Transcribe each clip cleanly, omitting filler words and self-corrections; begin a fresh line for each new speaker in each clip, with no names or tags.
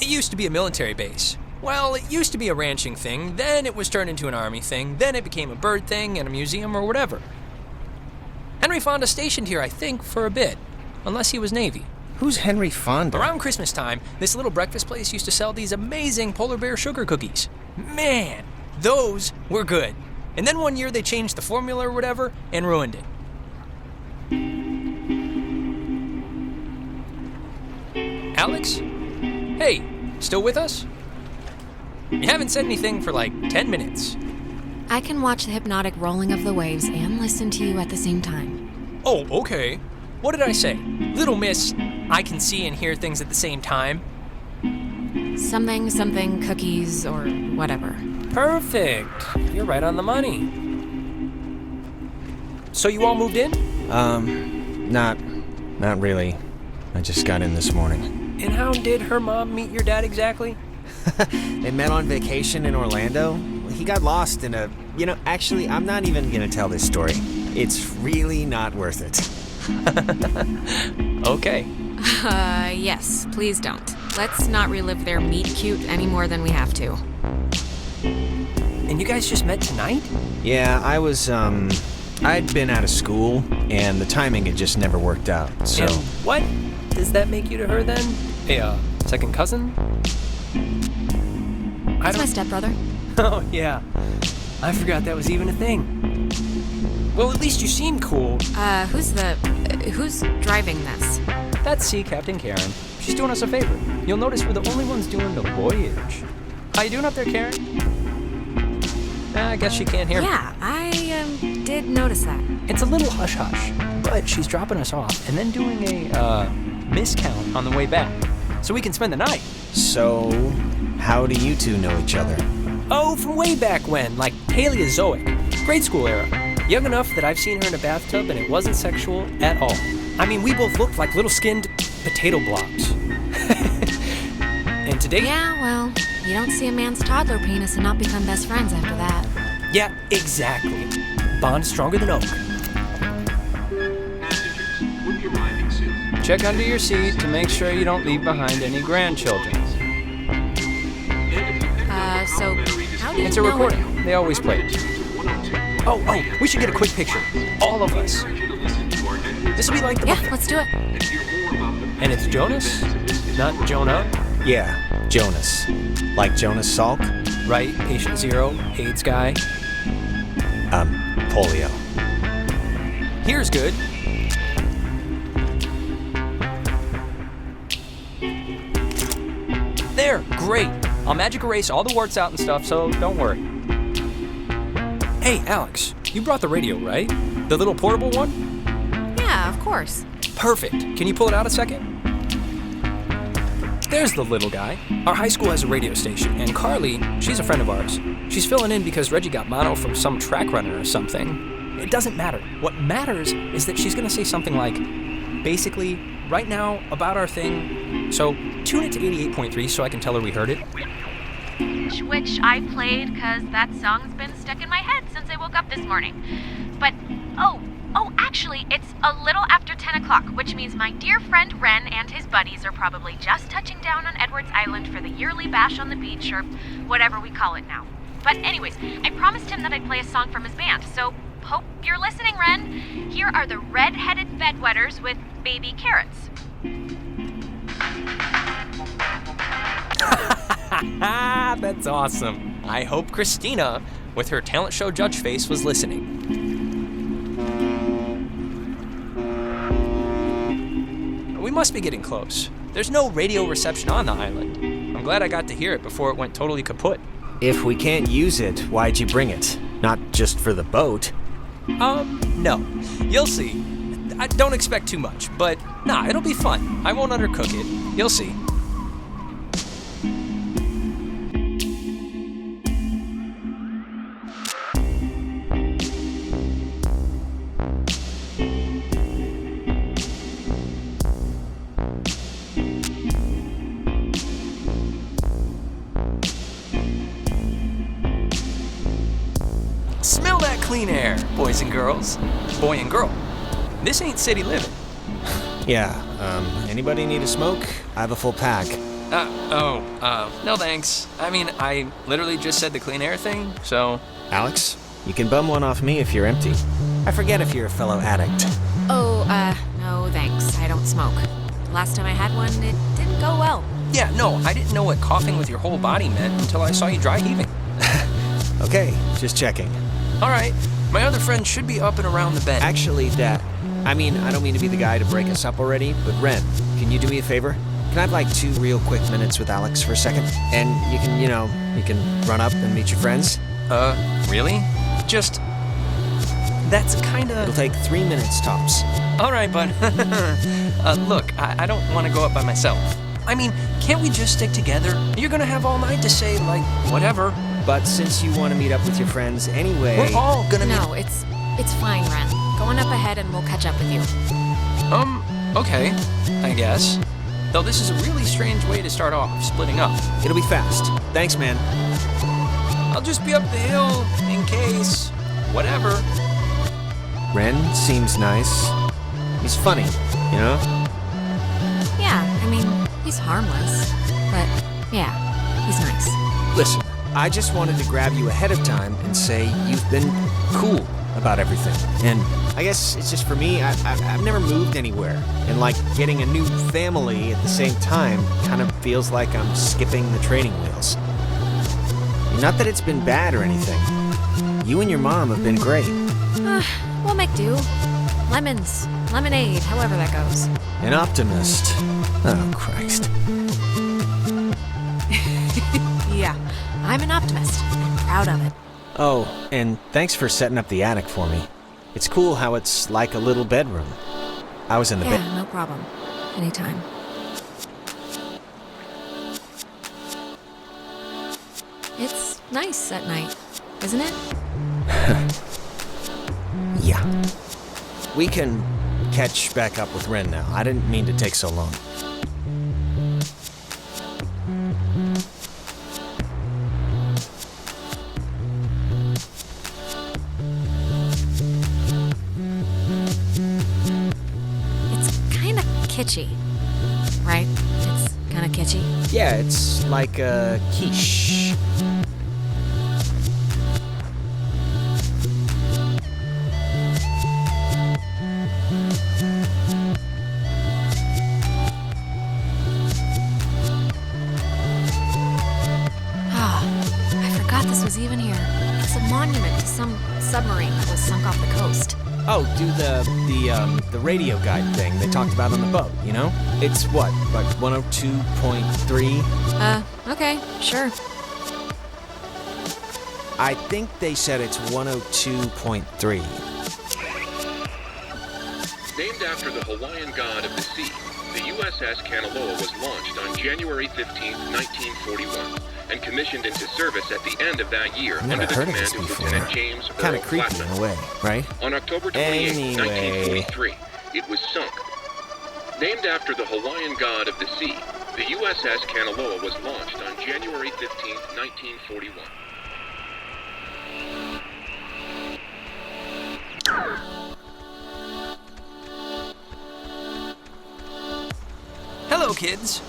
It used to be a military base. Well, it used to be a ranching thing, then it was turned into an army thing, then it became a bird thing and a museum or whatever. Henry Fonda stationed here, I think, for a bit, unless he was Navy.
Who's Henry Fonda?
Around Christmas time, this little breakfast place used to sell these amazing polar bear sugar cookies. Man, those were good. And then one year they changed the formula or whatever and ruined it. Alex? Hey, still with us? You haven't said anything for like 10 minutes.
I can watch the hypnotic rolling of the waves and listen to you at the same time.
Oh, okay. What did I say? Little miss, I can see and hear things at the same time.
Something, cookies, or whatever.
Perfect. You're right on the money. So you all moved in?
Not really. I just got in this morning.
And how did her mom meet your dad exactly?
They met on vacation in Orlando. He got lost in a... actually, I'm not even gonna tell this story. It's really not worth it.
Okay.
Yes, please don't. Let's not relive their meet cute any more than we have to.
And you guys just met tonight?
Yeah, I'd been out of school, and the timing had just never worked out, so...
And what does that make you to her then? A second cousin?
That's my stepbrother.
Oh, yeah. I forgot that was even a thing. Well, at least you seem cool.
Who's driving this?
That's Sea Captain Karen. She's doing us a favor. You'll notice we're the only ones doing the voyage. How you doing up there, Karen? I guess she can't hear me.
Yeah, I did notice that.
It's a little hush-hush, but she's dropping us off and then doing a miscount on the way back, so we can spend the night.
So, how do you two know each other?
Oh, from way back when, like Paleozoic, grade school era. Young enough that I've seen her in a bathtub and it wasn't sexual at all. I mean, we both looked like little skinned potato blobs. And today...
Yeah, well, you don't see a man's toddler penis and not become best friends after that.
Yeah, exactly. Bond stronger than oak. Check under your seat to make sure you don't leave behind any grandchildren.
So how do you
It's a
know
recording. They always play it. Oh, we should get a quick picture. All of us. This will be like the
Yeah,
buffet.
let's do it.
And it's Jonas, not Jonah.
Yeah, Jonas. Like Jonas Salk?
Right, patient zero, AIDS guy.
Polio.
Here's good. There, great. I'll magic erase all the warts out and stuff, so don't worry. Hey, Alex, you brought the radio, right? The little portable one?
Yeah, of course.
Perfect. Can you pull it out a second? There's the little guy. Our high school has a radio station, and Carly, she's a friend of ours. She's filling in because Reggie got mono from some track runner or something. It doesn't matter. What matters is that she's gonna say something like, basically, right now, about our thing. So tune it to 88.3 so I can tell her we heard it.
Which I played because that song's been stuck in my head since I woke up this morning. But, actually, it's a little after 10 o'clock, which means my dear friend Ren and his buddies are probably just touching down on Edwards Island for the yearly bash on the beach, or whatever we call it now. But anyways, I promised him that I'd play a song from his band, so hope you're listening, Ren. Here are the Red-Headed Bedwetters with Baby Carrots.
That's awesome. I hope Christina, with her talent show judge face, was listening. We must be getting close. There's no radio reception on the island. I'm glad I got to hear it before it went totally kaput.
If we can't use it, why'd you bring it? Not just for the boat.
No. You'll see. I don't expect too much, but nah, it'll be fun. I won't undercook it. You'll see. Smell that clean air, boys and girls. Boy and girl. This ain't city living.
Yeah, anybody need a smoke? I have a full pack.
No thanks. I mean, I literally just said the clean air thing, so...
Alex, you can bum one off me if you're empty. I forget if you're a fellow addict.
Oh, no thanks. I don't smoke. Last time I had one, it didn't go well.
Yeah, no, I didn't know what coughing with your whole body meant until I saw you dry heaving.
Okay, just checking.
All right, my other friend should be up and around the bend.
Actually, I don't mean to be the guy to break us up already, but Ren, can you do me a favor? Can I have like 2 real quick minutes with Alex for a second? And you can run up and meet your friends?
Really? Just... That's kinda...
It'll take 3 minutes tops.
All right, bud. Look, I don't want to go up by myself. I mean, can't we just stick together? You're gonna have all night to say, like, whatever.
But since you want to meet up with your friends anyway...
We're all gonna
No, it's fine, Ren. Go on up ahead and we'll catch up with you.
Okay, I guess. Though this is a really strange way to start off, splitting up.
It'll be fast. Thanks, man.
I'll just be up the hill, in case... Whatever.
Ren seems nice. He's funny, you know?
Yeah, I mean, he's harmless. But, yeah, he's nice.
Listen, I just wanted to grab you ahead of time and say you've been cool about everything. And I guess it's just for me, I've never moved anywhere. And like getting a new family at the same time kind of feels like I'm skipping the training wheels. Not that it's been bad or anything. You and your mom have been great.
We'll make do. Lemons, lemonade, however that goes.
An optimist. Oh, Christ.
Yeah, I'm an optimist. I'm proud of it.
Oh, and thanks for setting up the attic for me. It's cool how it's like a little bedroom. I was in the bed.
Yeah, no problem. Anytime. It's nice at night, isn't it?
Yeah. We can catch back up with Ren now. I didn't mean to take so long.
It's kind of kitschy, right? It's kind of kitschy.
Yeah, it's like a quiche.
Was even here. It's a monument to some submarine that was sunk off the coast.
Oh, do the radio guide thing they talked about on the boat, you know? It's what, like 102.3?
Okay, sure.
I think they said it's 102.3.
Named after the Hawaiian god of the sea, the USS Kanaloa was launched on January 15, 1941. And commissioned into service at the end of that year under the command of Lieutenant James Earl
Kind of creepy
Flatman.
in a way, right?
On October 28, 1943, it was sunk. Named after the Hawaiian god of the sea, the USS Kanaloa was launched on January 15, 1941.
Hello, kids.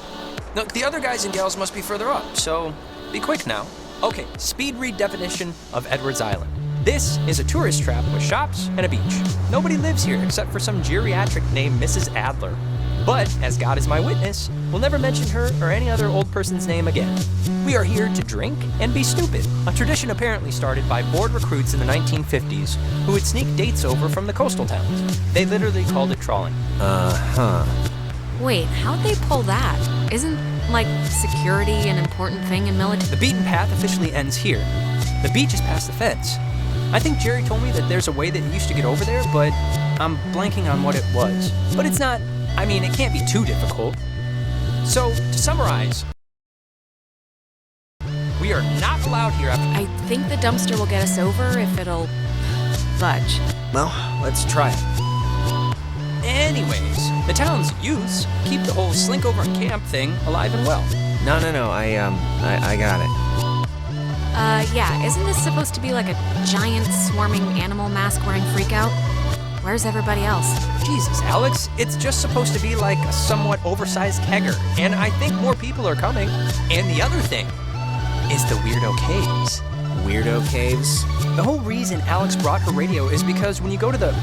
Look, the other guys and gals must be further up, so be quick now. Okay, speed read definition of Edwards Island. This is a tourist trap with shops and a beach. Nobody lives here except for some geriatric named Mrs. Adler. But, as God is my witness, we'll never mention her or any other old person's name again. We are here to drink and be stupid, a tradition apparently started by bored recruits in the 1950s who would sneak dates over from the coastal towns. They literally called it trawling.
Wait, how'd they pull that? Isn't, like, security an important thing in military?
The beaten path officially ends here. The beach is past the fence. I think Jerry told me that there's a way that you used to get over there, but I'm blanking on what it was. But it's not, it can't be too difficult. So, to summarize, we are not allowed here after...
I think the dumpster will get us over if it'll budge.
Well, let's try it.
Anyways, the town's youths keep the whole slink over and camp thing alive and well.
No, I got it.
Yeah, isn't this supposed to be like a giant swarming animal mask wearing freakout? Where's everybody else?
Jesus, Alex, it's just supposed to be like a somewhat oversized kegger, and I think more people are coming. And the other thing is the Weirdo Caves.
Weirdo caves?
The whole reason Alex brought her radio is because when you go to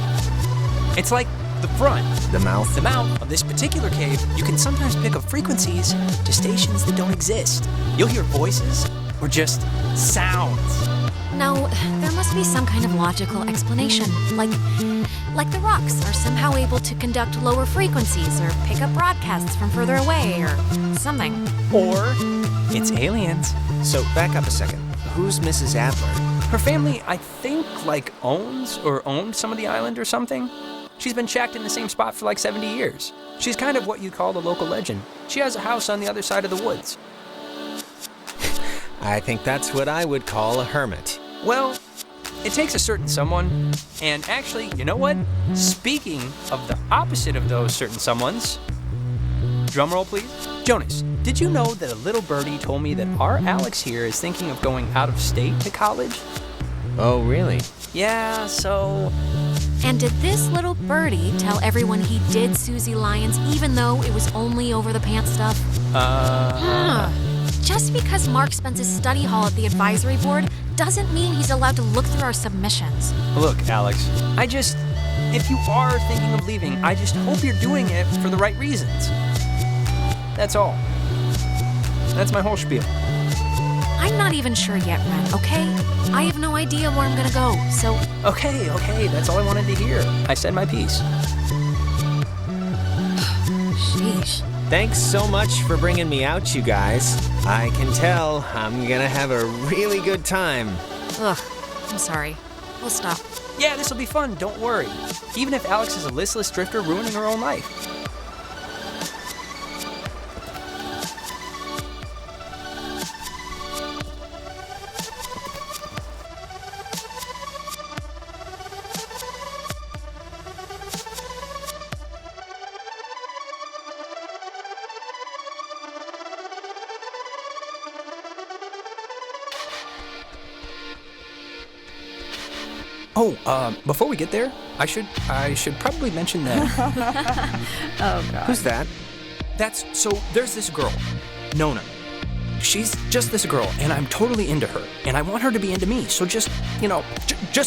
it's like the front.
The mouth?
The mouth of this particular cave, you can sometimes pick up frequencies to stations that don't exist. You'll hear voices or just sounds.
No, there must be some kind of logical explanation. Like the rocks are somehow able to conduct lower frequencies or pick up broadcasts from further away or something.
Or it's aliens.
So, back up a second. Who's Mrs. Adler?
Her family, I think, owned some of the island or something. She's been shacked in the same spot for 70 years. She's kind of what you'd call a local legend. She has a house on the other side of the woods.
I think that's what I would call a hermit.
Well, it takes a certain someone, and actually, you know what? Speaking of the opposite of those certain someones, drumroll please. Jonas, did you know that a little birdie told me that our Alex here is thinking of going out of state to college?
Oh, really?
Yeah, so...
And did this little birdie tell everyone he did Susie Lyons even though it was only over the pants stuff? Just because Mark spends his study hall at the advisory board doesn't mean he's allowed to look through our submissions.
Look, Alex, if you are thinking of leaving, I just hope you're doing it for the right reasons. That's all. That's my whole spiel.
I'm not even sure yet, Ren, okay? I have no idea where I'm gonna go, so...
Okay, that's all I wanted to hear. I said my piece.
Sheesh.
Thanks so much for bringing me out, you guys. I can tell I'm gonna have a really good time.
Ugh, I'm sorry. We'll stop.
Yeah, this'll be fun, don't worry. Even if Alex is a listless drifter ruining her own life. Before we get there, I should probably mention that.
Oh, God.
Who's that?
There's this girl, Nona. She's just this girl, and I'm totally into her, and I want her to be into me, so just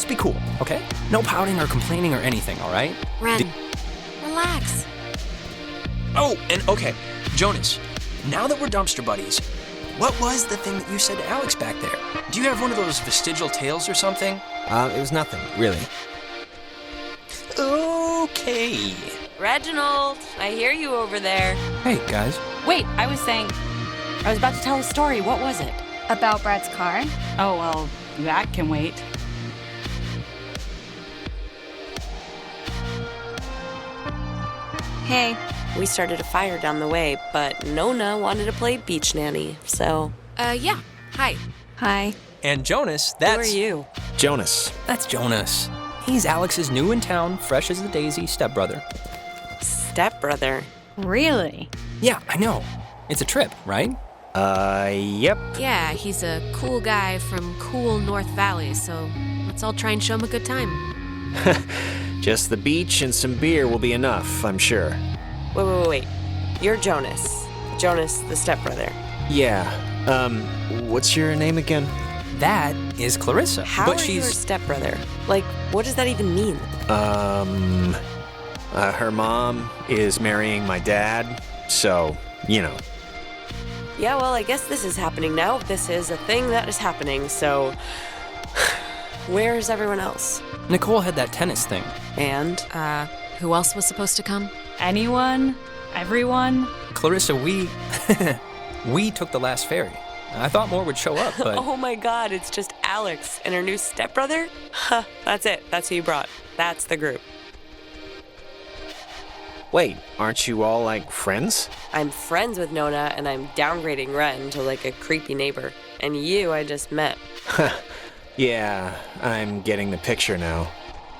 be cool, okay? No pouting or complaining or anything, all right?
Ren, relax.
Oh, and okay, Jonas, now that we're dumpster buddies, what was the thing that you said to Alex back there? Do you have one of those vestigial tales or something?
It was nothing, really.
Okay.
Reginald, I hear you over there.
Hey, guys.
Wait, I was about to tell a story. What was it?
About Brad's car?
Oh, well, that can wait.
Hey.
We started a fire down the way, but Nona wanted to play beach nanny, so...
Yeah. Hi.
Hi.
And Jonas,
Who are you?
Jonas.
That's Jonas. He's Alex's new in town, fresh as the daisy stepbrother.
Stepbrother.
Really?
Yeah, I know. It's a trip, right?
Yep.
Yeah, he's a cool guy from cool North Valley, so let's all try and show him a good time.
Just the beach and some beer will be enough, I'm sure.
Wait. You're Jonas. Jonas, the stepbrother.
Yeah. What's your name again?
That is Clarissa.
How
but
are you
she's
her stepbrother? What does that even mean?
Her mom is marrying my dad, so,
Yeah, well, I guess this is happening now. This is a thing that is happening, so... Where's everyone else?
Nicole had that tennis thing.
And?
Who else was supposed to come?
Anyone? Everyone?
Clarissa, we took the last ferry. I thought more would show up, but...
Oh my god, it's just Alex and her new stepbrother? Huh, that's it. That's who you brought. That's the group.
Wait, aren't you all, friends?
I'm friends with Nona, and I'm downgrading Ren to, a creepy neighbor. And you, I just met.
Yeah, I'm getting the picture now.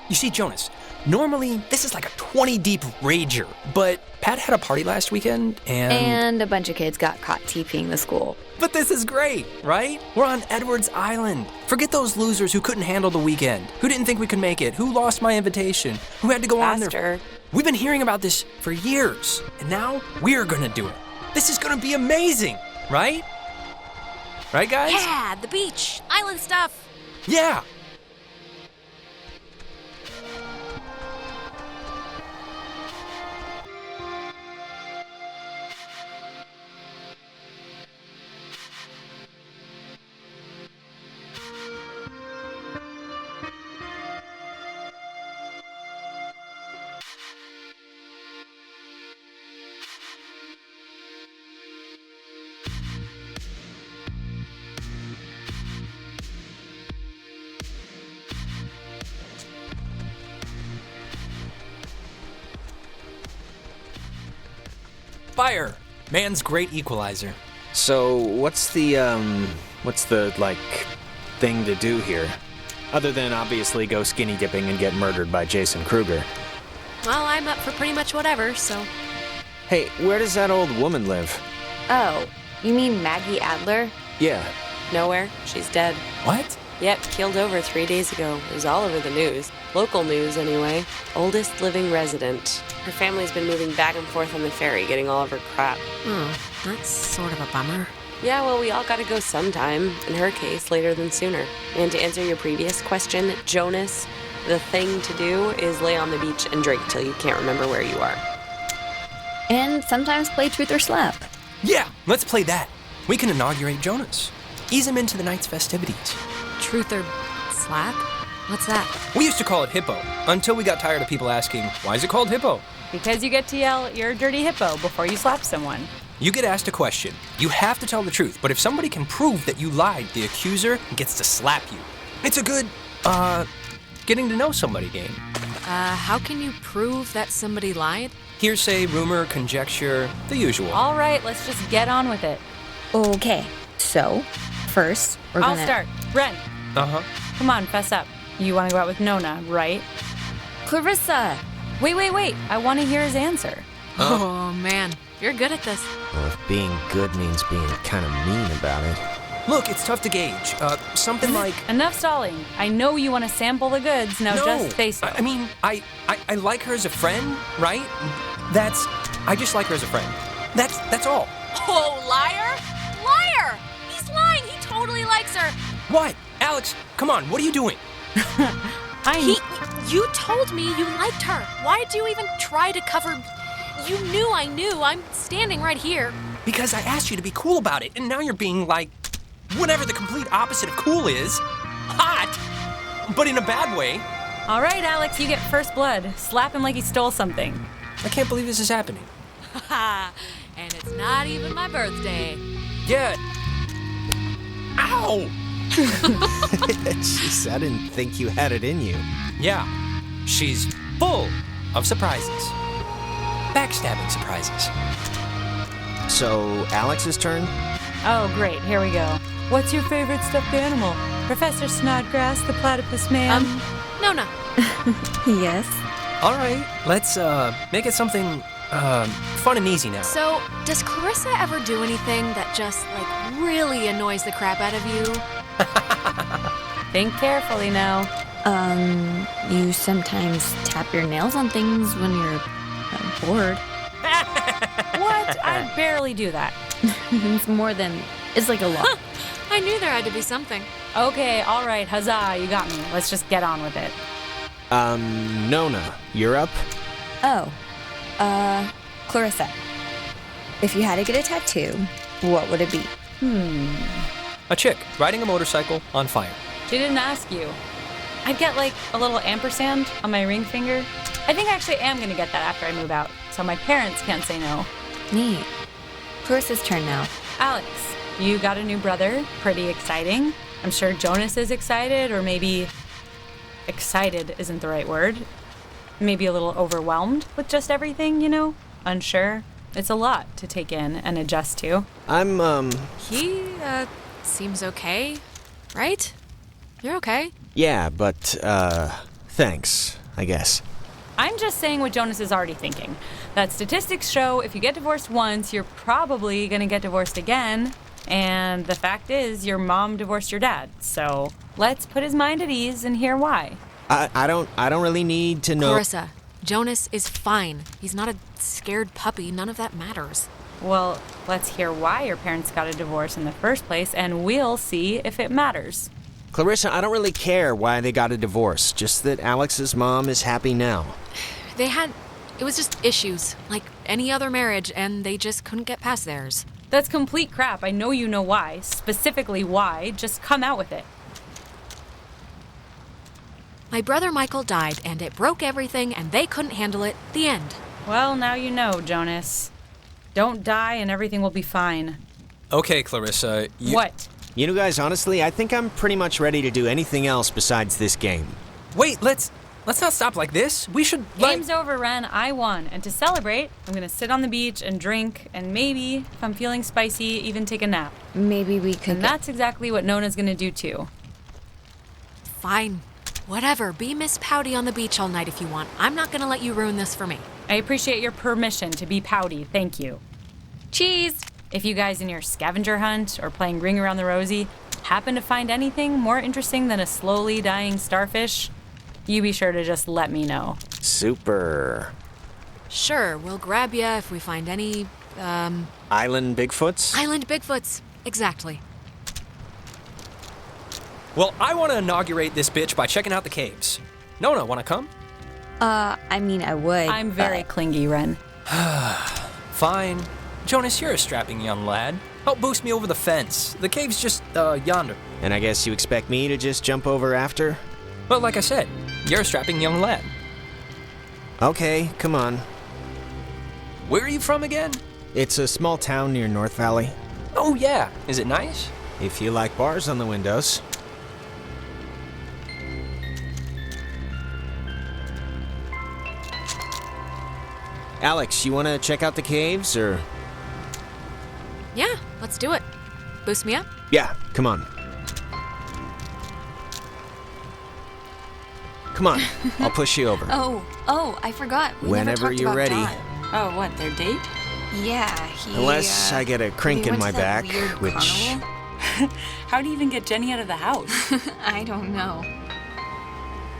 You see, Jonas, Normally, this is like a 20 deep rager, but Pat had a party last weekend
And a bunch of kids got caught TPing the school.
But this is great, right? We're on Edwards Island. Forget those losers who couldn't handle the weekend, who didn't think we could make it, who lost my invitation, who had to go on their... We've been hearing about this for years, and now we're gonna do it. This is gonna be amazing, right? Right, guys?
Yeah, the beach, island stuff.
Yeah. Fire, man's great equalizer.
So, what's the thing to do here? Other than obviously go skinny dipping and get murdered by Jason Kruger.
Well, I'm up for pretty much whatever, so...
Hey, where does that old woman live?
Oh, you mean Maggie Adler?
Yeah.
Nowhere. She's dead.
What?
Yep, keeled over 3 days ago. It was all over the news. Local news, anyway. Oldest living resident. Her family's been moving back and forth on the ferry, getting all of her crap.
That's sort of a bummer.
Yeah, well, we all gotta go sometime. In her case, later than sooner. And to answer your previous question, Jonas, the thing to do is lay on the beach and drink till you can't remember where you are.
And sometimes play Truth or Slap.
Yeah, let's play that. We can inaugurate Jonas. Ease him into the night's festivities.
Truth or slap? What's that?
We used to call it hippo, until we got tired of people asking, why is it called hippo?
Because you get to yell, "You're a dirty hippo," before you slap someone.
You get asked a question. You have to tell the truth, but if somebody can prove that you lied, the accuser gets to slap you. It's a good, getting to know somebody game.
How can you prove that somebody lied?
Hearsay, rumor, conjecture, the usual.
All right, let's just get on with it.
Okay, so first we're
I'll
gonna...
start. Ren,
Uh-huh.
come on, fess up. You want to go out with Nona, right?
Clarissa!
Wait. I want to hear his answer.
Oh, man. You're good at this.
Well, if being good means being kind of mean about it.
Look, it's tough to gauge. Something like...
Enough stalling. I know you want to sample the goods. Now just face it.
I mean, I like her as a friend, right? I just like her as a friend. That's all.
Oh, liar! Liar! He's lying. He totally likes her.
What? Alex, come on, what are you doing?
You told me you liked her. Why did you even try to cover... You knew I knew. I'm standing right here.
Because I asked you to be cool about it, and now you're being like... whatever the complete opposite of cool is. Hot! But in a bad way.
All right, Alex, you get first blood. Slap him like he stole something.
I can't believe this is happening.
Haha. And it's not even my birthday.
Yeah. Ow!
Jeez, I didn't think you had it in you.
Yeah. She's full of surprises. Backstabbing surprises.
So, Alex's turn?
Oh, great. Here we go. What's your favorite stuffed animal? Professor Snodgrass, the platypus man?
No.
Yes?
All right, let's make it something fun and easy now.
So, does Clarissa ever do anything that just, really annoys the crap out of you?
Think carefully now.
You sometimes tap your nails on things when you're bored.
What? I barely do that.
It's like a lot.
I knew there had to be something.
Okay, all right, huzzah, you got me. Let's just get on with it.
Nona, you're up?
Oh, Clarissa. If you had to get a tattoo, what would it be?
A chick riding a motorcycle on fire.
She didn't ask you. I'd get a little ampersand on my ring finger. I think I actually am gonna get that after I move out, so my parents can't say no.
Neat. Clarissa's turn now.
Alex, you got a new brother. Pretty exciting. I'm sure Jonas is excited, or maybe excited isn't the right word. Maybe a little overwhelmed with just everything, Unsure. It's a lot to take in and adjust to.
He, seems okay, right? You're okay.
Yeah, but, thanks, I guess.
I'm just saying what Jonas is already thinking. That statistics show if you get divorced once, you're probably going to get divorced again. And the fact is, your mom divorced your dad. So let's put his mind at ease and hear why.
I don't really need to know.
Clarissa, Jonas is fine. He's not a scared puppy. None of that matters.
Well, let's hear why your parents got a divorce in the first place, and we'll see if it matters.
Clarissa, I don't really care why they got a divorce. Just that Alex's mom is happy now.
It was just issues, like any other marriage, and they just couldn't get past theirs.
That's complete crap. I know you know why. Specifically why. Just come out with it.
My brother Michael died, and it broke everything, and they couldn't handle it. The end.
Well, now you know, Jonas. Don't die and everything will be fine.
Okay, Clarissa,
What?
You know, guys, honestly, I think I'm pretty much ready to do anything else besides this game.
Wait, let's not stop like this. We should,
Game's over, Ren. I won. And to celebrate, I'm gonna sit on the beach and drink, and maybe, if I'm feeling spicy, even take a nap.
Maybe we could.
And that's exactly what Nona's gonna do too.
Fine. Whatever. Be Miss Pouty on the beach all night if you want. I'm not gonna let you ruin this for me.
I appreciate your permission to be pouty. Thank you.
Cheese!
If you guys in your scavenger hunt or playing Ring Around the Rosie happen to find anything more interesting than a slowly dying starfish, you be sure to just let me know.
Super.
Sure, we'll grab ya if we find any,
Island Bigfoots?
Island Bigfoots. Exactly.
Well, I want to inaugurate this bitch by checking out the caves. Nona, want to come?
I mean, I would.
I'm very clingy, Ren.
Fine. Jonas, you're a strapping young lad. Help boost me over the fence. The cave's just, yonder.
And I guess you expect me to just jump over after?
Well, like I said, you're a strapping young lad.
Okay, come on.
Where are you from again?
It's a small town near North Valley.
Oh, yeah. Is it nice?
If you like bars on the windows. Alex, you want to check out the caves, or?
Yeah, let's do it. Boost me up?
Yeah, come on. Come on, I'll push you over.
Oh, I forgot. We never
Whenever
talked
you're
about
ready.
Don.
Oh, what, their date?
Yeah,
Unless I get a crink
we
in
went
my
to that
back,
weird
which...
carnival.
How'd you even get Jenny out of the house?
I don't know.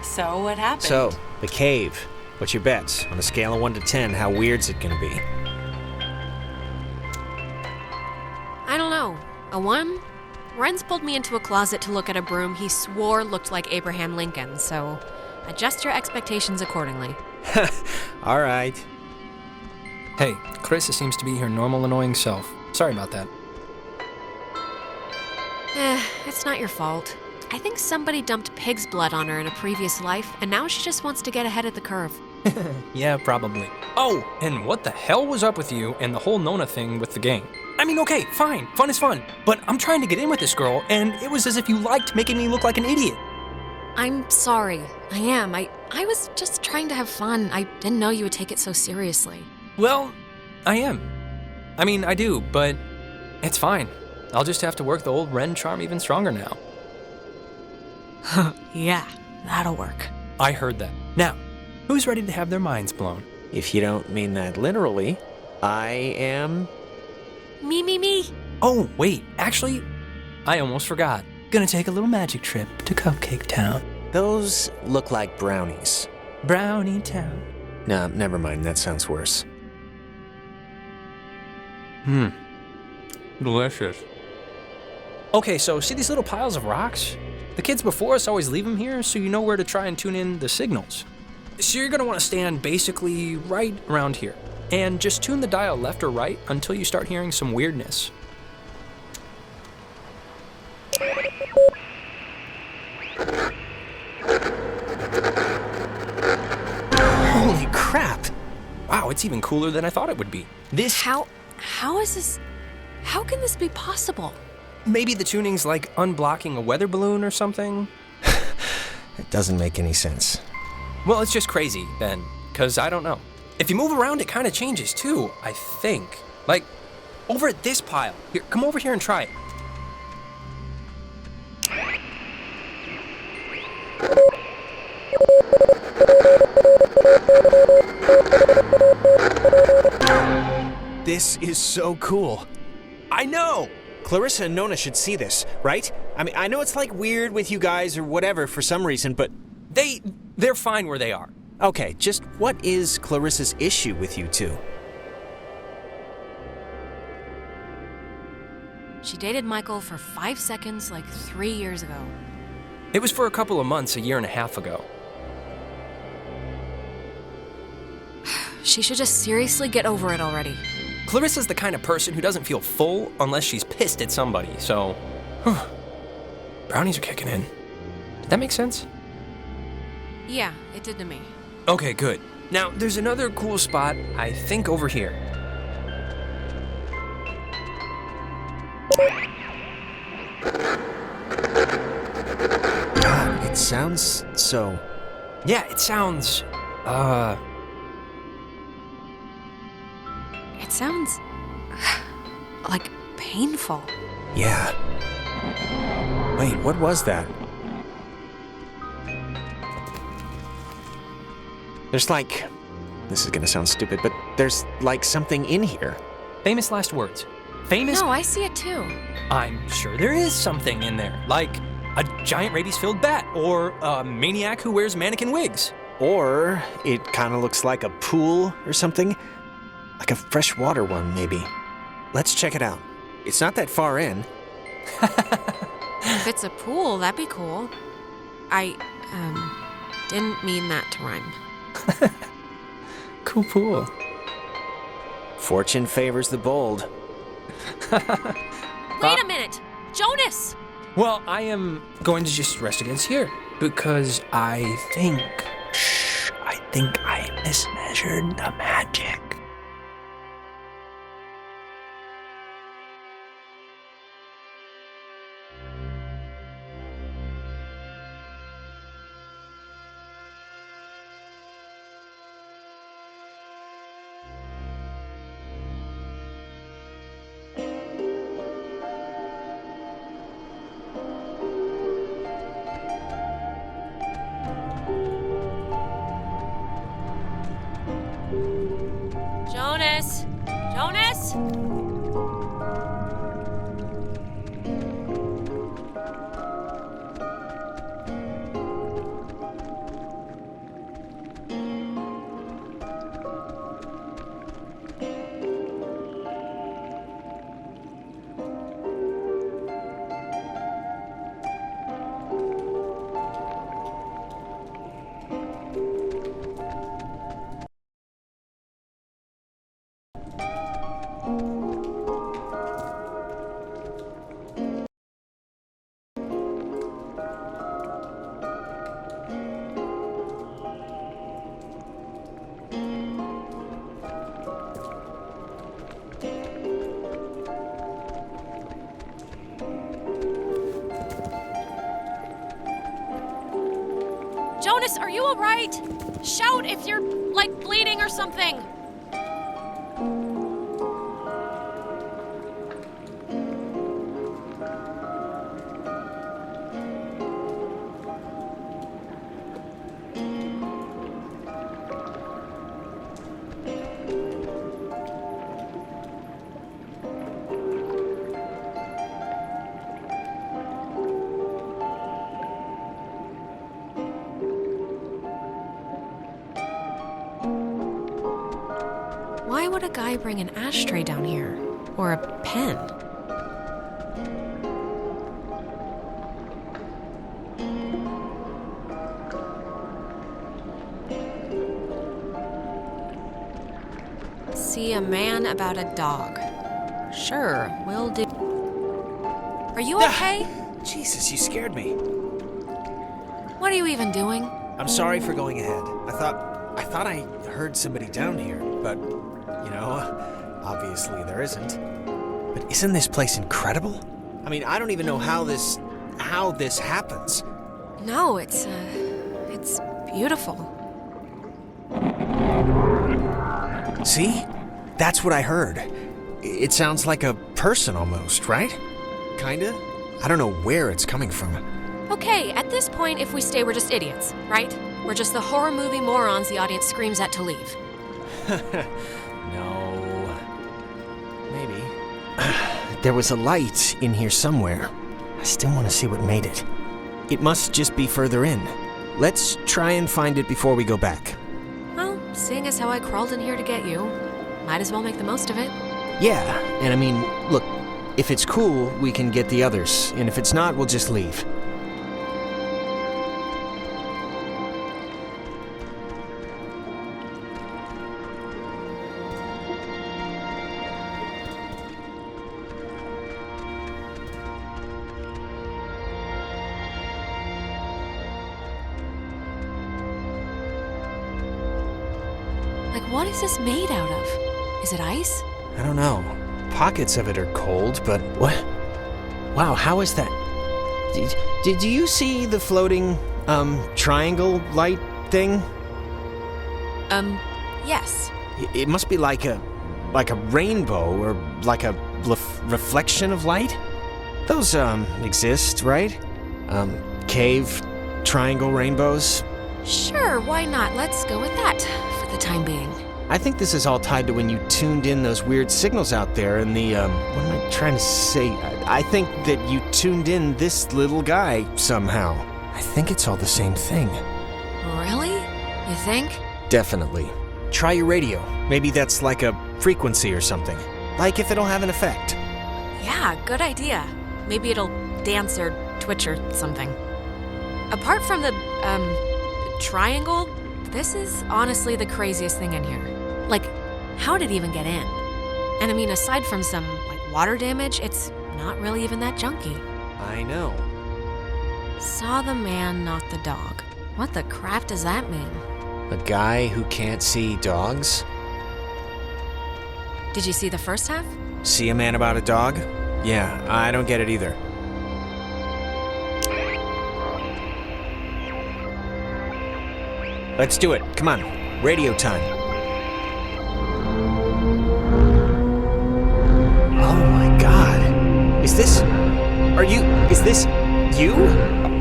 So, what happened?
So, the cave. What's your bets? On a scale of 1 to 10, how weird's it gonna be?
I don't know. A 1? Ren's pulled me into a closet to look at a broom he swore looked like Abraham Lincoln, so adjust your expectations accordingly.
All right.
Hey, Clarissa seems to be her normal annoying self. Sorry about that.
It's not your fault. I think somebody dumped pig's blood on her in a previous life, and now she just wants to get ahead of the curve.
Yeah, probably. Oh, and what the hell was up with you and the whole Nona thing with the gang? I mean, okay, fine. Fun is fun. But I'm trying to get in with this girl, and it was as if you liked making me look like an idiot.
I'm sorry. I am. I was just trying to have fun. I didn't know you would take it so seriously.
Well, I am. I mean, I do, but it's fine. I'll just have to work the old Ren charm even stronger now.
Yeah, that'll work.
I heard that. Now, who's ready to have their minds blown?
If you don't mean that literally, I am...
Me.
Oh, wait, actually, I almost forgot. Gonna take a little magic trip to Cupcake Town.
Those look like brownies.
Brownie Town.
Nah, never mind, that sounds worse.
Delicious. Okay, so see these little piles of rocks? The kids before us always leave them here so you know where to try and tune in the signals. So you're gonna wanna stand basically right around here and just tune the dial left or right until you start hearing some weirdness. Holy crap! Wow, it's even cooler than I thought it would be.
How is this? How can this be possible?
Maybe the tuning's like unblocking a weather balloon or something?
It doesn't make any sense.
Well, it's just crazy then, because I don't know. If you move around, it kind of changes too, I think. Like, over at this pile. Here, come over here and try it.
This is so cool. I know! Clarissa and Nona should see this, right? I mean, I know it's like weird with you guys or whatever for some reason, but...
They're fine where they are.
Okay, just what is Clarissa's issue with you two?
She dated Michael for 5 seconds like 3 years ago.
It was for a couple of months, a year and a half ago.
She should just seriously get over it already.
Clarissa's the kind of person who doesn't feel full unless she's pissed at somebody, so... Brownies are kicking in. Did that make sense?
Yeah, it did to me.
Okay, good. Now, there's another cool spot, I think over here.
God, it sounds so...
Yeah, it sounds...
It sounds... like painful.
Yeah. Wait, what was that? There's like... This is gonna sound stupid, but there's like something in here.
Famous last words. Famous...
No, I see it too.
I'm sure there is something in there, like a giant rabies-filled bat, or a maniac who wears mannequin wigs.
Or it kind of looks like a pool or something. Like a freshwater one, maybe. Let's check it out. It's not that far in.
If it's a pool, that'd be cool. I, didn't mean that to rhyme.
Cool pool.
Fortune favors the bold.
Wait a minute! Jonas!
Well, I am going to just rest against here, because I think I mismeasured the magic.
Jonas! Jonas! Jonas, are you alright? Shout if you're, like, bleeding or something! Why would a guy bring an ashtray down here? Or a pen? See a man about a dog. Sure, will do. Are you okay?
Jesus, you scared me.
What are you even doing?
I'm sorry for going ahead. I thought I heard somebody down here, but, you know, obviously there isn't. But isn't this place incredible? I mean, I don't even know how this happens.
No, it's beautiful.
See? That's what I heard. It sounds like a person almost, right? Kinda? I don't know where it's coming from.
Okay, at this point, if we stay, we're just idiots, right? We're just the horror movie morons the audience screams at to leave.
No. there was a light in here somewhere. I still want to see what made it. It must just be further in. Let's try and find it before we go back.
Well, seeing as how I crawled in here to get you, might as well make the most of it.
Yeah, and I mean, look, if it's cool, we can get the others, and if it's not, we'll just leave.
What is this made out of? Is it ice?
I don't know. Pockets of it are cold, but what? Wow, how is that? Did you see the floating, triangle light thing?
Yes.
It must be like a rainbow or like a reflection of light? Those, exist, right? Cave triangle rainbows?
Sure, why not? Let's go with that for the time being.
I think this is all tied to when you tuned in those weird signals out there and the, what am I trying to say? I think that you tuned in this little guy somehow. I think it's all the same thing.
Really? You think?
Definitely. Try your radio. Maybe that's like a frequency or something. Like if it'll have an effect.
Yeah, good idea. Maybe it'll dance or twitch or something. Apart from the, triangle, this is honestly the craziest thing in here. Like, how did it even get in? And I mean, aside from some, water damage, it's not really even that junky.
I know.
Saw the man, not the dog. What the crap does that mean?
A guy who can't see dogs?
Did you see the first half?
See a man about a dog? Yeah, I don't get it either. Let's do it. Come on. Radio time. Oh my god. Is this you?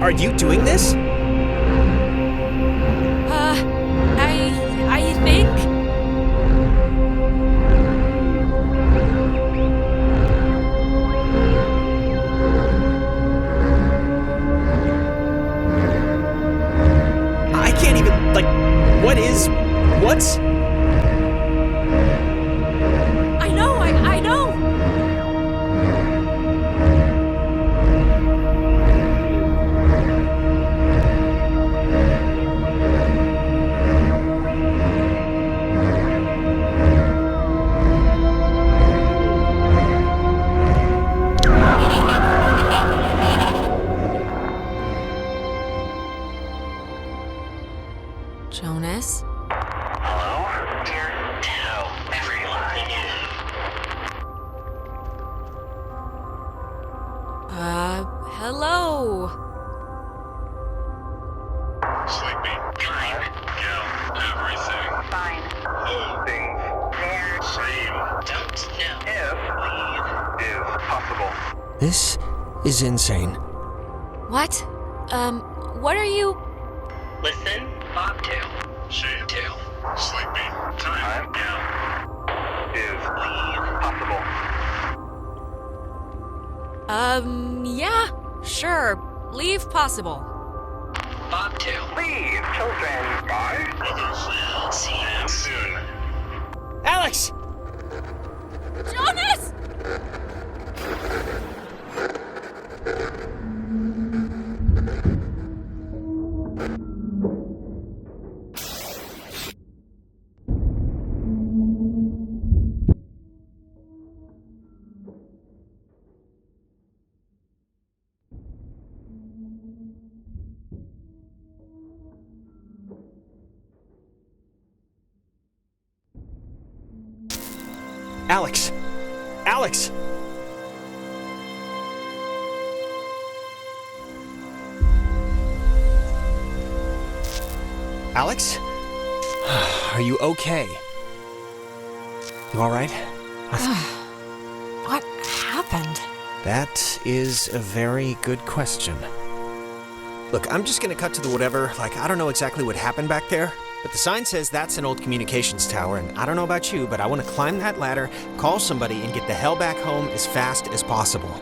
Are you doing this?
I think...
I can't even, what's...
I know! Jonas?
Hello? Dear, tell everyone.
Hello?
Sleepy. Fine. Kill everything. Fine. Things. They're same. Don't know. If leave is possible.
This is insane.
What? What are you...
Listen. Bobtail. Shavetail. Sleepy. Time. Now. Is leave possible.
Yeah, sure. Leave possible.
Bobtail. Leave, children. Bye. Brothers. We'll see them soon.
Alex!
Jonas!
Alex! Alex! Alex? Are you okay? You alright?
What happened?
That is a very good question. Look, I'm just gonna cut to the whatever. I don't know exactly what happened back there, But the sign says that's an old communications tower, and I don't know about you, but I want to climb that ladder, call somebody, and get the hell back home as fast as possible.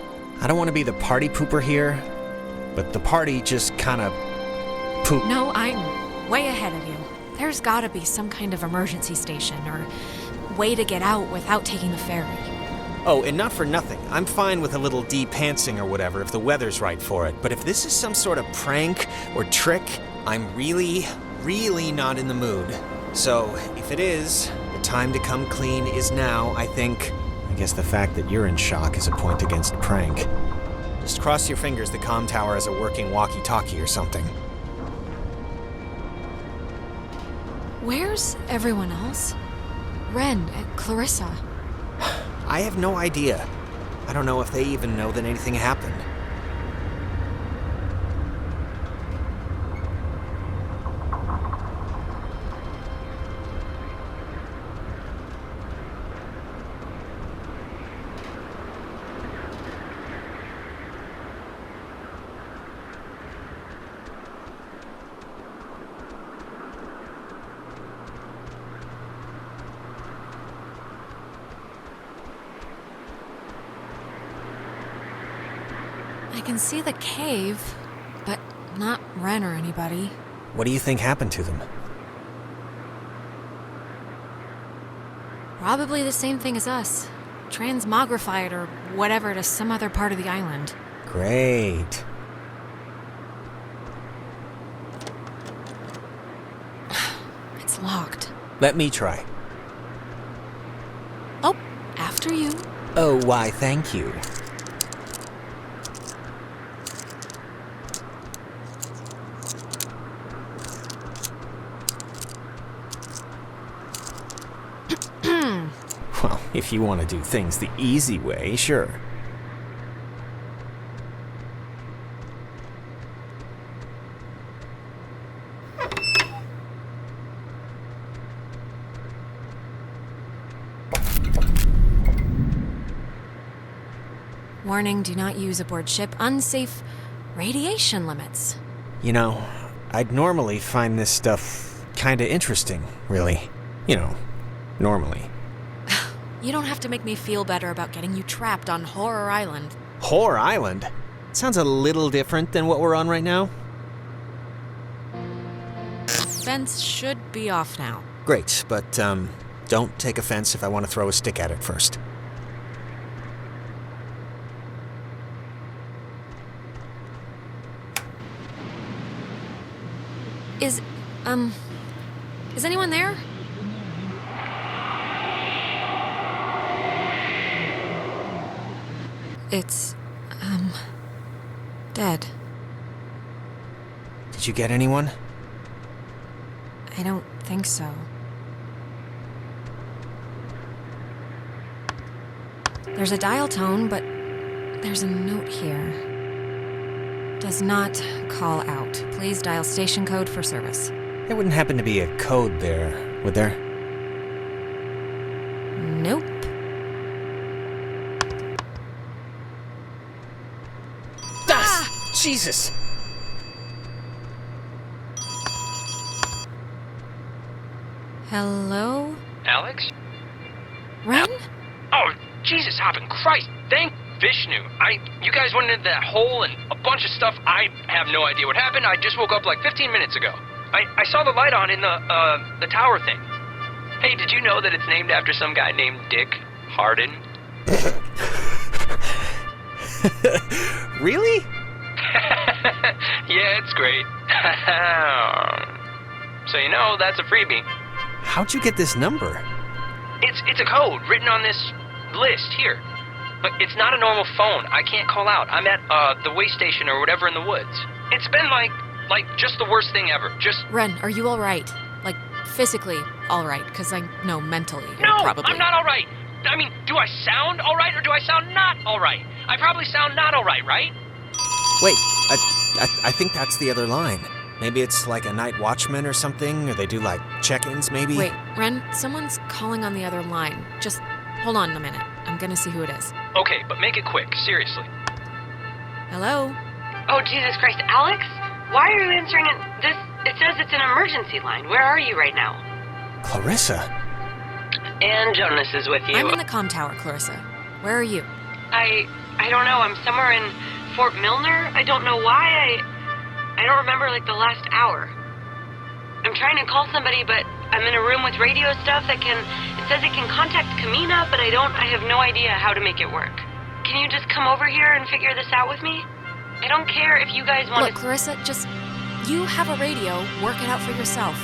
I don't want to be the party pooper here, but the party just kind of poop.
No, I'm way ahead of you. There's gotta be some kind of emergency station or way to get out without taking the ferry.
Oh, and not for nothing. I'm fine with a little de-pantsing or whatever if the weather's right for it. But if this is some sort of prank or trick, I'm really not in the mood. So, if it is, the time to come clean is now, I think. I guess the fact that you're in shock is a point against prank. Just cross your fingers the comm tower has a working walkie-talkie or something.
Where's everyone else? Ren and Clarissa.
I have no idea. I don't know if they even know that anything happened.
I can see the cave, but not Ren or anybody.
What do you think happened to them?
Probably the same thing as us. Transmogrified or whatever to some other part of the island.
Great.
It's locked.
Let me try.
Oh, after you.
Oh, why, thank you. Well, if you want to do things the easy way, sure.
Warning, do not use aboard ship. Unsafe radiation limits.
You know, I'd normally find this stuff kinda interesting, really. You know, normally.
You don't have to make me feel better about getting you trapped on Horror Island.
Horror Island? Sounds a little different than what we're on right now.
Fence should be off now.
Great, but, don't take offense if I want to throw a stick at it first.
Is anyone there? It's, dead.
Did you get anyone?
I don't think so. There's a dial tone, but there's a note here. Does not call out. Please dial station code for service.
There wouldn't happen to be a code there, would there?
Nope.
Jesus!
Hello?
Alex?
Ren?
Oh, Jesus, hopping Christ! Thank Vishnu. You guys went into that hole and a bunch of stuff. I have no idea what happened. I just woke up like 15 minutes ago. I saw the light on in the tower thing. Hey, did you know that it's named after some guy named Dick Harden?
Really?
Yeah, it's great. So you know, that's a freebie.
How'd you get this number?
It's a code written on this list here. But it's not a normal phone. I can't call out. I'm at the way station or whatever in the woods. It's been like just the worst thing ever. Just
Ren, are you all right? Like physically all right? Because I know mentally you're
no,
probably.
I'm not all right. I mean, do I sound all right or do I sound not all right? I probably sound not all right, right?
Wait, I think that's the other line. Maybe it's like a night watchman or something, or they do like check-ins maybe?
Wait, Ren, someone's calling on the other line. Just hold on a minute. I'm gonna see who it is.
Okay, but make it quick, seriously.
Hello?
Oh, Jesus Christ, Alex? Why are you answering it this It says it's an emergency line. Where are you right now?
Clarissa?
And Jonas is with you.
I'm in the comm tower, Clarissa. Where are you?
I don't know. I'm somewhere in Fort Milner. I don't know why. I don't remember, like, the last hour. I'm trying to call somebody, but I'm in a room with radio stuff it says it can contact Kamina, but I have no idea how to make it work. Can you just come over here and figure this out with me? I don't care if you guys want
Look, Clarissa, you have a radio. Work it out for yourself.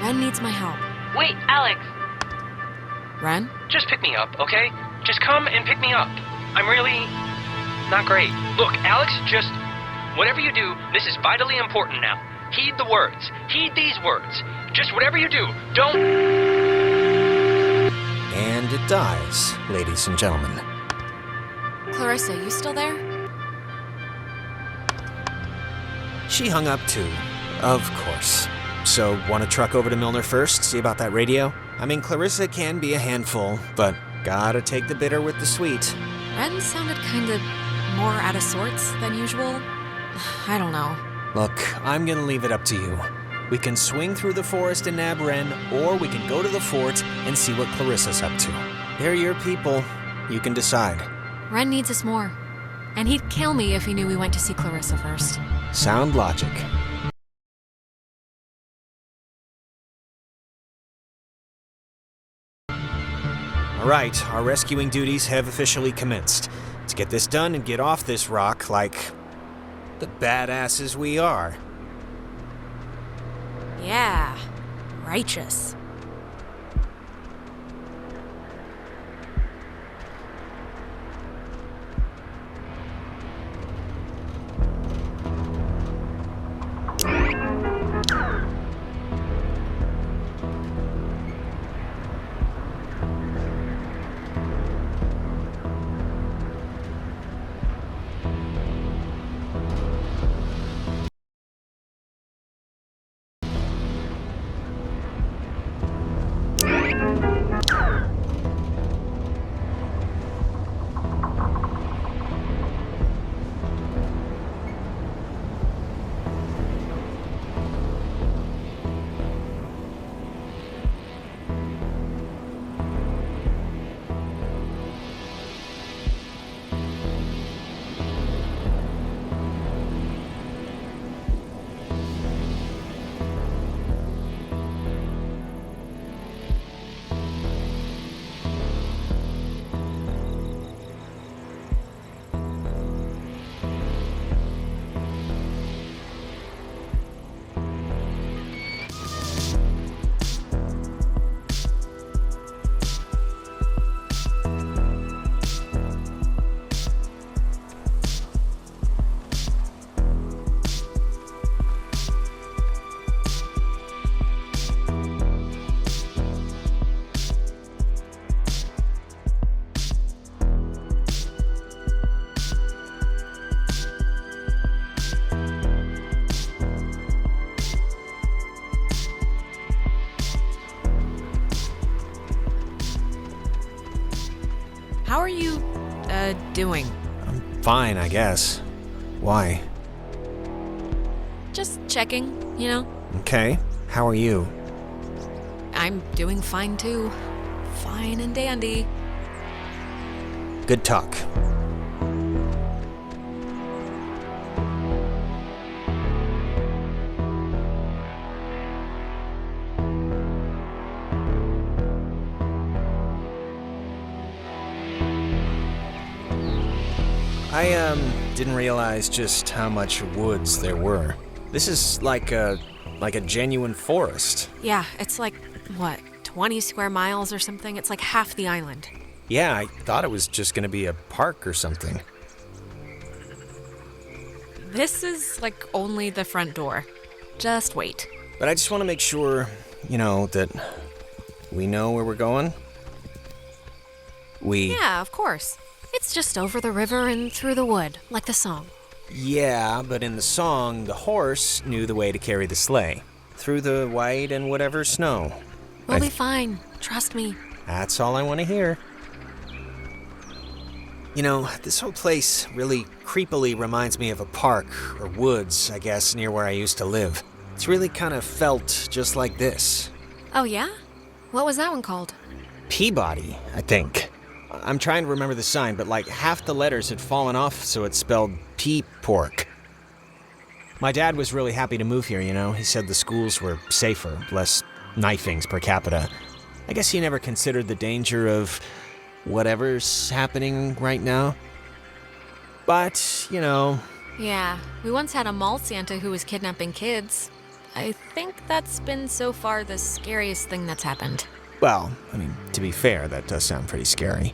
Ren needs my help.
Wait, Alex.
Ren?
Just pick me up, okay? Just come and pick me up. I'm really not great. Look, Alex, just whatever you do, this is vitally important now. Heed the words. Heed these words. Just whatever you do, don't...
And it dies, ladies and gentlemen.
Clarissa, you still there?
She hung up too, of course. So, want to truck over to Milner first, see about that radio? I mean, Clarissa can be a handful, but gotta take the bitter with the sweet.
Ren sounded kind of more out of sorts than usual. I don't know.
Look, I'm gonna leave it up to you. We can swing through the forest and nab Ren, or we can go to the fort and see what Clarissa's up to. They're your people. You can decide.
Ren needs us more. And he'd kill me if he knew we went to see Clarissa first.
Sound logic. All right, our rescuing duties have officially commenced. Let's get this done and get off this rock like the badasses we are.
Yeah, righteous. How are you, doing?
I'm fine, I guess. Why?
Just checking, you know?
Okay. How are you?
I'm doing fine, too. Fine and dandy.
Good talk. I didn't realize just how much woods there were. This is like a genuine forest.
Yeah, it's like, what, 20 square miles or something? It's like half the island.
Yeah, I thought it was just gonna be a park or something.
This is like only the front door. Just wait.
But I just want to make sure, that we know where we're going.
Yeah, of course. It's just over the river and through the wood, like the song.
Yeah, but in the song, the horse knew the way to carry the sleigh. Through the white and whatever snow.
We'll be fine. Trust me.
That's all I want to hear. This whole place really creepily reminds me of a park, or woods, I guess, near where I used to live. It's really kind of felt just like this.
Oh, yeah? What was that one called?
Peabody, I think. I'm trying to remember the sign, but like half the letters had fallen off, so it spelled pea-pork. My dad was really happy to move here, you know? He said the schools were safer, less knifings per capita. I guess he never considered the danger of whatever's happening right now. But, you know...
Yeah, we once had a mall Santa who was kidnapping kids. I think that's been so far the scariest thing that's happened.
Well, I mean, to be fair, that does sound pretty scary.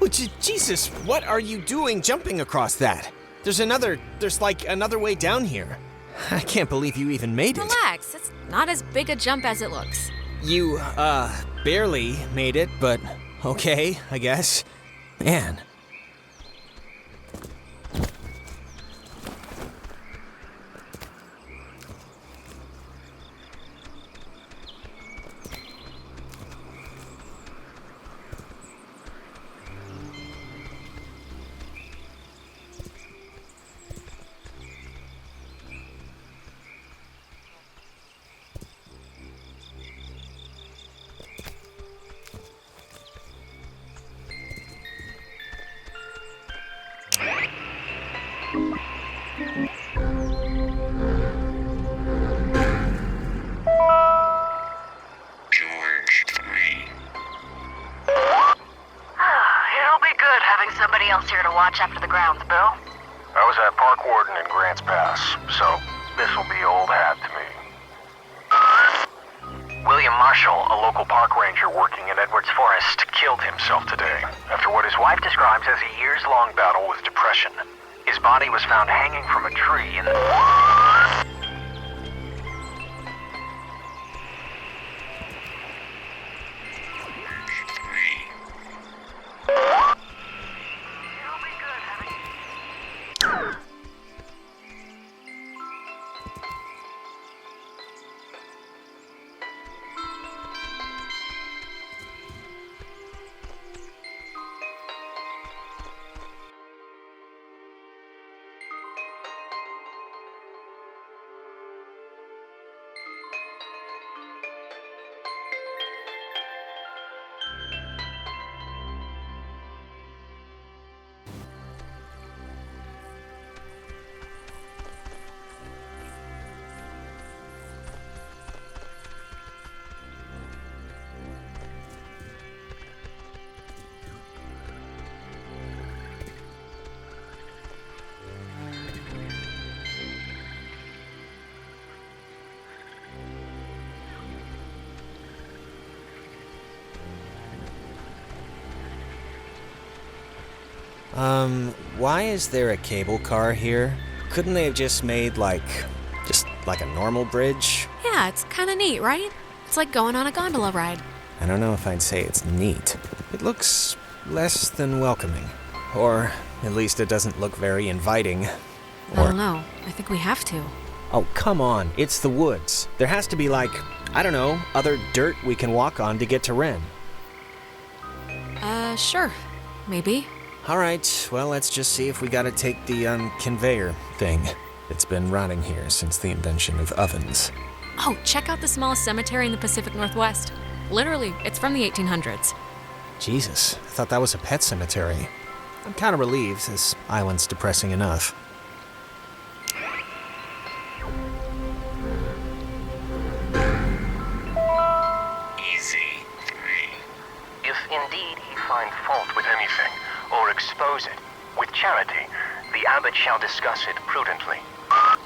Oh, Jesus, what are you doing jumping across that? There's like another way down here. I can't believe you even made it.
Relax, it's not as big a jump as it looks.
You, barely made it, but okay, I guess. Man.
Somebody else here to watch after the grounds, Bill?
I was at Park Warden in Grants Pass, so this'll be old hat to me. William Marshall, a local park ranger working in Edwards Forest, killed himself today after what his wife describes as a years-long battle with depression. His body was found hanging from a tree in the...
Why is there a cable car here? Couldn't they have just made, like a normal bridge?
Yeah, it's kind of neat, right? It's like going on a gondola ride.
I don't know if I'd say it's neat. It looks less than welcoming. Or, at least it doesn't look very inviting.
I don't know. I think we have to.
Oh, come on. It's the woods. There has to be, like, I don't know, other dirt we can walk on to get to Ren.
Sure. Maybe.
Alright, well, let's just see if we gotta take the, conveyor thing. It's been rotting here since the invention of ovens.
Oh, check out the smallest cemetery in the Pacific Northwest. Literally, it's from the 1800s.
Jesus, I thought that was a pet cemetery. I'm kind of relieved, this island's depressing enough.
Easy. If indeed he find fault with anything, or expose it, with charity, the abbot shall discuss it prudently.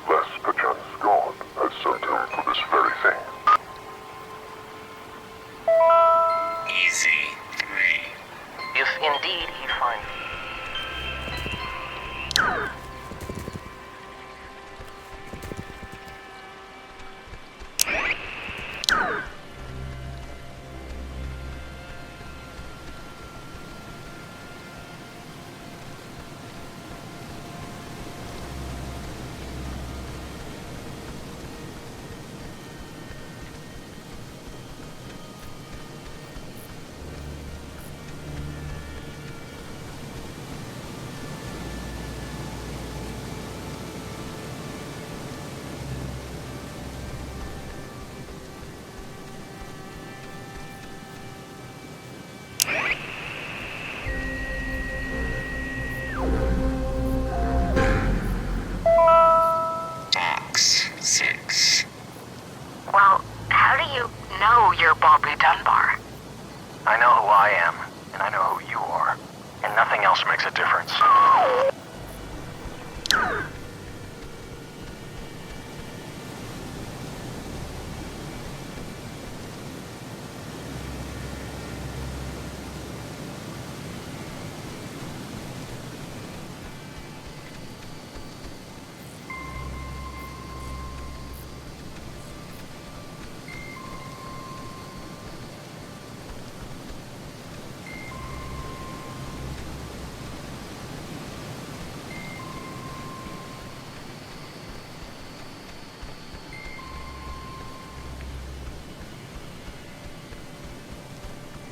Lest perchance God has sent him for this very thing.
Easy. If indeed he find... Nothing else makes a difference.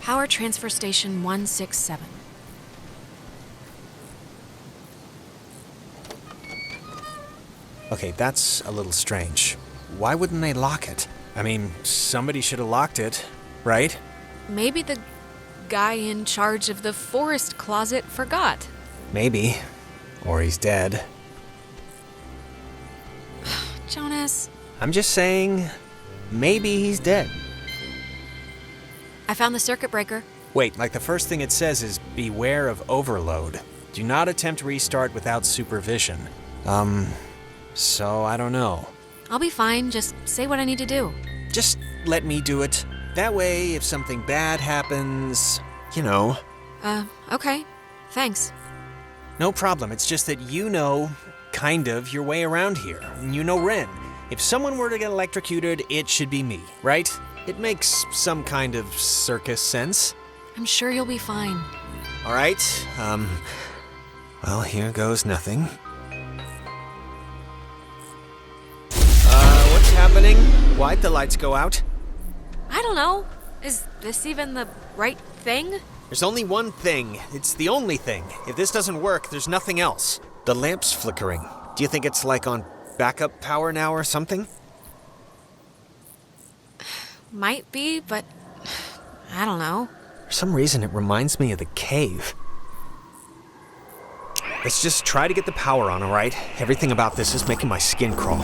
Power Transfer Station 167.
Okay, that's a little strange. Why wouldn't they lock it? I mean, somebody should have locked it, right?
Maybe the guy in charge of the forest closet forgot.
Maybe. Or he's dead.
Jonas.
I'm just saying, maybe he's dead.
I found the circuit breaker.
Wait, like the first thing it says is, beware of overload. Do not attempt restart without supervision. So I don't know.
I'll be fine, just say what I need to do.
Just let me do it. That way, if something bad happens, you know.
Okay. Thanks.
No problem, it's just that you know, kind of, your way around here. And you know Ren. If someone were to get electrocuted, it should be me, right? It makes some kind of circus sense.
I'm sure you'll be fine.
All right, well, here goes nothing. What's happening? Why'd the lights go out?
I don't know. Is this even the right thing?
There's only one thing. It's the only thing. If this doesn't work, there's nothing else. The lamp's flickering. Do you think it's like on backup power now or something?
Might be, but I don't know.
For some reason, it reminds me of the cave. Let's just try to get the power on, all right? Everything about this is making my skin crawl.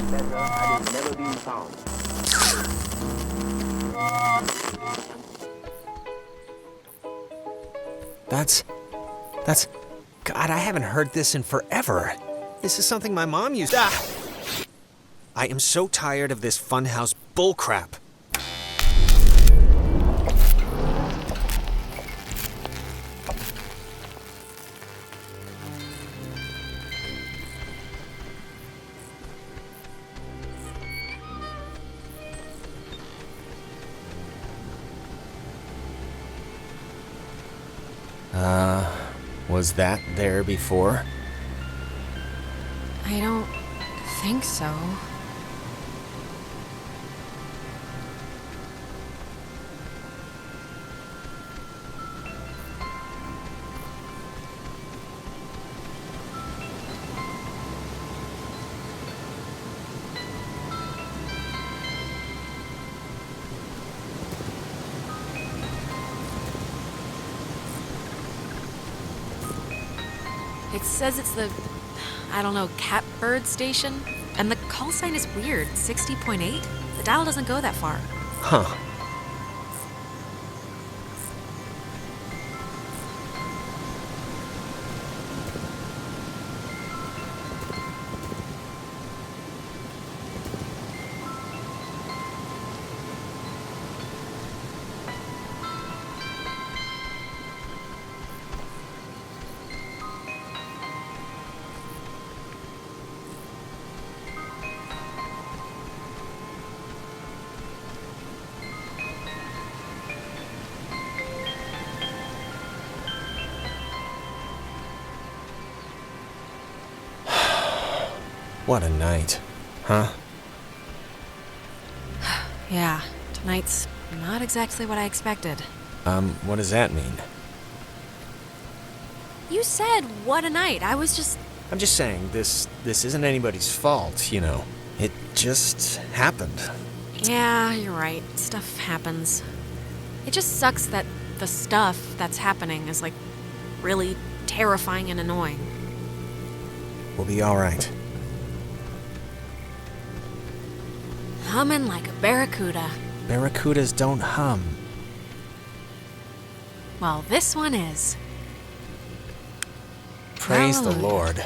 That's... God, I haven't heard this in forever. This is something my mom used to... I am so tired of this funhouse bullcrap. Was that there before?
I don't think so. It says it's the, I don't know, catbird station. And the call sign is weird, 60.8? The dial doesn't go that far.
Huh. What a night, huh?
Yeah, tonight's not exactly what I expected.
What does that mean?
You said, what a night. I'm just
saying, this isn't anybody's fault, you know. It just happened.
Yeah, you're right. Stuff happens. It just sucks that the stuff that's happening is, like, really terrifying and annoying.
We'll be all right.
Humming like a barracuda.
Barracudas don't hum.
Well, this one is.
Praise the
Hallelujah.
Lord.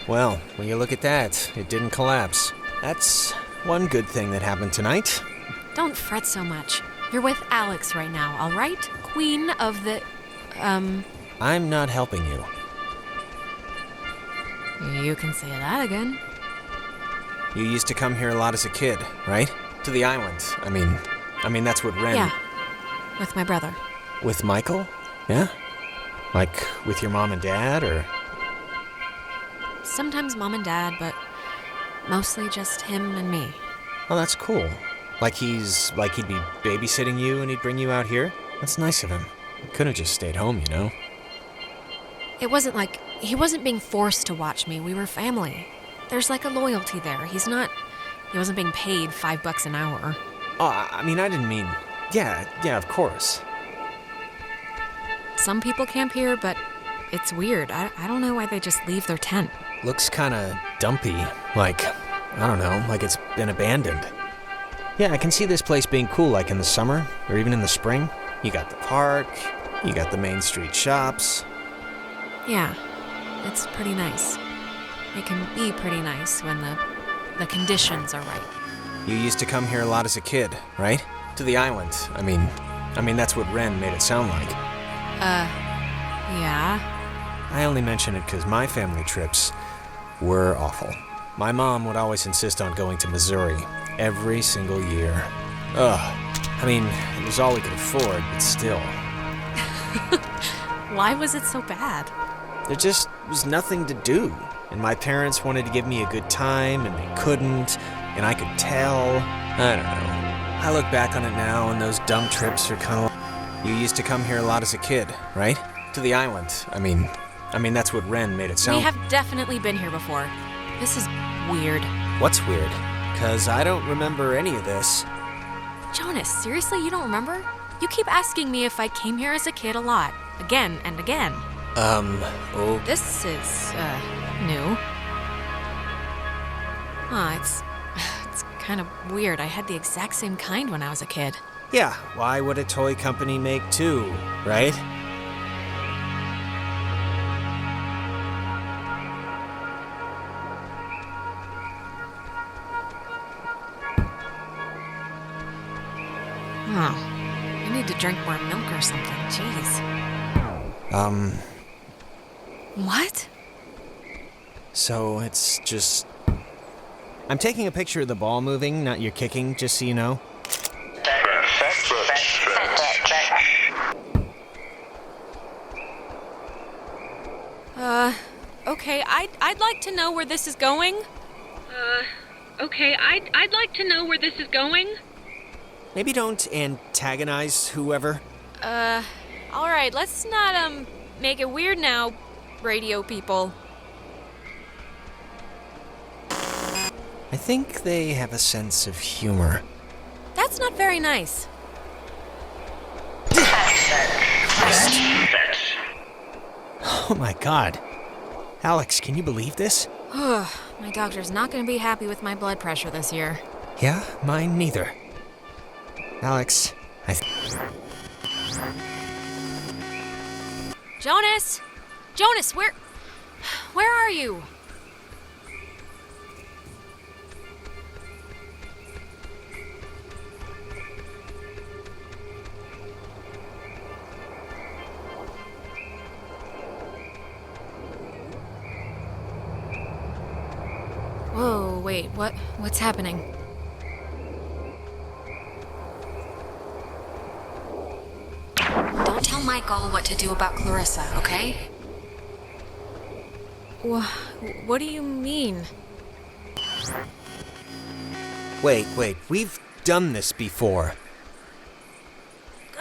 Well, when you look at that, it didn't collapse. That's one good thing that happened tonight.
Don't fret so much. You're with Alex right now, all right? Queen of the,
I'm not helping you.
You can say that again.
You used to come here a lot as a kid, right? To the island. I mean that's what Ren...
Yeah. With my brother.
With Michael? Yeah? Like, with your mom and dad, or...?
Sometimes mom and dad, but mostly just him and me.
Oh, that's cool. Like he'd be babysitting you and he'd bring you out here? That's nice of him. He could have just stayed home, you know?
It wasn't like he wasn't being forced to watch me. We were family. There's like a loyalty there. He wasn't being paid $5 an hour.
Oh, I didn't mean... Yeah, of course.
Some people camp here, but it's weird. I don't know why they just leave their tent.
Looks kinda dumpy. Like, I don't know, like it's been abandoned. Yeah, I can see this place being cool, like in the summer, or even in the spring. You got the park, you got the main street shops.
Yeah, it's pretty nice. It can be pretty nice when the conditions are right.
You used to come here a lot as a kid, right? To the island. I mean that's what Ren made it sound like.
Yeah.
I only mention it because my family trips were awful. My mom would always insist on going to Missouri every single year. It was all we could afford, but still.
Why was it so bad?
There just was nothing to do. And my parents wanted to give me a good time, and they couldn't, and I could tell. I don't know. I look back on it now, and those dumb trips are kind of... You used to come here a lot as a kid, right? To the island. I mean that's what Ren made it sound...
We have definitely been here before. This is weird.
What's weird? 'Cause I don't remember any of this.
Jonas, seriously, you don't remember? You keep asking me if I came here as a kid a lot. Again and again.
Oh...
This is, new. It's kind of weird. I had the exact same kind when I was a kid.
Yeah, why would a toy company make two, right?
Oh, I need to drink more milk or something. Jeez. What?
So it's just... I'm taking a picture of the ball moving, not your kicking, just so you know.
Okay, I'd like to know where this is going.
Okay, I'd like to know where this is going.
Maybe don't antagonize whoever.
Alright, let's not, make it weird now, radio people.
I think they have a sense of humor.
That's not very nice.
Oh my god. Alex, can you believe this?
My doctor's not gonna be happy with my blood pressure this year.
Yeah, mine neither. Alex,
Jonas! Jonas, where are you? Whoa, wait, what's happening? Don't tell Michael what to do about Clarissa, okay? What do you mean?
Wait, we've done this before.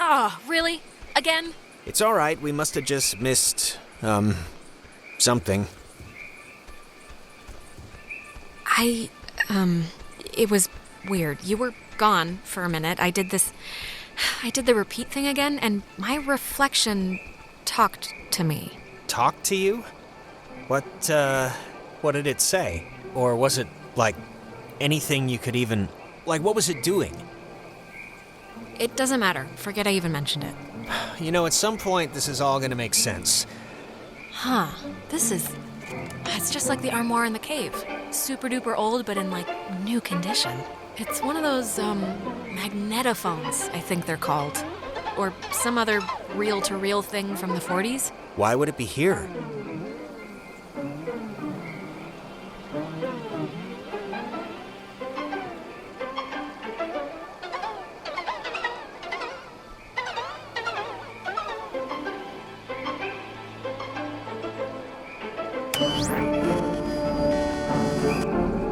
Oh, really? Again?
It's all right. We must have just missed, something.
It was weird. You were gone for a minute. I did the repeat thing again, and my reflection talked to me.
Talked to you? What did it say? Or was it, like, anything you could even... Like, what was it doing?
It doesn't matter. Forget I even mentioned it.
You know, at some point, this is all gonna make sense.
Huh. It's just like the armoire in the cave. Super duper old, but in, like, new condition. It's one of those, magnetophones, I think they're called. Or some other reel-to-reel thing from the 40s.
Why would it be here?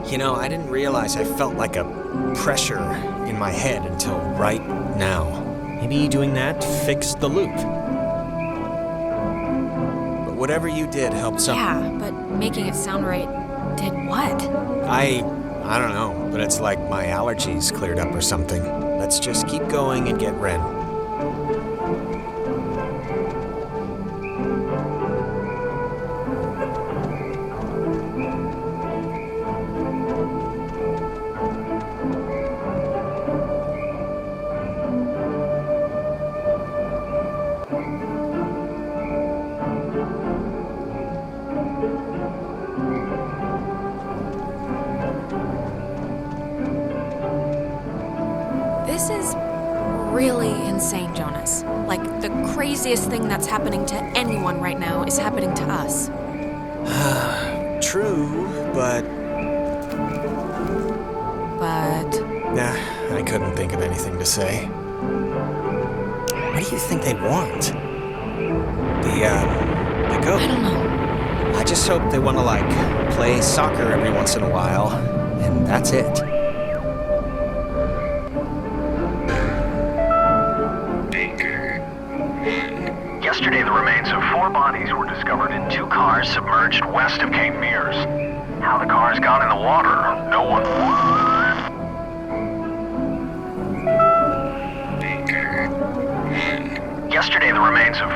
You know, I didn't realize I felt like a pressure in my head until right now. Maybe doing that fixed the loop. But whatever you did helped some...
Yeah, but making it sound right did what?
I don't know, but it's like my allergies cleared up or something. Let's just keep going and get Ren.
This is really insane, Jonas. Like, the craziest thing that's happening to anyone right now is happening to us.
True, but... Nah, I couldn't think of anything to say. What do you think they want? The goat?
I don't know.
I just hope they want to, like, play soccer every once in a while, and that's it.
Yesterday, the remains of 4 bodies were discovered in 2 cars submerged west of Cape Mears. How the cars got in the water, no one... Yesterday, the remains of...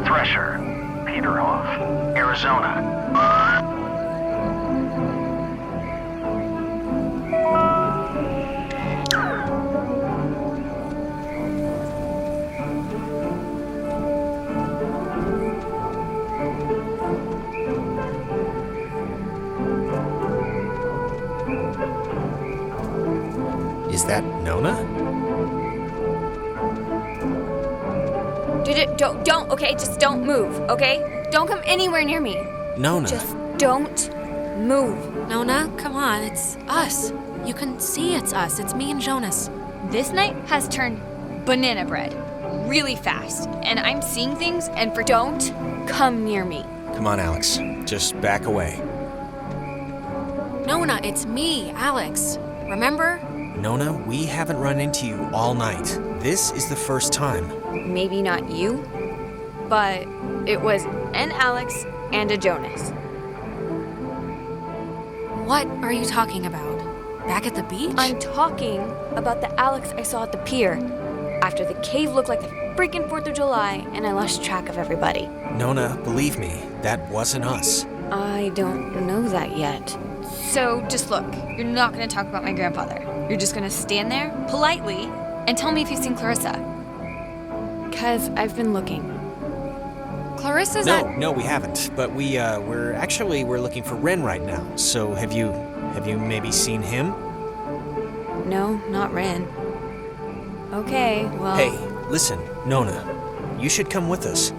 Thresher, Peterhoff, Arizona.
Is that Nona?
Dude, don't, okay? Just don't move, okay? Don't come anywhere near me.
Nona.
Just don't move.
Nona, come on, it's us. You can see it's us. It's me and Jonas.
This night has turned banana bread really fast, and I'm seeing things, and don't come near me.
Come on, Alex. Just back away.
Nona, it's me, Alex. Remember?
Nona, we haven't run into you all night. This is the first time.
Maybe not you, but it was an Alex and a Jonas.
What are you talking about? Back at the beach?
I'm talking about the Alex I saw at the pier after the cave looked like the freaking 4th of July and I lost track of everybody.
Nona, believe me, that wasn't us.
I don't know that yet. So just look, you're not going to talk about my grandfather. You're just going to stand there politely and tell me if you've seen Clarissa. Because I've been looking.
Clarissa's
No, we haven't. But we're looking for Ren right now. So have you maybe seen him?
No, not Ren. Okay, well...
Hey, listen, Nona. you should come with us.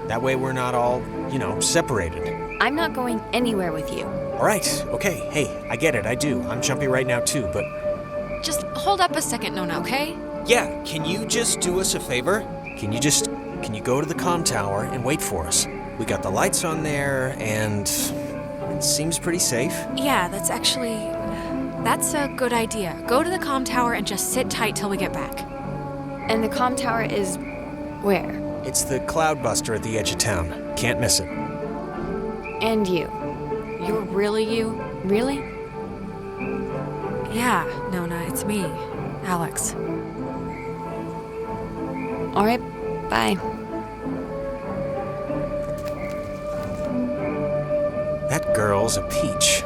That way we're not all, separated.
I'm not going anywhere with you.
All right, okay. Hey, I get it, I do. I'm jumpy right now too, but...
Just hold up a second, Nona, okay?
Yeah, can you just do us a favor? Can you go to the comm tower and wait for us? We got the lights on there, and it seems pretty safe.
Yeah, that's a good idea. Go to the comm tower and just sit tight till we get back.
And the comm tower is where?
It's the Cloudbuster at the edge of town. Can't miss it.
And you. You're really you? Really?
Yeah, Nona, it's me, Alex.
All right, bye.
That girl's a peach.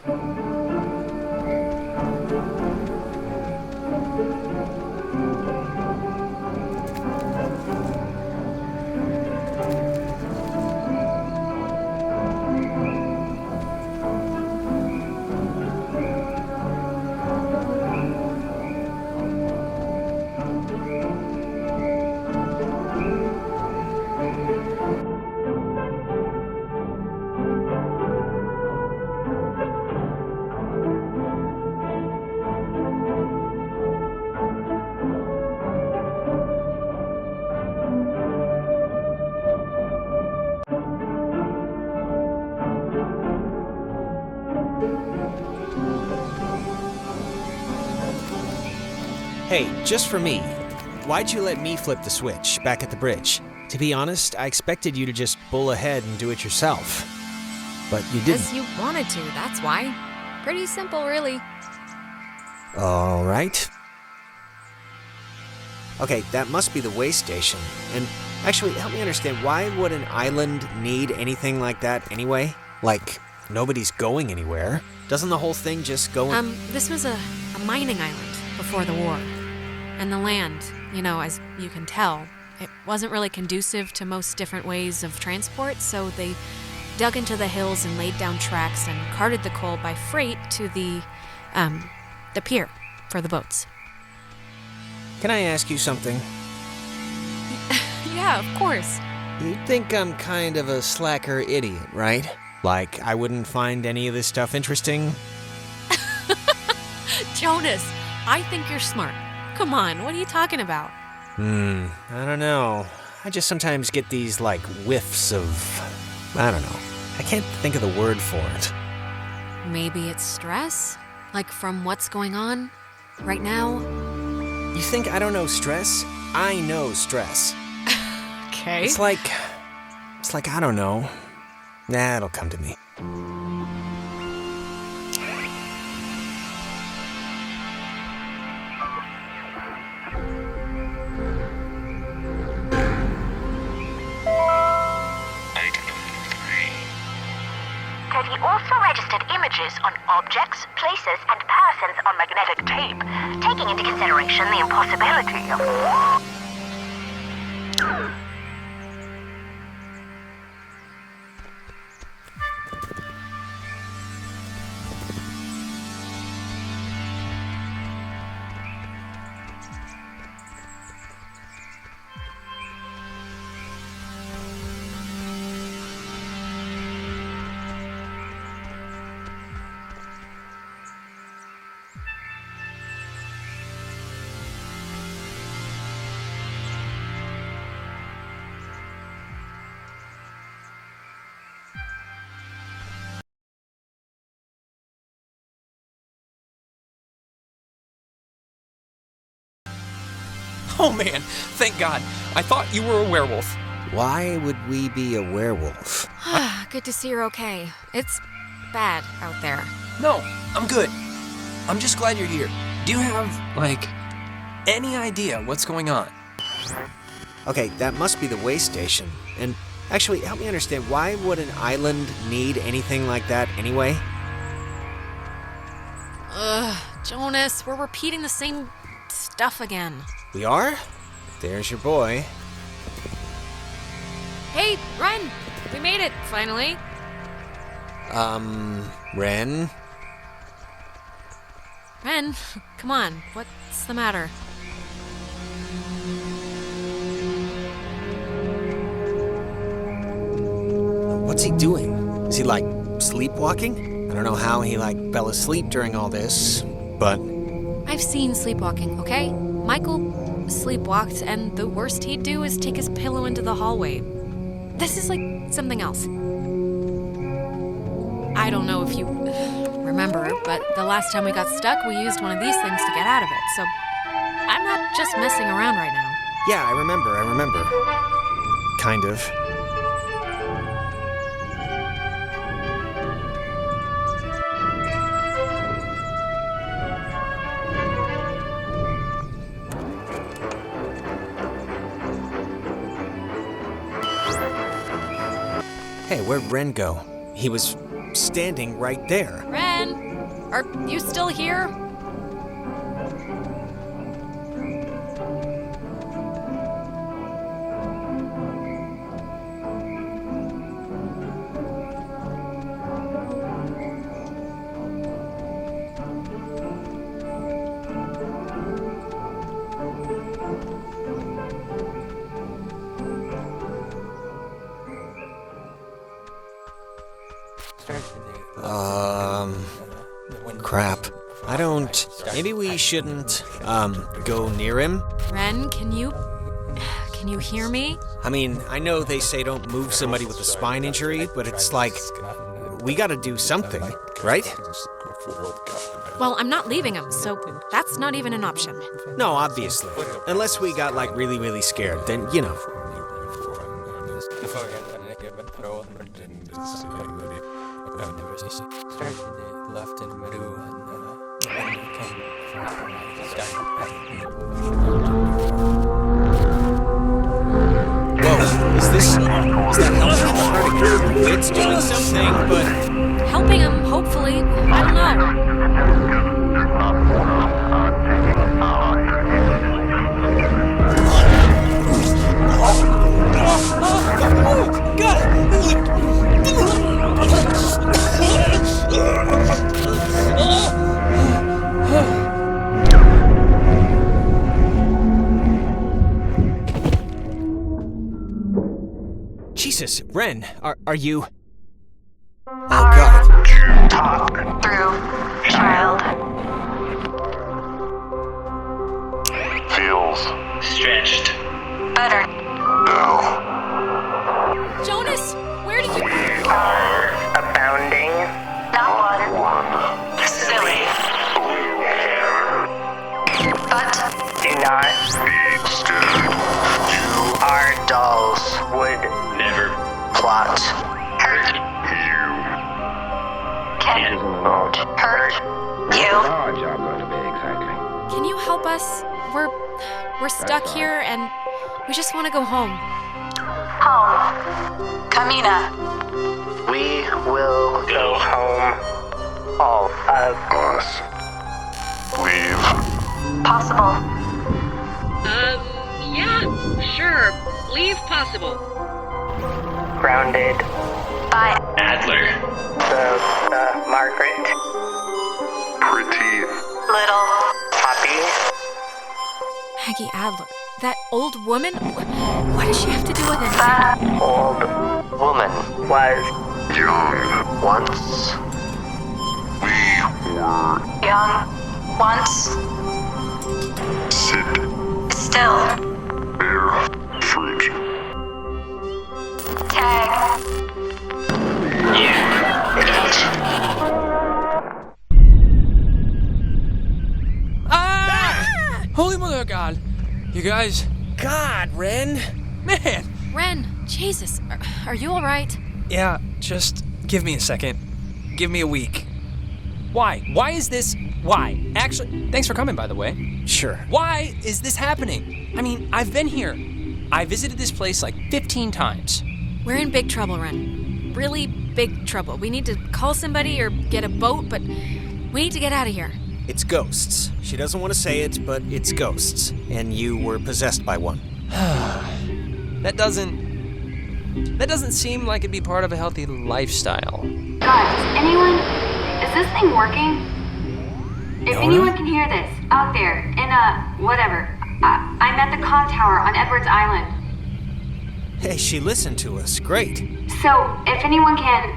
Hey, just for me, why'd you let me flip the switch back at the bridge? To be honest, I expected you to just bull ahead and do it yourself. But you didn't.
Because you wanted to, that's why. Pretty simple, really.
All right. Okay, that must be the way station. And actually, help me understand, why would an island need anything like that anyway? Like, nobody's going anywhere. Doesn't the whole thing just go in...
This was a mining island before the war. And the land, as you can tell, it wasn't really conducive to most different ways of transport, so they dug into the hills and laid down tracks and carted the coal by freight to the pier for the boats.
Can I ask you something?
Yeah, of course.
You think I'm kind of a slacker idiot, right? Like, I wouldn't find any of this stuff interesting?
Jonas, I think you're smart. Come on, what are you talking about?
I don't know. I just sometimes get these, whiffs of... I don't know. I can't think of the word for it.
Maybe it's stress? Like from what's going on right now?
You think I don't know stress? I know stress.
Okay.
It's like, I don't know. Nah, it'll come to me.
Teddy also registered images on objects, places, and persons on magnetic tape, taking into consideration the impossibility of...
Oh man, thank God. I thought you were a werewolf.
Why would we be a werewolf?
Good to see you're okay. It's bad out there.
No, I'm good. I'm just glad you're here. Do you have, any idea what's going on?
Okay, that must be the way station. And actually, help me understand, why would an island need anything like that anyway?
Jonas, we're repeating the same stuff again.
We are? There's your boy.
Hey, Ren! We made it, finally.
Ren?
Ren, come on. What's the matter?
What's he doing? Is he, like, sleepwalking? I don't know how he, like, fell asleep during all this, but...
I've seen sleepwalking, okay? Michael sleepwalked, and the worst he'd do is take his pillow into the hallway. This is like something else. I don't know if you remember, but the last time we got stuck, we used one of these things to get out of it, so I'm not just messing around right now.
Yeah, I remember. Kind of. Hey, where'd Ren go? He was standing right there.
Ren, are you still here?
Crap. I don't... Maybe we shouldn't, go near him?
Ren, can you hear me?
I mean, I know they say don't move somebody with a spine injury, but it's like, we gotta do something, right?
Well, I'm not leaving him, so that's not even an option.
No, obviously. Unless we got, like, really, really scared, then, you know. Whoa, is that helping? It's doing something, but...
Helping him, hopefully. I don't know.
Jesus, Ren, are you... Oh, God.
Talk through, child.
Feels
Stretched. Better.
now.
Jonas, where did you...
We are abounding. Not one. Silly. But do not
Be stood.
You are dolls. Would
Never.
plot. Hurt.
You
Can
not.
hurt you.
Can you help us? We're stuck here and we just want to go home.
Home. Kamina. We will go home. All of
Us. Leave.
possible.
Yeah, sure. Leave possible.
Grounded by
Adler.
the Margaret.
Pretty.
Little Poppy.
Maggie Adler. That old woman? What does she have to do with it?
That old woman was
Young.
once
We were.
young. Once.
Sit.
Still.
Bear. Fruit.
Tag.
Holy mother of God. You guys...
God, Ren.
Man!
Ren, Jesus, are you all right?
Yeah, just give me a second. Give me a week. Why? Why is this... Why? Actually, thanks for coming, by the way.
Sure.
Why is this happening? I mean, I've been here. I visited this place like 15 times.
We're in big trouble, Ren. Really big trouble. We need to call somebody or get a boat, but we need to get out of here.
It's ghosts. She doesn't want to say it, but it's ghosts. And you were possessed by one.
That doesn't seem like it'd be part of a healthy lifestyle.
Guys, is this thing working? If anyone can hear this, out there, in whatever, I'm at the comm tower on Edwards Island.
Hey, she listened to us. Great.
So, if anyone can...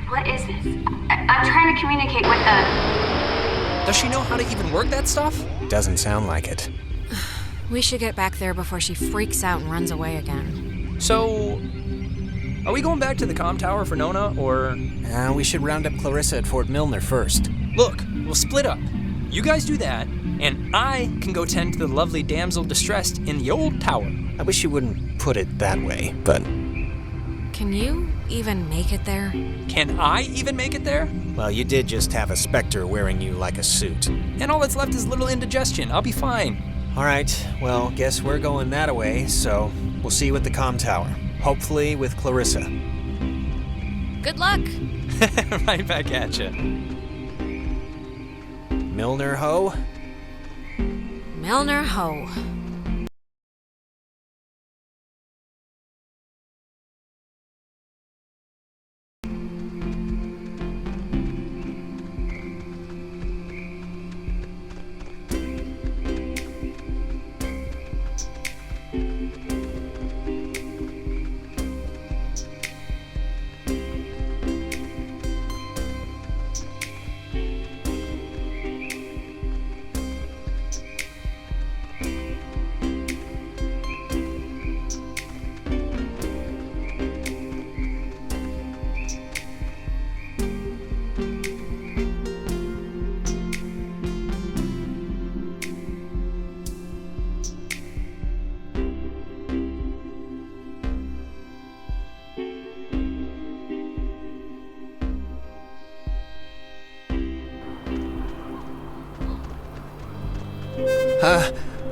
What is this? I'm trying to communicate with the...
Does she know how to even work that stuff?
Doesn't sound like it.
We should get back there before she freaks out and runs away again.
So, are we going back to the comm tower for Nona, or...?
We should round up Clarissa at Fort Milner first.
Look, we'll split up. You guys do that, and I can go tend to the lovely damsel distressed in the old tower.
I wish you wouldn't put it that way, but...
Can you even make it there?
Can I even make it there?
Well, you did just have a specter wearing you like a suit.
And all that's left is little indigestion. I'll be fine.
All right, well, guess we're going that way, so we'll see you at the comm tower. Hopefully with Clarissa.
Good luck.
Right back at you.
Milner ho?
Milner ho.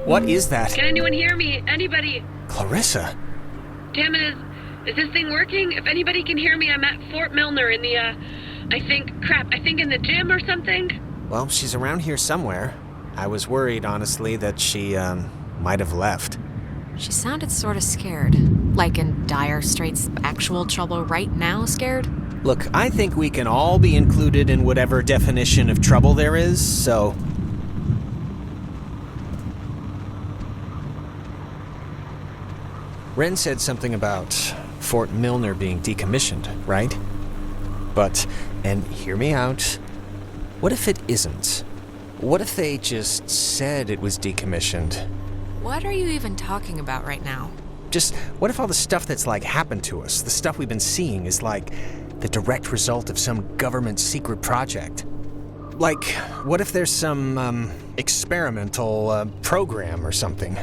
What is that?
Can anyone hear me? Anybody?
Clarissa?
Damn it, is this thing working? If anybody can hear me, I'm at Fort Milner in the, I think in the gym or something.
Well, she's around here somewhere. I was worried, honestly, that she, might have left.
She sounded sort of scared. Like in dire straits, actual trouble right now scared?
Look, I think we can all be included in whatever definition of trouble there is, so... Ren said something about Fort Milner being decommissioned, right? But, and hear me out, what if it isn't? What if they just said it was decommissioned?
What are you even talking about right now?
Just, what if all the stuff that's happened to us, the stuff we've been seeing, is the direct result of some government secret project? What if there's some, experimental, program or something?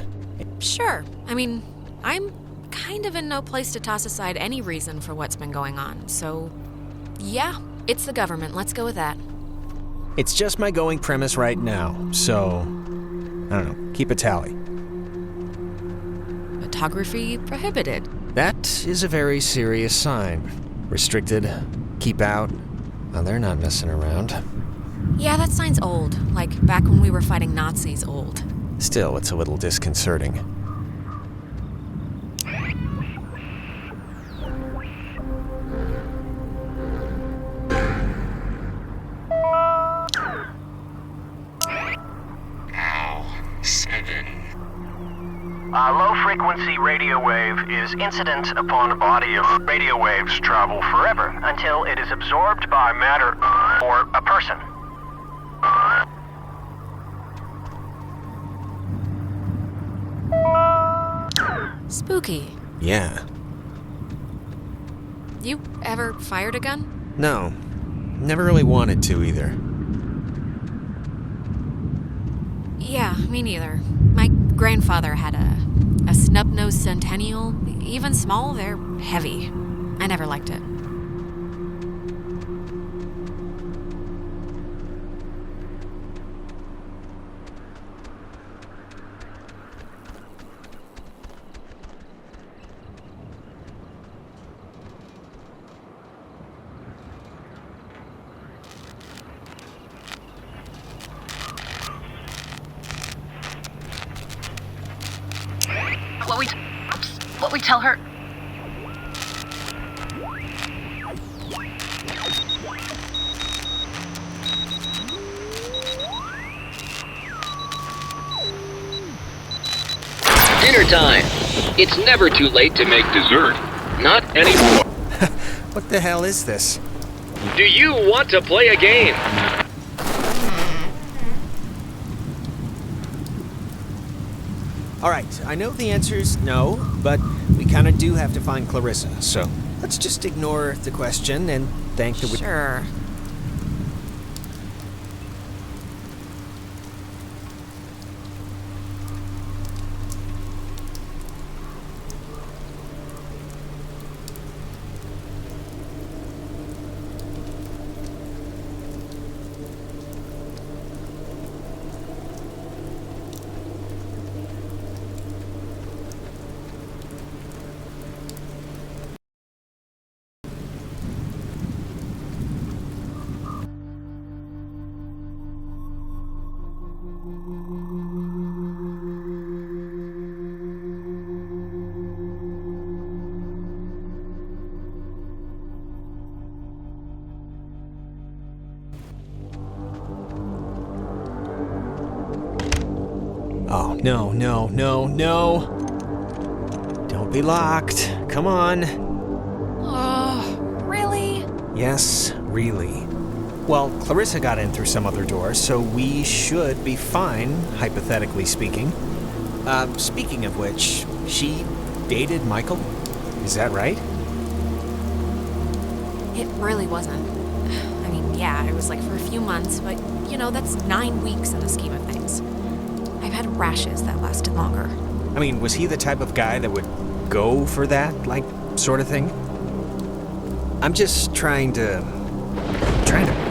Sure. I mean, I'm kind of in no place to toss aside any reason for what's been going on, so yeah, it's the government. Let's go with that.
It's just my going premise right now, so I don't know, keep a tally.
Photography prohibited.
That is a very serious sign. Restricted, keep out. Well, they're not messing around.
Yeah, that sign's old, like back when we were fighting Nazis old.
Still, it's a little disconcerting.
A low-frequency radio wave is incident upon a body of radio waves travel forever until it is absorbed by matter or a person.
Spooky.
Yeah.
You ever fired a gun?
No. Never really wanted to either.
Yeah, me neither. My grandfather had a snub-nosed Centennial. Even small, they're heavy. I never liked it.
What we tell her.
Dinner time!
It's never too late to make dessert. Not anymore.
What the hell is this?
Do you want to play a game?
All right, I know the answer's no, but we kind of do have to find Clarissa, so let's just ignore the question and thank the...
Sure.
Oh, no, no, no, no. Don't be locked. Come on.
Oh, really?
Yes, really. Well, Clarissa got in through some other door, so we should be fine, hypothetically speaking. Speaking of which, she dated Michael? Is that right?
It really wasn't. I mean, yeah, it was like for a few months, but you know, that's 9 weeks in the scheme of things. I've had rashes that lasted longer.
I mean, was he the type of guy that would go for that, like, sort of thing? I'm just trying to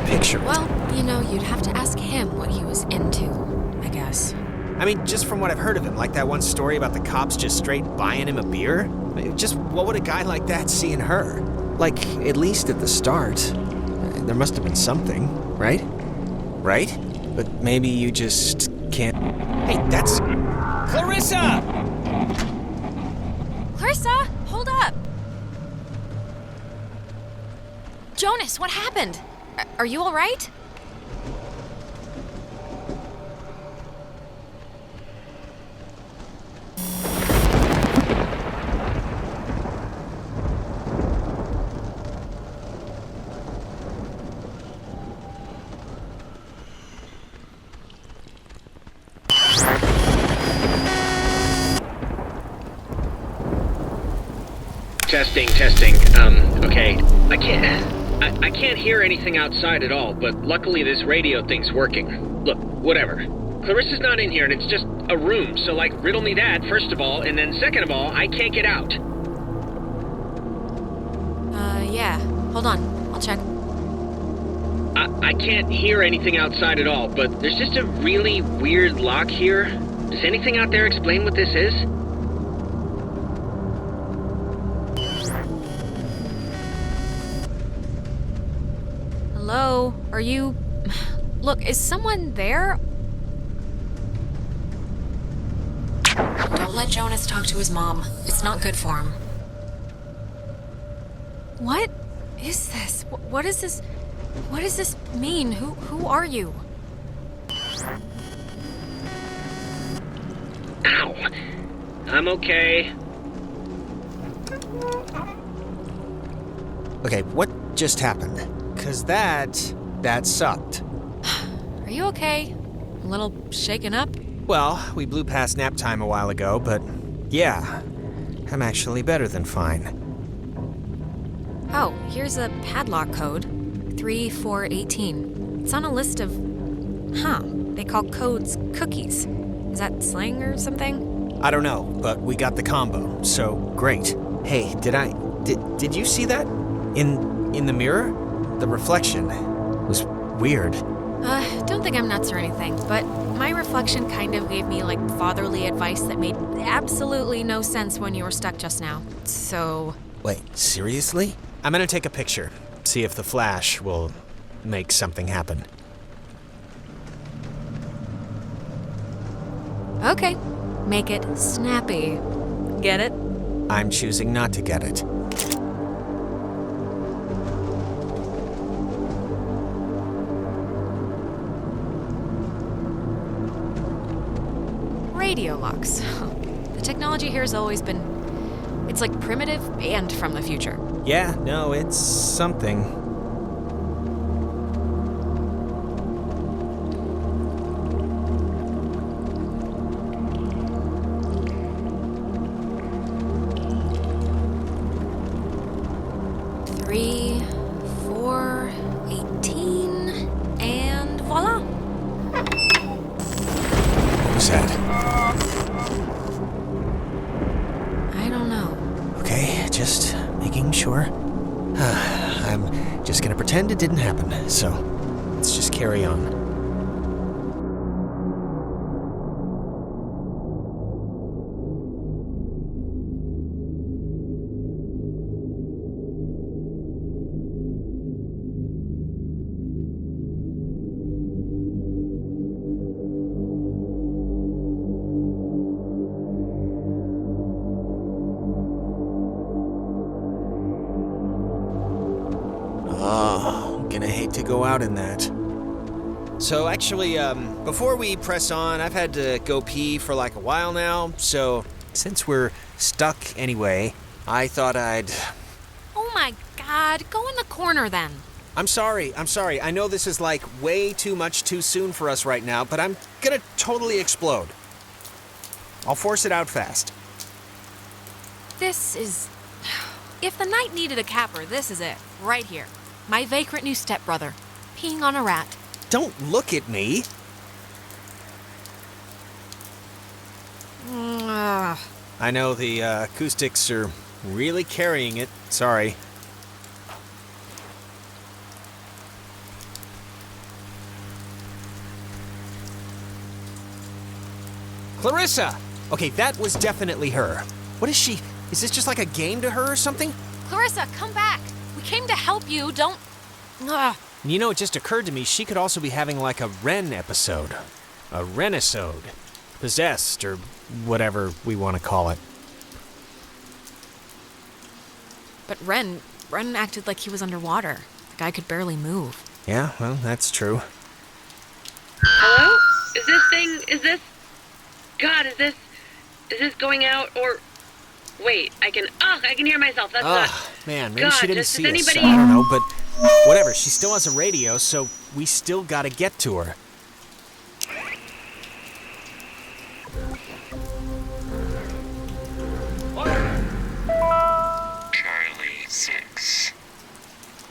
picture it.
Well, you know, you'd have to ask him what he was into, I guess.
I mean, just from what I've heard of him, like that one story about the cops just straight buying him a beer? Just what would a guy like that see in her? Like, at least at the start, there must have been something, right? Right? But maybe you just can't... Hey, that's... Clarissa!
Clarissa, hold up! Jonas, what happened? Are you all right?
Testing. Okay. I can't hear anything outside at all, but luckily this radio thing's working. Look, whatever. Clarissa's not in here, and it's just a room, so, like, riddle me that, first of all, and then second of all, I can't get out.
Yeah. Hold on. I'll check.
I can't hear anything outside at all, but there's just a really weird lock here. Does anything out there explain what this is?
Hello? Are you... Look, is someone there? Don't let Jonas talk to his mom. It's not good for him. What is this? What is this? What does this mean? Who are you?
Ow. I'm okay.
Okay, what just happened? 'Cause that sucked.
Are you okay? A little shaken up?
Well, we blew past nap time a while ago, but yeah, I'm actually better than fine.
Oh, here's a padlock code. 3418. It's on a list of... They call codes cookies. Is that slang or something?
I don't know, but we got the combo, so great. Hey, did you see that? In the mirror? The reflection was weird.
Don't think I'm nuts or anything, but my reflection kind of gave me, like, fatherly advice that made absolutely no sense when you were stuck just now. So...
Wait, seriously? I'm gonna take a picture, see if the flash will make something happen.
Okay. Make it snappy. Get it?
I'm choosing not to get it.
Radio locks. The technology here has always been... It's like primitive and from the future.
Yeah, no, it's something.
Three, 4, 18, and voila.
What was that?
I don't know.
Okay, just making sure. I'm just gonna pretend it didn't happen, so let's just carry on. Oh, gonna hate to go out in that. So actually, before we press on, I've had to go pee for like a while now, so since we're stuck anyway, I thought I'd...
Oh my god, go in the corner then.
I'm sorry. I know this is like way too much too soon for us right now, but I'm gonna totally explode. I'll force it out fast.
This is... If the night needed a capper, this is it. Right here. My vagrant new stepbrother. Peeing on a rat.
Don't look at me. I know the acoustics are really carrying it. Sorry. Clarissa! Okay, that was definitely her. What is she? Is this just like a game to her or something?
Clarissa, come back. We came to help you. Don't...
You know, it just occurred to me she could also be having like a Ren episode. A Renisode. Possessed, or whatever we want to call it.
But Ren acted like he was underwater. The guy could barely move.
Yeah, well, that's true.
Hello? Is this going out, or... Wait, I can hear myself, that's not...
Man, maybe
God,
she didn't
does
see us.
anybody...
I don't know, but whatever, she still has a radio, so we still gotta get to her.
Charlie 6.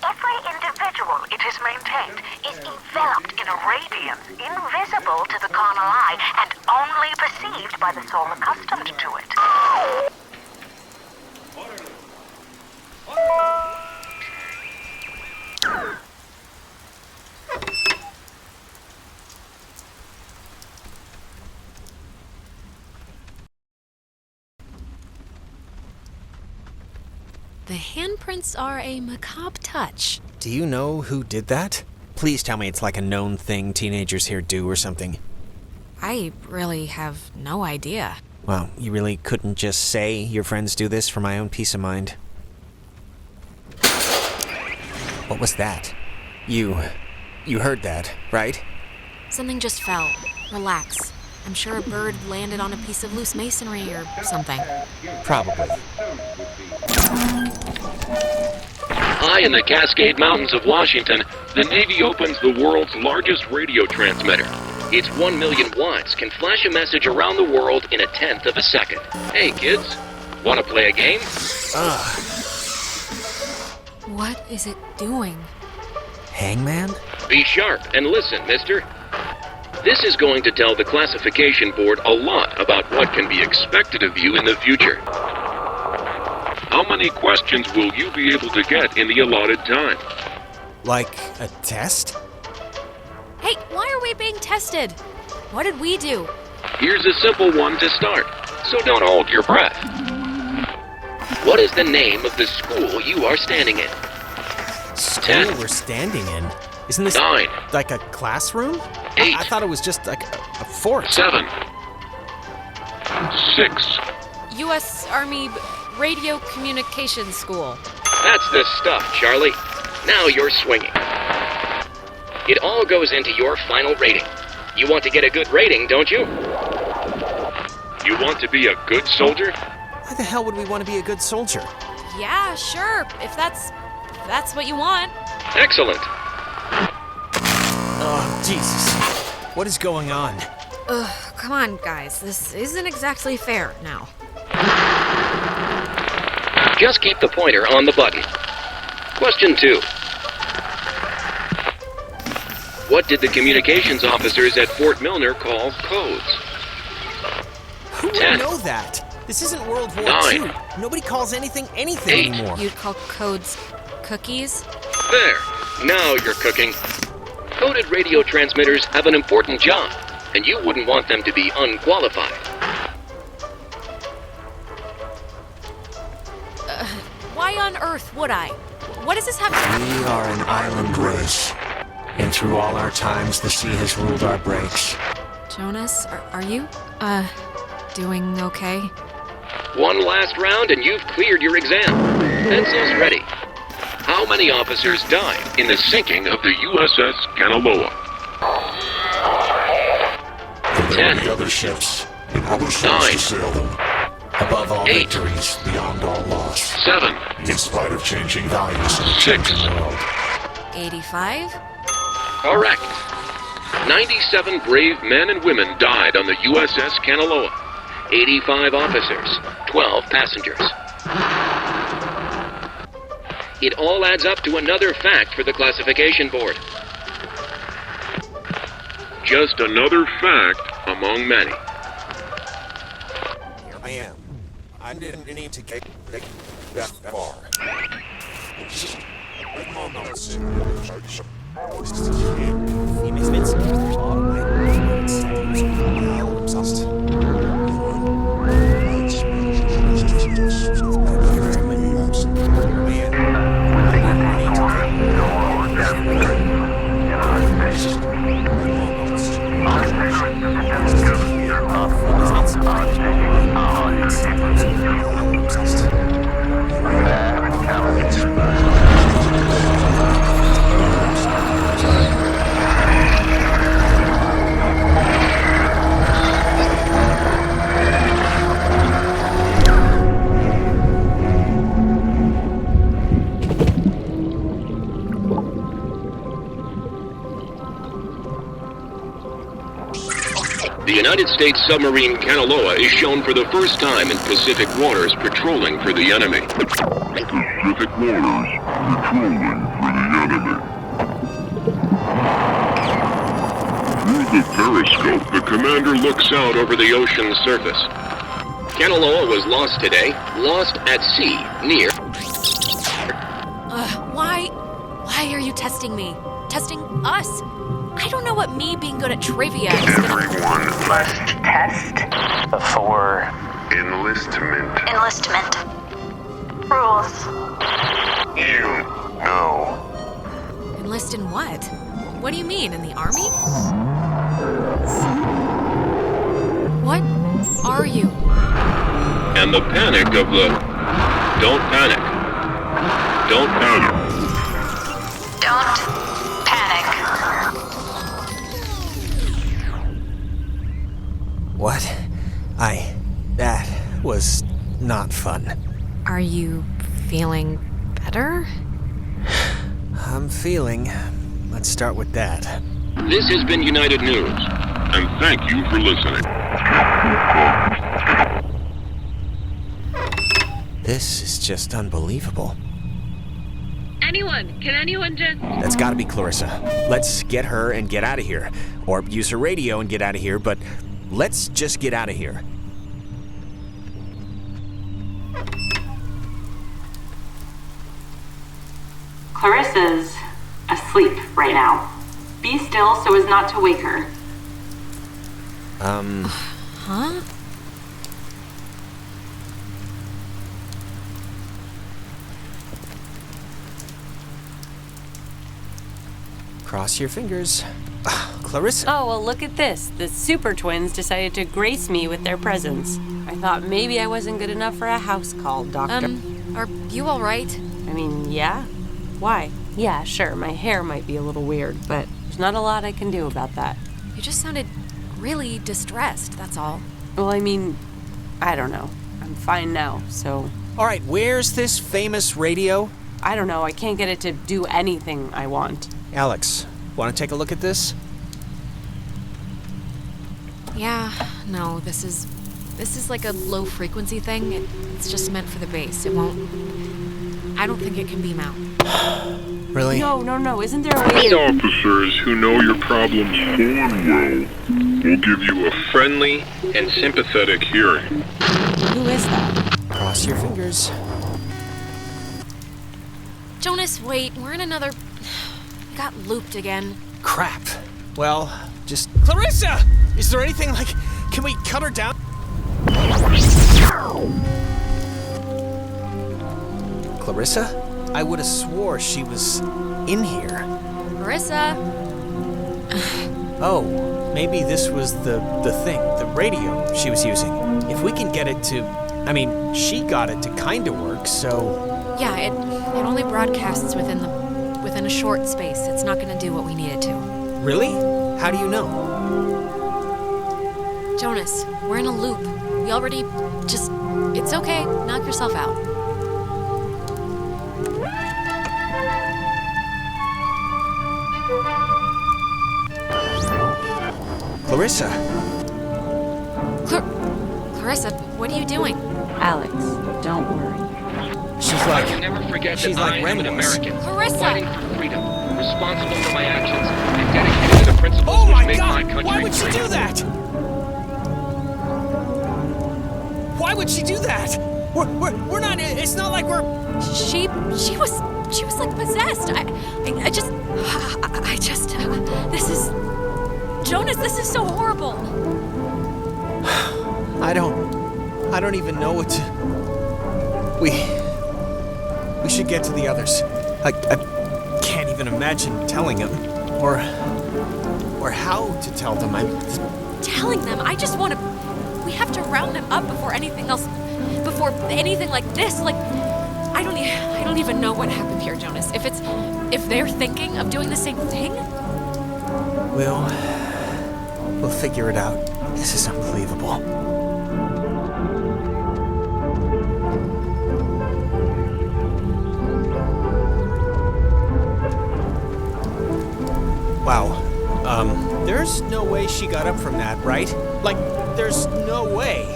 Every individual, it is maintained, is enveloped in a radiance invisible to the carnal eye and only perceived by the soul accustomed to it.
The handprints are a macabre touch.
Do you know who did that? Please tell me it's like a known thing teenagers here do or something.
I really have no idea.
Well, you really couldn't just say your friends do this for my own peace of mind. What was that? You heard that, right?
Something just fell. Relax. I'm sure a bird landed on a piece of loose masonry or something.
Probably.
High in the Cascade Mountains of Washington, the Navy opens the world's largest radio transmitter. Its 1 million watts can flash a message around the world in 1/10 of a second. Hey kids, wanna play a game?
What is it doing?
Hangman?
Be sharp and listen, mister. This is going to tell the classification board a lot about what can be expected of you in the future. How many questions will you be able to get in the allotted time?
Like a test?
Hey, why are we being tested? What did we do?
Here's a simple one to start, so don't hold your breath. What is the name of the school you are standing in?
School
10.
we're standing in? Isn't this
9.
like a classroom?
8.
I thought it was just like a fort.
7. 6.
U.S. Army Radio Communications School.
That's the stuff, Charlie. Now you're swinging. It all goes into your final rating. You want to get a good rating, don't you? You want to be a good soldier?
Why the hell would we want to be a good soldier?
Yeah, sure, if that's what you want.
Excellent.
Oh, Jesus. What is going on?
Ugh, come on, guys. This isn't exactly fair now.
Just keep the pointer on the button. Question 2. What did the communications officers at Fort Milner call codes?
Who would
10.
know that? This isn't World War
9.
II. Nobody calls anything
8.
anymore.
You'd call codes cookies?
There. Now you're cooking. Coded radio transmitters have an important job, and you wouldn't want them to be unqualified.
Why on earth would I? What does this have to...
We are an island race, and through all our times, the sea has ruled our breaks.
Jonas, are you, doing okay?
One last round and you've cleared your exam. Pencils ready. How many officers died in the sinking of the USS Kanaloa?
There will be other ships, and other ships to sail them. Above all
8.
victories, beyond all loss.
7.
In spite of changing values in a changing world.
85?
Correct. 97 brave men and women died on the USS Kanaloa. 85 officers, 12 passengers. It all adds up to another fact for the classification board. Just another fact among many.
Here I am. I didn't need to get that far.
The United States submarine Kanaloa is shown for the first time in Pacific waters patrolling for the enemy.
Pacific waters, patrolling for the enemy.
Through the periscope, the commander looks out over the ocean's surface. Kanaloa was lost today, lost at sea, near...
Why are you testing me? Testing us? I don't know what me being good at trivia is gonna...
Everyone must test for
Enlistment.
Enlistment. Rules.
You know.
Enlist in what? What do you mean, in the army? What are you?
And the panic of the... Don't panic. Don't panic.
Don't panic.
What? That was not fun.
Are you feeling better?
I'm feeling. Let's start with that.
This has been United News, and thank you for listening.
This is just unbelievable.
Can anyone just...
That's gotta be Clarissa. Let's get her and get out of here. Or use her radio and get out of here, but let's just get out of here.
Clarissa's asleep right now. Be still so as not to wake her.
Huh?
Cross your fingers. Clarissa.
Oh, well, look at this. The super twins decided to grace me with their presence. I thought maybe I wasn't good enough for a house call, Doctor.
Are you all right?
I mean, yeah. Why? Yeah, sure, my hair might be a little weird, but there's not a lot I can do about that.
You just sounded really distressed, that's all.
Well, I mean, I don't know. I'm fine now, so...
All right, where's this famous radio?
I don't know. I can't get it to do anything I want.
Alex, want to take a look at this?
Yeah, no, this is like a low frequency thing. It's just meant for the bass. It won't... I don't think it can beam out.
Really?
No. Isn't there a way...
Officers who know your problems full and well will give you a friendly and sympathetic hearing.
Who is that?
Cross your fingers.
Jonas, wait. We're in another... We got looped again.
Crap. Well, just... Clarissa! Is there anything like... Can we cut her down? Clarissa? I would have swore she was in here.
Clarissa!
Oh, maybe this was the thing, the radio she was using. If we can get it to... I mean, she got it to kind of work, so...
Yeah, it only broadcasts within a short space. It's not going to do what we need it to.
Really? How do you know?
Jonas, we're in a loop. We already just... It's okay. Knock yourself out.
Clarissa.
Clarissa, what are you doing?
Alex, don't worry.
She's like...
I'll never forget
she's
that
like
I am an
Ren-was.
American.
Clarissa!
Fighting for freedom, responsible for my actions, and dedicated to the principles which make my country
Why would she
free.
do that? Why would she do that? We're not... It's not like we're...
She was like possessed. I just... This is... Jonas, this is so horrible.
I don't even know what to... We should get to the others. I can't even imagine telling them. Or how to tell them.
Telling them? I just want to... We have to round them up before anything else... Before anything like this. Like, I don't even know what happened here, Jonas. If they're thinking of doing the same thing...
We'll figure it out. This is unbelievable. Wow. There's no way she got up from that, right? Like, there's no way.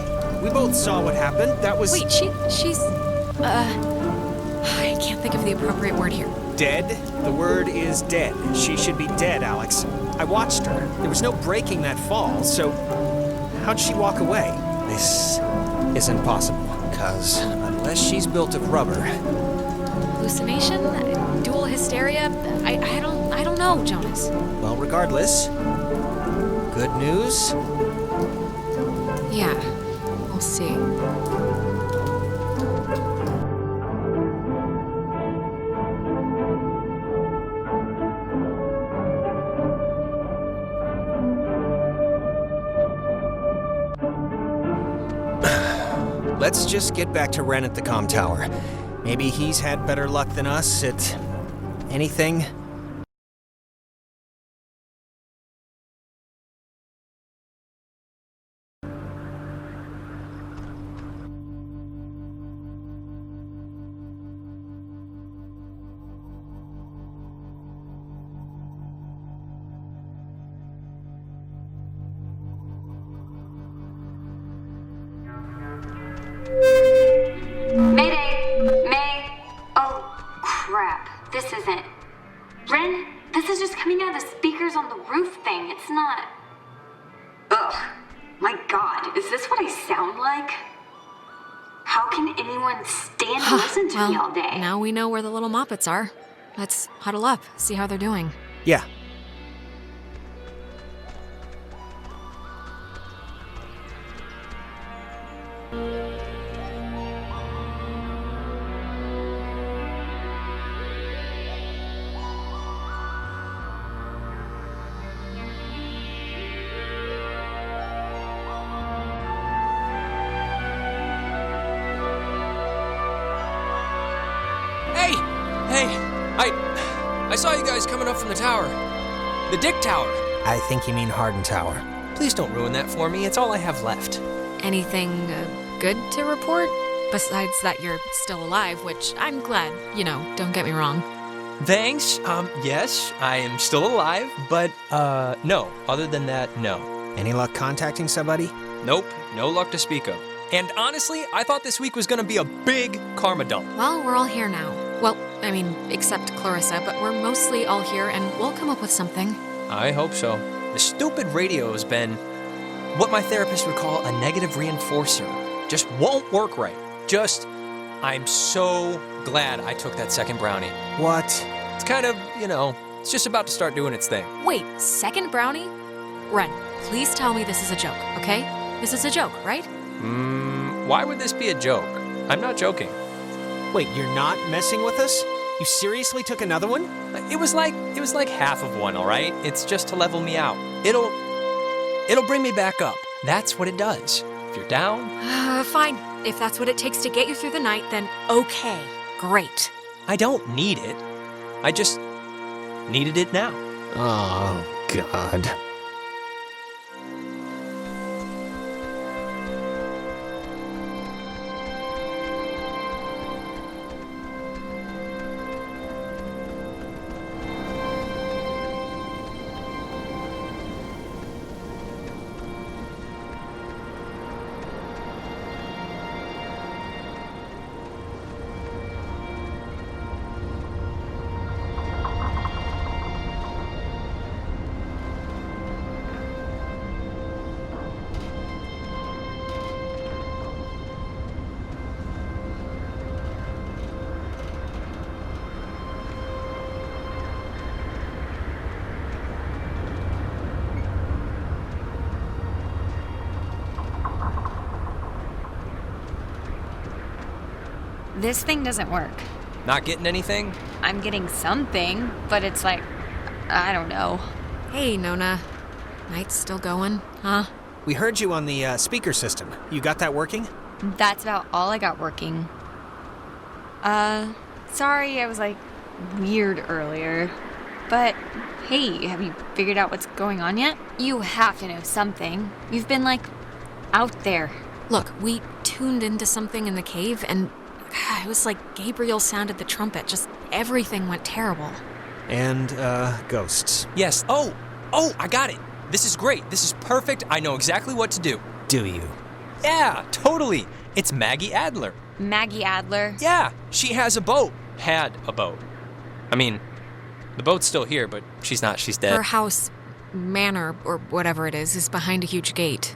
We both saw what happened. That was...
Wait, she's... I can't think of the appropriate word here.
Dead? The word is dead. She should be dead, Alex. I watched her. There was no breaking that fall, so... How'd she walk away? This isn't possible, because unless she's built of rubber...
Hallucination? Dual hysteria? I don't know, Jonas.
Well, regardless... Good news?
Yeah, we'll see.
Let's just get back to Ren at the comm tower. Maybe he's had better luck than us at... anything?
Mayday! May! Oh, crap. This isn't... Ren, this is just coming out of the speakers on the roof thing. It's not... Ugh. My god, is this what I sound like? How can anyone stand to listen to me all day?
Now we know where the little Moppets are. Let's huddle up, see how they're doing.
Yeah.
Hey, I saw you guys coming up from the tower. The Dick Tower.
I think you mean Harden Tower.
Please don't ruin that for me. It's all I have left.
Anything good to report? Besides that you're still alive, which I'm glad, don't get me wrong.
Thanks. Yes, I am still alive, but, no. Other than that, no.
Any luck contacting somebody?
Nope, no luck to speak of. And honestly, I thought this week was gonna be a big karma dump.
Well, we're all here now. Well, I mean, except Clarissa, but we're mostly all here, and we'll come up with something.
I hope so. The stupid radio has been what my therapist would call a negative reinforcer. Just won't work right. I'm so glad I took that second brownie.
What?
It's kind of, it's just about to start doing its thing.
Wait, second brownie? Ren, please tell me this is a joke, okay? This is a joke, right?
Why would this be a joke? I'm not joking.
Wait, you're not messing with us? You seriously took another one?
It was like half of one, all right? It's just to level me out. It'll bring me back up. That's what it does. If you're down...
Fine. If that's what it takes to get you through the night, then okay. Great.
I don't need it. I just needed it now.
Oh, God.
This thing doesn't work.
Not getting anything?
I'm getting something, but it's like, I don't know.
Hey, Nona. Night's still going, huh?
We heard you on the speaker system. You got that working?
That's about all I got working. Sorry I was weird earlier. But, hey, have you figured out what's going on yet? You have to know something. You've been, out there.
Look, we tuned into something in the cave, and it was like Gabriel sounded the trumpet. Just everything went terrible.
And, ghosts.
Yes. Oh, I got it. This is great. This is perfect. I know exactly what to do.
Do you?
Yeah, totally. It's Maggie Adler.
Maggie Adler?
Yeah, she has a boat. Had a boat. I mean, the boat's still here, but she's not. She's dead.
Her house, manor, or whatever it is behind a huge gate.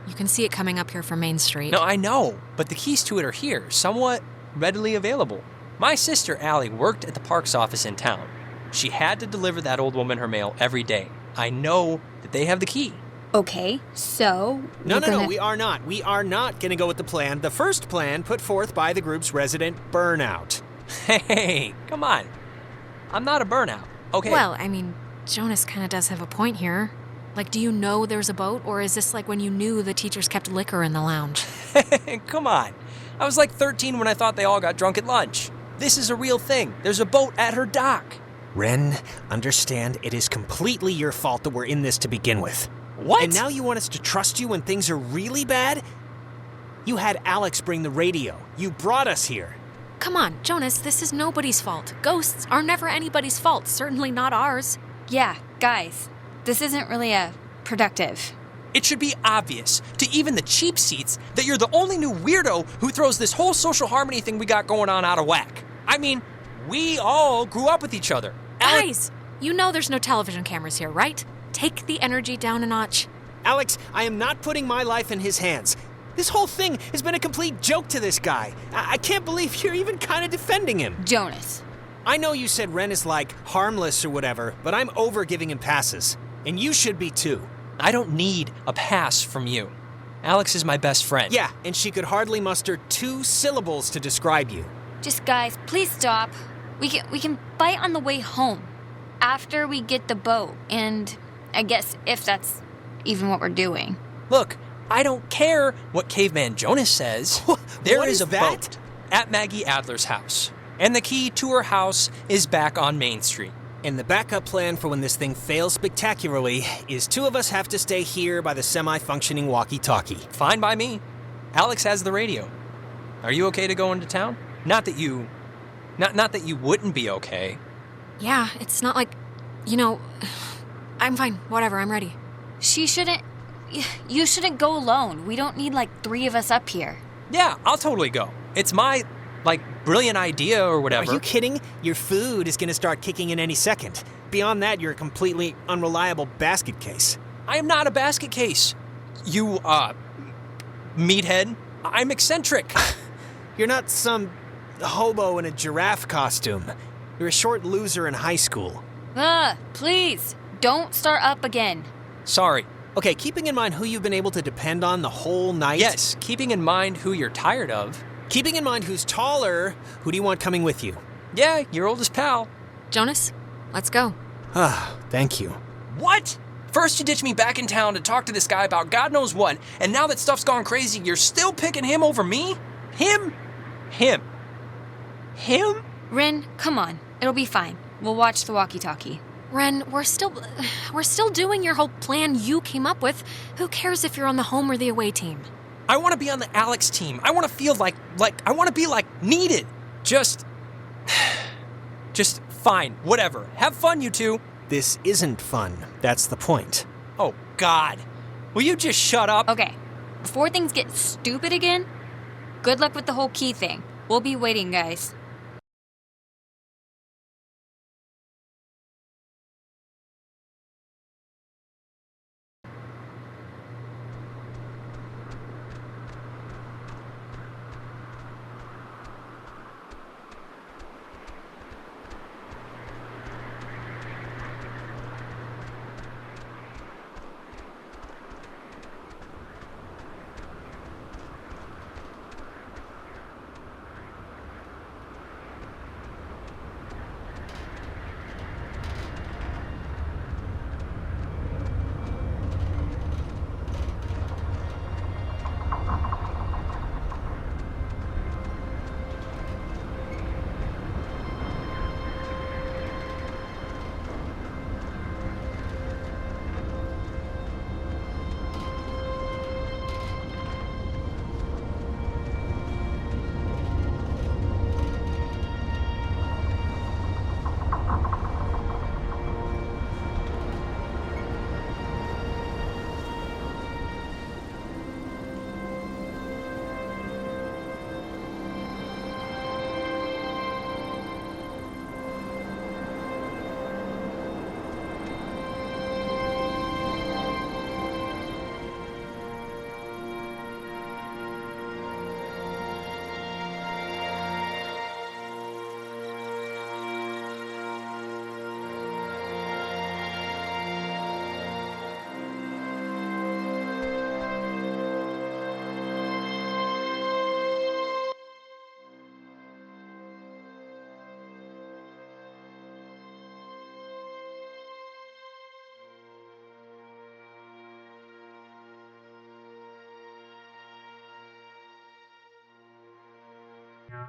You can see it coming up here from Main Street.
No, I know, but the keys to it are here, somewhat readily available. My sister, Allie, worked at the parks office in town. She had to deliver that old woman her mail every day. I know that they have the key.
Okay, so...
No, we are not. We are not going to go with the plan. The first plan put forth by the group's resident burnout.
Hey, come on. I'm not a burnout, okay?
Well, I mean, Jonas kind of does have a point here. Do you know there's a boat, or is this like when you knew the teachers kept liquor in the lounge?
Come on. I was 13 when I thought they all got drunk at lunch. This is a real thing. There's a boat at her dock.
Ren, understand it is completely your fault that we're in this to begin with.
What?
And now you want us to trust you when things are really bad? You had Alex bring the radio. You brought us here.
Come on, Jonas, this is nobody's fault. Ghosts are never anybody's fault, certainly not ours.
Yeah, guys, this isn't really productive.
It should be obvious to even the cheap seats that you're the only new weirdo who throws this whole social harmony thing we got going on out of whack. I mean, we all grew up with each other.
Guys, you know there's no television cameras here, right? Take the energy down a notch.
Alex, I am not putting my life in his hands. This whole thing has been a complete joke to this guy. I can't believe you're even kind of defending him.
Jonas.
I know you said Ren is harmless or whatever, but I'm over giving him passes. And you should be too.
I don't need a pass from you. Alex is my best friend.
Yeah, and she could hardly muster 2 syllables to describe you.
Just guys, please stop. We can bite on the way home. After we get the boat, and I guess if that's even what we're doing.
Look, I don't care what Caveman Jonas says. There is a boat at Maggie Adler's house. And the key to her house is back on Main Street.
And the backup plan for when this thing fails spectacularly is 2 of us have to stay here by the semi-functioning walkie-talkie.
Fine by me. Alex has the radio. Are you okay to go into town? Not that you wouldn't be okay.
Yeah, it's not like, I'm fine. Whatever, I'm ready.
You shouldn't go alone. We don't need like 3 of us up here.
Yeah, I'll totally go. It's my, brilliant idea or whatever.
Are you kidding? Your food is gonna start kicking in any second. Beyond that, you're a completely unreliable basket case.
I am not a basket case. You, meathead. I'm eccentric.
You're not some hobo in a giraffe costume. You're a short loser in high school.
Please, don't start up again.
Sorry.
Okay, keeping in mind who you've been able to depend on the whole night.
Yes, keeping in mind who you're tired of.
Keeping in mind who's taller, who do you want coming with you?
Yeah, your oldest pal.
Jonas, let's go.
Thank you.
What? First you ditch me back in town to talk to this guy about God knows what, and now that stuff's gone crazy, you're still picking him over me? Him?
Ren, come on. It'll be fine. We'll watch the walkie-talkie.
Ren, we're still doing your whole plan you came up with. Who cares if you're on the home or the away team?
I want to be on the Alex team. I want to feel like I want to be needed. Just fine. Whatever. Have fun, you two.
This isn't fun. That's the point.
Oh, God. Will you just shut up?
Okay. Before things get stupid again, good luck with the whole key thing. We'll be waiting, guys.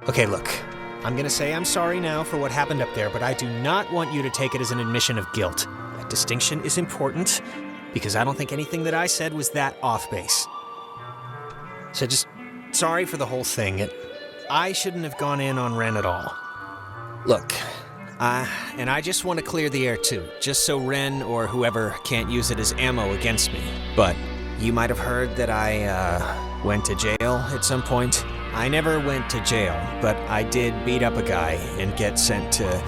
Okay, look. I'm gonna say I'm sorry now for what happened up there, but I do not want you to take it as an admission of guilt. That distinction is important, because I don't think anything that I said was that off base. So just sorry for the whole thing. I shouldn't have gone in on Ren at all. Look, and I just want to clear the air too, just so Ren or whoever can't use it as ammo against me. But you might have heard that I went to jail at some point. I never went to jail, but I did beat up a guy and get sent to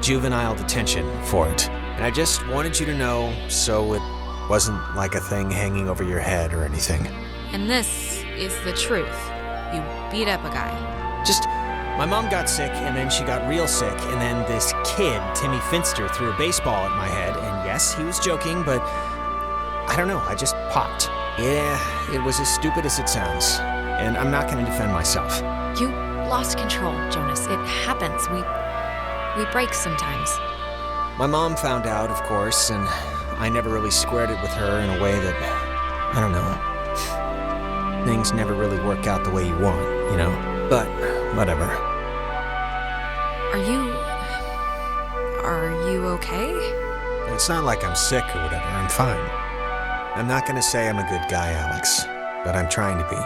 juvenile detention for it. And I just wanted you to know so it wasn't like a thing hanging over your head or anything.
And this is the truth. You beat up a guy.
My mom got sick, and then she got real sick, and then this kid, Timmy Finster, threw a baseball at my head, and yes, he was joking, but I don't know, I just popped. Yeah, it was as stupid as it sounds, and I'm not going to defend myself.
You lost control, Jonas. It happens. We break sometimes.
My mom found out, of course, and I never really squared it with her in a way that, I don't know, things never really work out the way you want, you know? But, whatever.
Are you okay?
It's not like I'm sick or whatever, I'm fine. I'm not gonna say I'm a good guy, Alex, but I'm trying to be.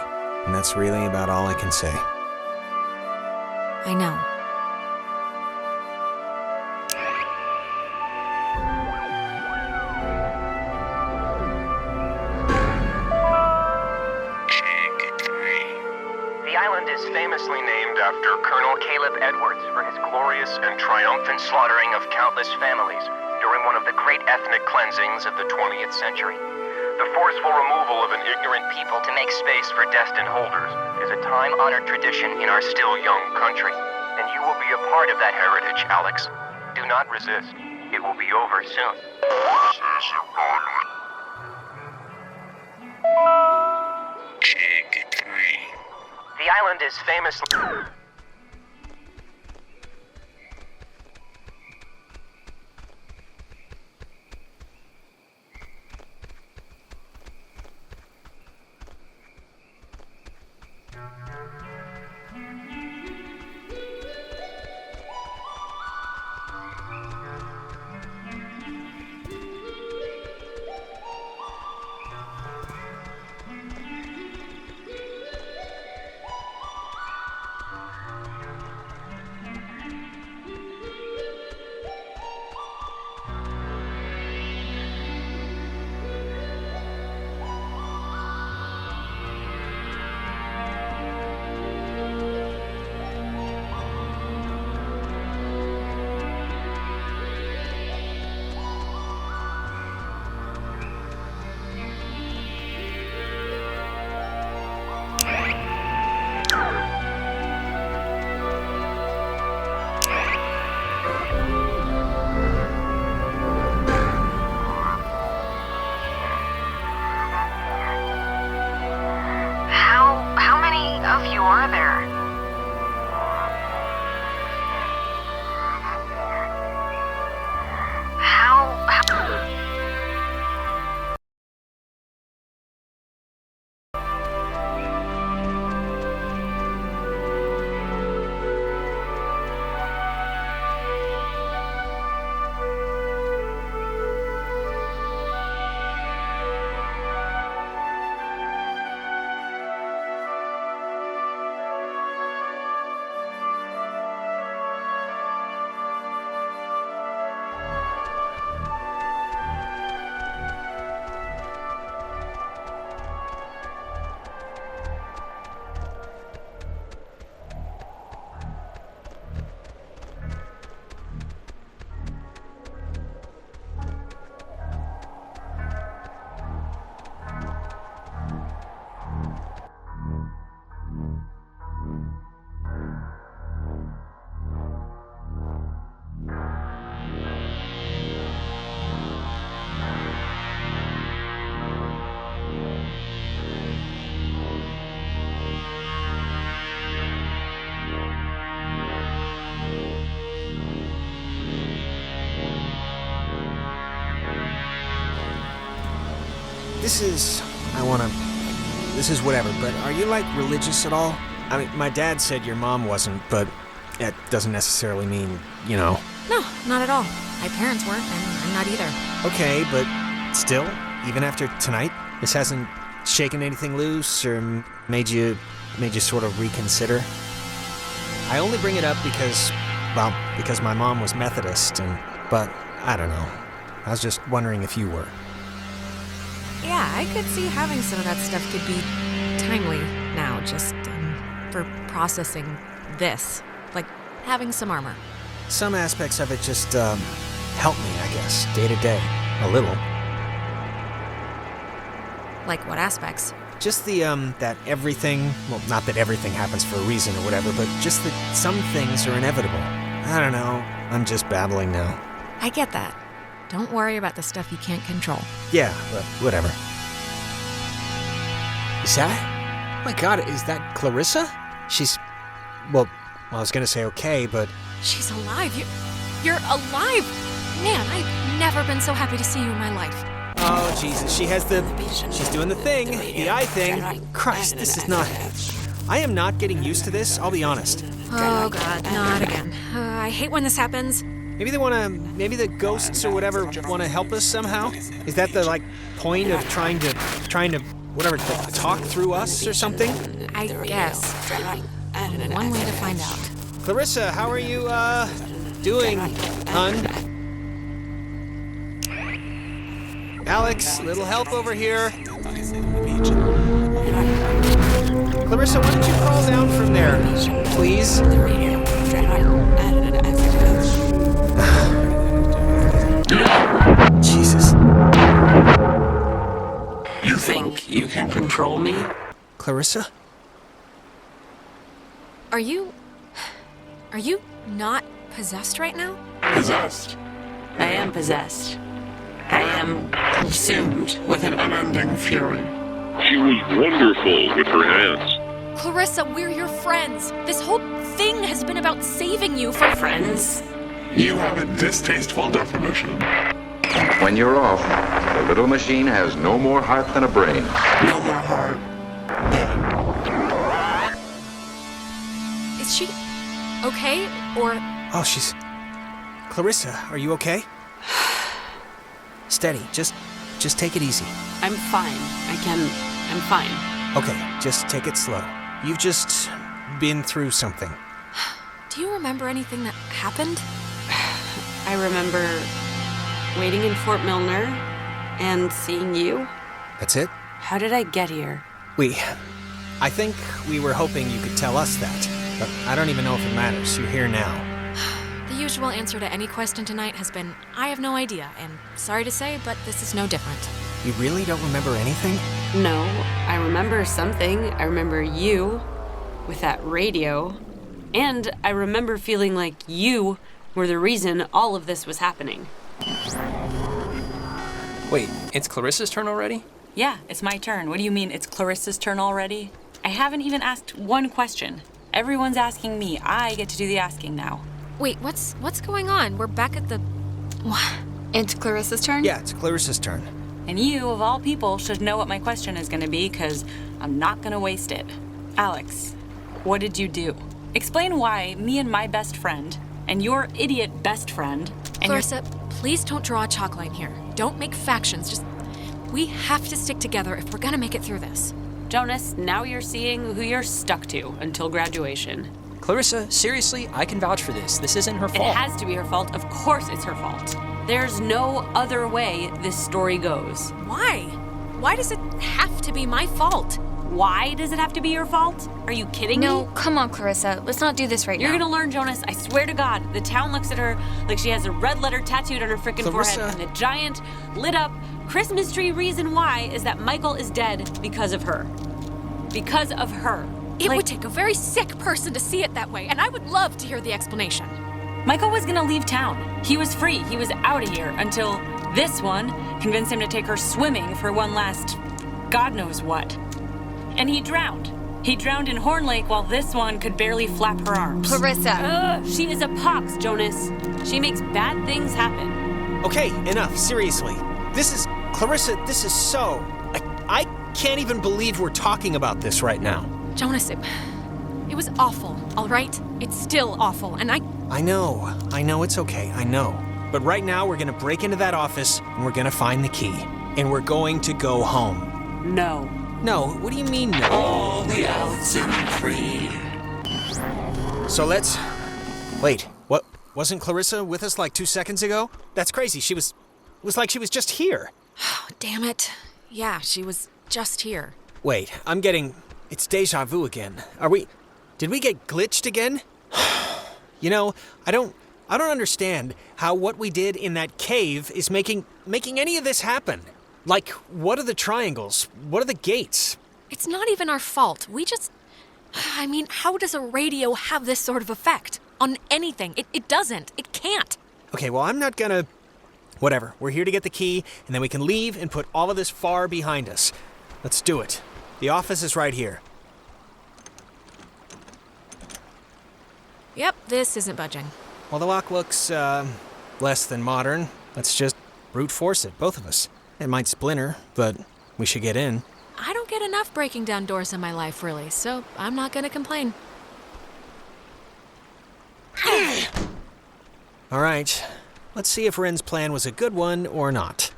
And that's really about all I can say.
I know.
The island is famously named after Colonel Caleb Edwards for his glorious and triumphant slaughtering of countless families during one of the great ethnic cleansings of the 20th century. The forceful removal of an ignorant people to make space for destined holders is a time-honored tradition in our still young country. And you will be a part of that heritage, Alex. Do not resist. It will be over soon. The island is famously...
How many of you are there?
This is whatever, but are you, like, religious at all? I mean, my dad said your mom wasn't, but that doesn't necessarily mean, you know.
No, not at all. My parents weren't, and I'm not either.
Okay, but still, even after tonight, this hasn't shaken anything loose or made you sort of reconsider? I only bring it up because my mom was Methodist, but I don't know. I was just wondering if you were.
Yeah, I could see having some of that stuff could be timely now, just for processing this. Like having some armor.
Some aspects of it just help me, I guess, day to day. A little.
Like what aspects?
Just the, that everything, well, not that everything happens for a reason or whatever, but just that some things are inevitable. I don't know. I'm just babbling now.
I get that. Don't worry about the stuff you can't control.
Yeah, but whatever. Is that? Oh my God, is that Clarissa? She's... Well, I was gonna say okay, but...
She's alive. You're alive! Man, I've never been so happy to see you in my life.
Oh, Jesus, she has the... She's doing the thing, the eye thing. Christ, this is not... I am not getting used to this, I'll be honest.
Oh, God, not again. I hate when this happens.
Maybe the ghosts or whatever wanna help us somehow? Is that the, like, point of trying to whatever, talk through us or something?
I guess. One way to find out.
Clarissa, how are you, doing, hun? Alex, little help over here. Clarissa, why don't you crawl down from there, please? Jesus.
You think you can control me?
Clarissa?
Are you not possessed right now?
Possessed. I am possessed. I am consumed with an unending fury.
She was wonderful with her hands.
Clarissa, we're your friends. This whole thing has been about saving you from
Friends? You have a distasteful definition.
When you're off, the little machine has no more heart than a brain.
No more heart.
Is she okay, or...
Oh, she's... Clarissa, are you okay? Steady, just take it easy.
I'm fine. I'm fine.
Okay, just take it slow. You've just been through something.
Do you remember anything that happened?
I remember waiting in Fort Milner and seeing you.
That's it?
How did I get here?
I think we were hoping you could tell us that, but I don't even know if it matters. You're here now.
The usual answer to any question tonight has been, I have no idea, and sorry to say, but this is no different.
You really don't remember anything?
No, I remember something. I remember you with that radio, and I remember feeling like you were the reason all of this was happening.
Wait, it's Clarissa's turn already?
Yeah, it's my turn. What do you mean it's Clarissa's turn already? I haven't even asked one question. Everyone's asking me. I get to do the asking now.
Wait, what's going on? We're back at the...
It's Clarissa's turn?
Yeah, it's Clarissa's turn.
And you, of all people, should know what my question is going to be, because I'm not going to waste it. Alex, what did you do? Explain why me and my best friend, and your idiot best friend, and
Clarissa, please don't draw a chalk line here. Don't make factions, just... We have to stick together if we're gonna make it through this.
Jonas, now you're seeing who you're stuck to until graduation.
Clarissa, seriously, I can vouch for this. This isn't her fault.
It has to be her fault. Of course it's her fault. There's no other way this story goes.
Why? Why does it have to be my fault?
Why does it have to be your fault? Are you kidding me?
No, come on, Clarissa. Let's not do this right
You're
now.
gonna learn, Jonas. I swear to God. The town looks at her like she has a red letter tattooed on her frickin' forehead. And the giant, lit up Christmas tree reason why is that Michael is dead because of her. Because of her.
It would take a very sick person to see it that way, and I would love to hear the explanation.
Michael was gonna leave town. He was free. He was out of here until this one convinced him to take her swimming for one last God knows what. And he drowned. He drowned in Horn Lake while this one could barely flap her arms.
Clarissa.
She is a pox, Jonas. She makes bad things happen.
Okay, enough. Seriously. Clarissa, this is so... I can't even believe we're talking about this right now.
Jonas, it was awful, all right? It's still awful, and
I know, it's okay, I know. But right now, we're gonna break into that office, and we're gonna find the key. And we're going to go home.
No.
No, what do you mean no?
All the Oxenfree.
So let's... Wait, what? Wasn't Clarissa with us like 2 seconds ago? That's crazy, it was like she was just here.
Oh, damn it. Yeah, she was just here.
Wait, it's deja vu again. Did we get glitched again? You know, I don't understand how what we did in that cave is making any of this happen. Like, what are the triangles? What are the gates?
It's not even our fault. I mean, how does a radio have this sort of effect? On anything. It doesn't. It can't.
Okay, well, I'm not gonna... Whatever, we're here to get the key, and then we can leave and put all of this far behind us. Let's do it. The office is right here.
Yep, this isn't budging.
Well, the lock looks, less than modern. Let's just brute force it, both of us. It might splinter, but we should get in.
I don't get enough breaking down doors in my life, really, so I'm not gonna complain.
All right, let's see if Ren's plan was a good one or not.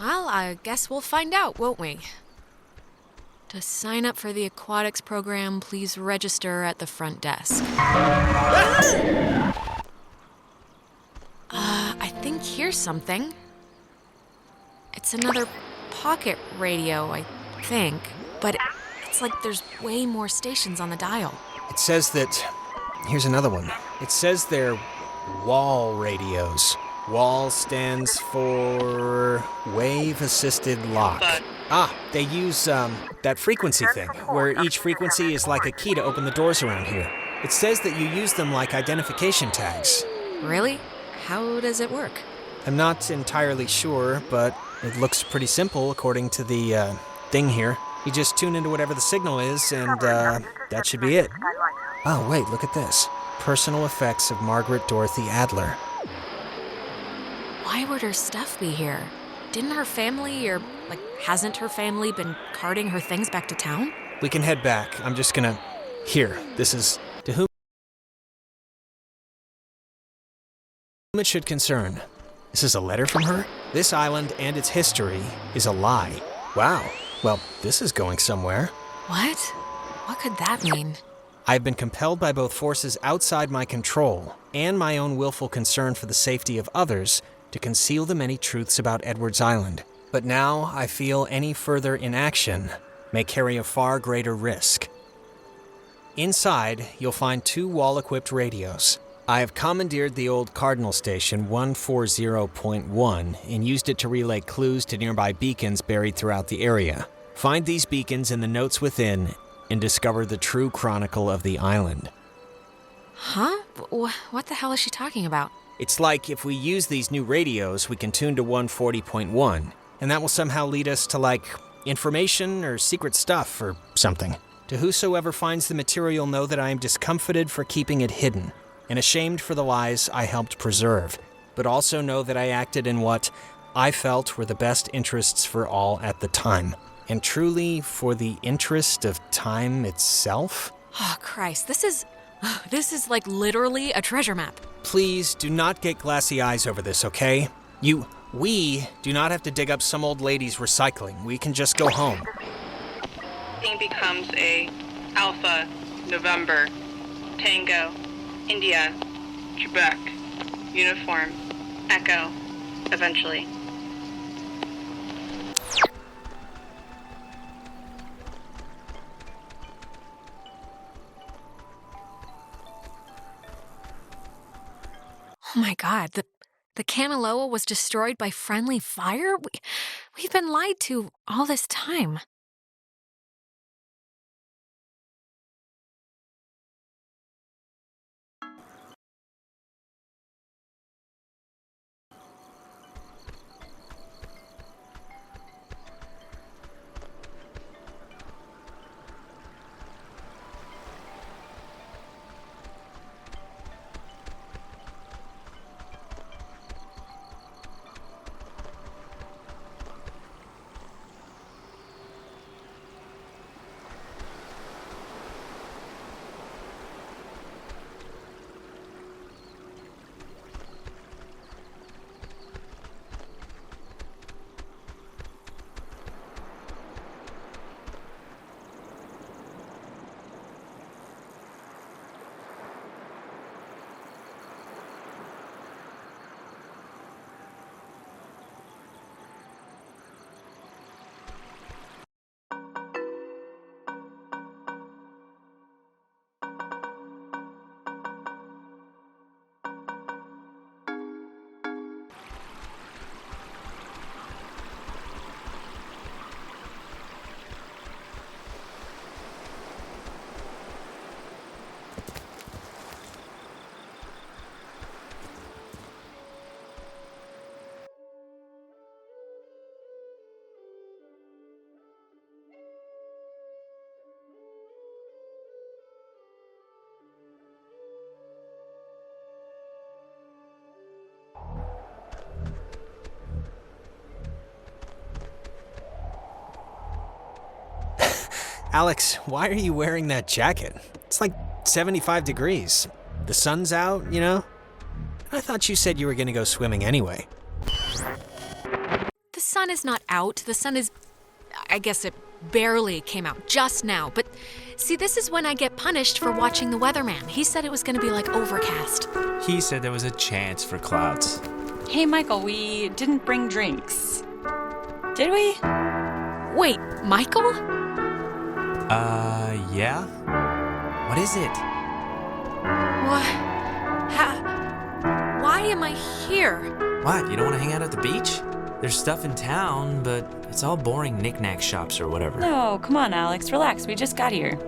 Well, I guess we'll find out, won't we? To sign up for the aquatics program, please register at the front desk. I think here's something. It's another pocket radio, I think. But it's like there's way more stations on the dial.
It says that... Here's another one. It says they're wall radios. WAL stands for Wave-Assisted Lock. They use that frequency thing, where each frequency is like a key to open the doors around here. It says that you use them like identification tags.
Really? How does it work?
I'm not entirely sure, but it looks pretty simple according to the thing here. You just tune into whatever the signal is, and that should be it. Oh, wait, look at this. Personal effects of Margaret Dorothy Adler.
Why would her stuff be here? Didn't her family, or, hasn't her family been carting her things back to town?
We can head back. I'm just gonna... Here, this is... To whom it should concern. This is a letter from her? This island and its history is a lie. Wow. Well, this is going somewhere.
What? What could that mean?
I've been compelled by both forces outside my control and my own willful concern for the safety of others to conceal the many truths about Edwards Island. But now I feel any further inaction may carry a far greater risk. Inside, you'll find 2 wall-equipped radios. I have commandeered the old Cardinal Station 140.1 and used it to relay clues to nearby beacons buried throughout the area. Find these beacons in the notes within and discover the true chronicle of the island.
Huh? What the hell is she talking about?
It's like if we use these new radios, we can tune to 140.1, and that will somehow lead us to, information or secret stuff or something. To whosoever finds the material, know that I am discomfited for keeping it hidden, and ashamed for the lies I helped preserve, but also know that I acted in what I felt were the best interests for all at the time, and truly for the interest of time itself.
Oh, Christ, this is literally a treasure map.
Please do not get glassy eyes over this, okay? We do not have to dig up some old lady's recycling. We can just go home.
Thing becomes a Alpha, November, Tango, India, Quebec, Uniform, Echo, eventually.
Oh my God, the Kanaloa was destroyed by friendly fire? We've been lied to all this time.
Alex, why are you wearing that jacket? It's like 75 degrees. The sun's out, I thought you said you were going to go swimming anyway.
The sun is not out. The sun is, I guess it barely came out just now. But see, this is when I get punished for watching the weatherman. He said it was going to be like overcast.
He said there was a chance for clouds.
Hey, Michael, we didn't bring drinks. Did we?
Wait, Michael?
Yeah? What is it?
What? Why am I here?
What, you don't want to hang out at the beach? There's stuff in town, but it's all boring knick-knack shops or whatever.
No, come on, Alex, relax. We just got here.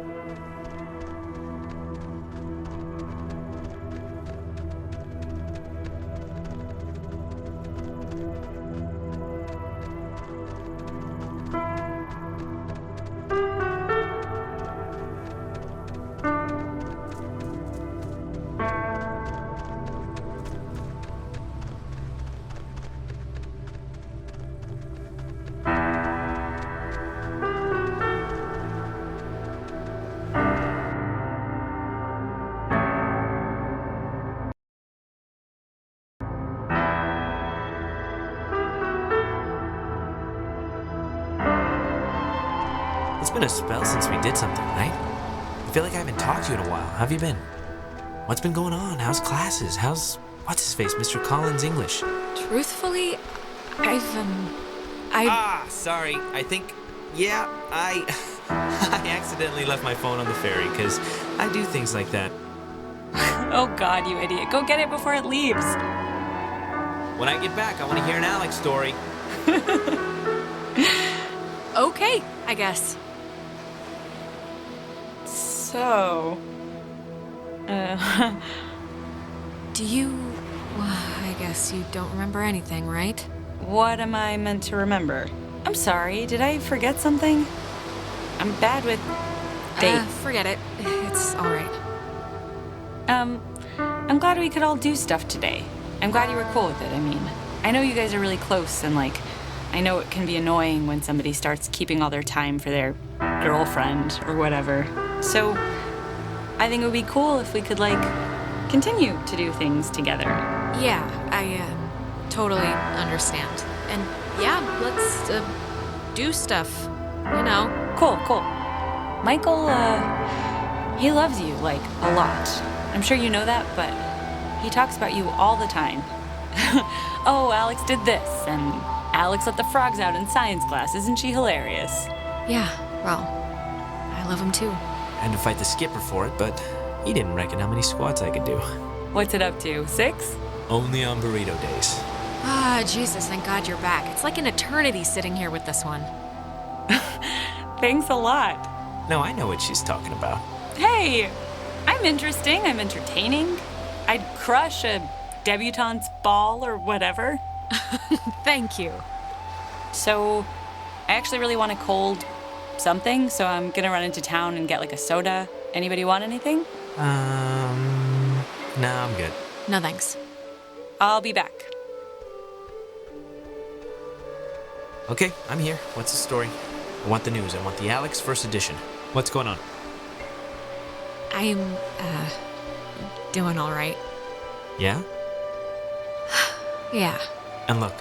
It's been a spell since we did something, right? I feel like I haven't talked to you in a while. How have you been? What's been going on? How's classes? How's, what's-his-face, Mr. Collins' English?
Truthfully,
Sorry. I think, yeah, I accidentally left my phone on the ferry, because I do things like that.
Oh, God, you idiot. Go get it before it leaves.
When I get back, I want to hear an Alex story.
Okay, I guess.
So,
do you... Well, I guess you don't remember anything, right?
What am I meant to remember? I'm sorry, did I forget something? I'm bad with dates.
Forget it. It's all right.
I'm glad we could all do stuff today. I'm glad you were cool with it, I mean. I know you guys are really close, and I know it can be annoying when somebody starts keeping all their time for their girlfriend or whatever. So, I think it would be cool if we could, continue to do things together.
Yeah, I totally understand. And yeah, let's do stuff, you know.
Cool. Michael, he loves you, a lot. I'm sure you know that, but he talks about you all the time. Oh, Alex did this, and Alex let the frogs out in science class. Isn't she hilarious?
Yeah, well, I love him too.
I had to fight the skipper for it, but he didn't reckon how many squats I could do.
What's it up to, 6?
Only on burrito days.
Ah, Jesus, thank God you're back. It's like an eternity sitting here with this one.
Thanks a lot.
No, I know what she's talking about.
Hey, I'm interesting, I'm entertaining. I'd crush a debutante's ball or whatever.
Thank you.
So, I actually really want a cold something, so I'm gonna run into town and get a soda. Anybody want anything?
No, I'm good.
No thanks.
I'll be back.
Okay, I'm here. What's the story? I want the news. I want the Alex first edition. What's going on?
I'm, doing all right.
Yeah?
Yeah.
And look,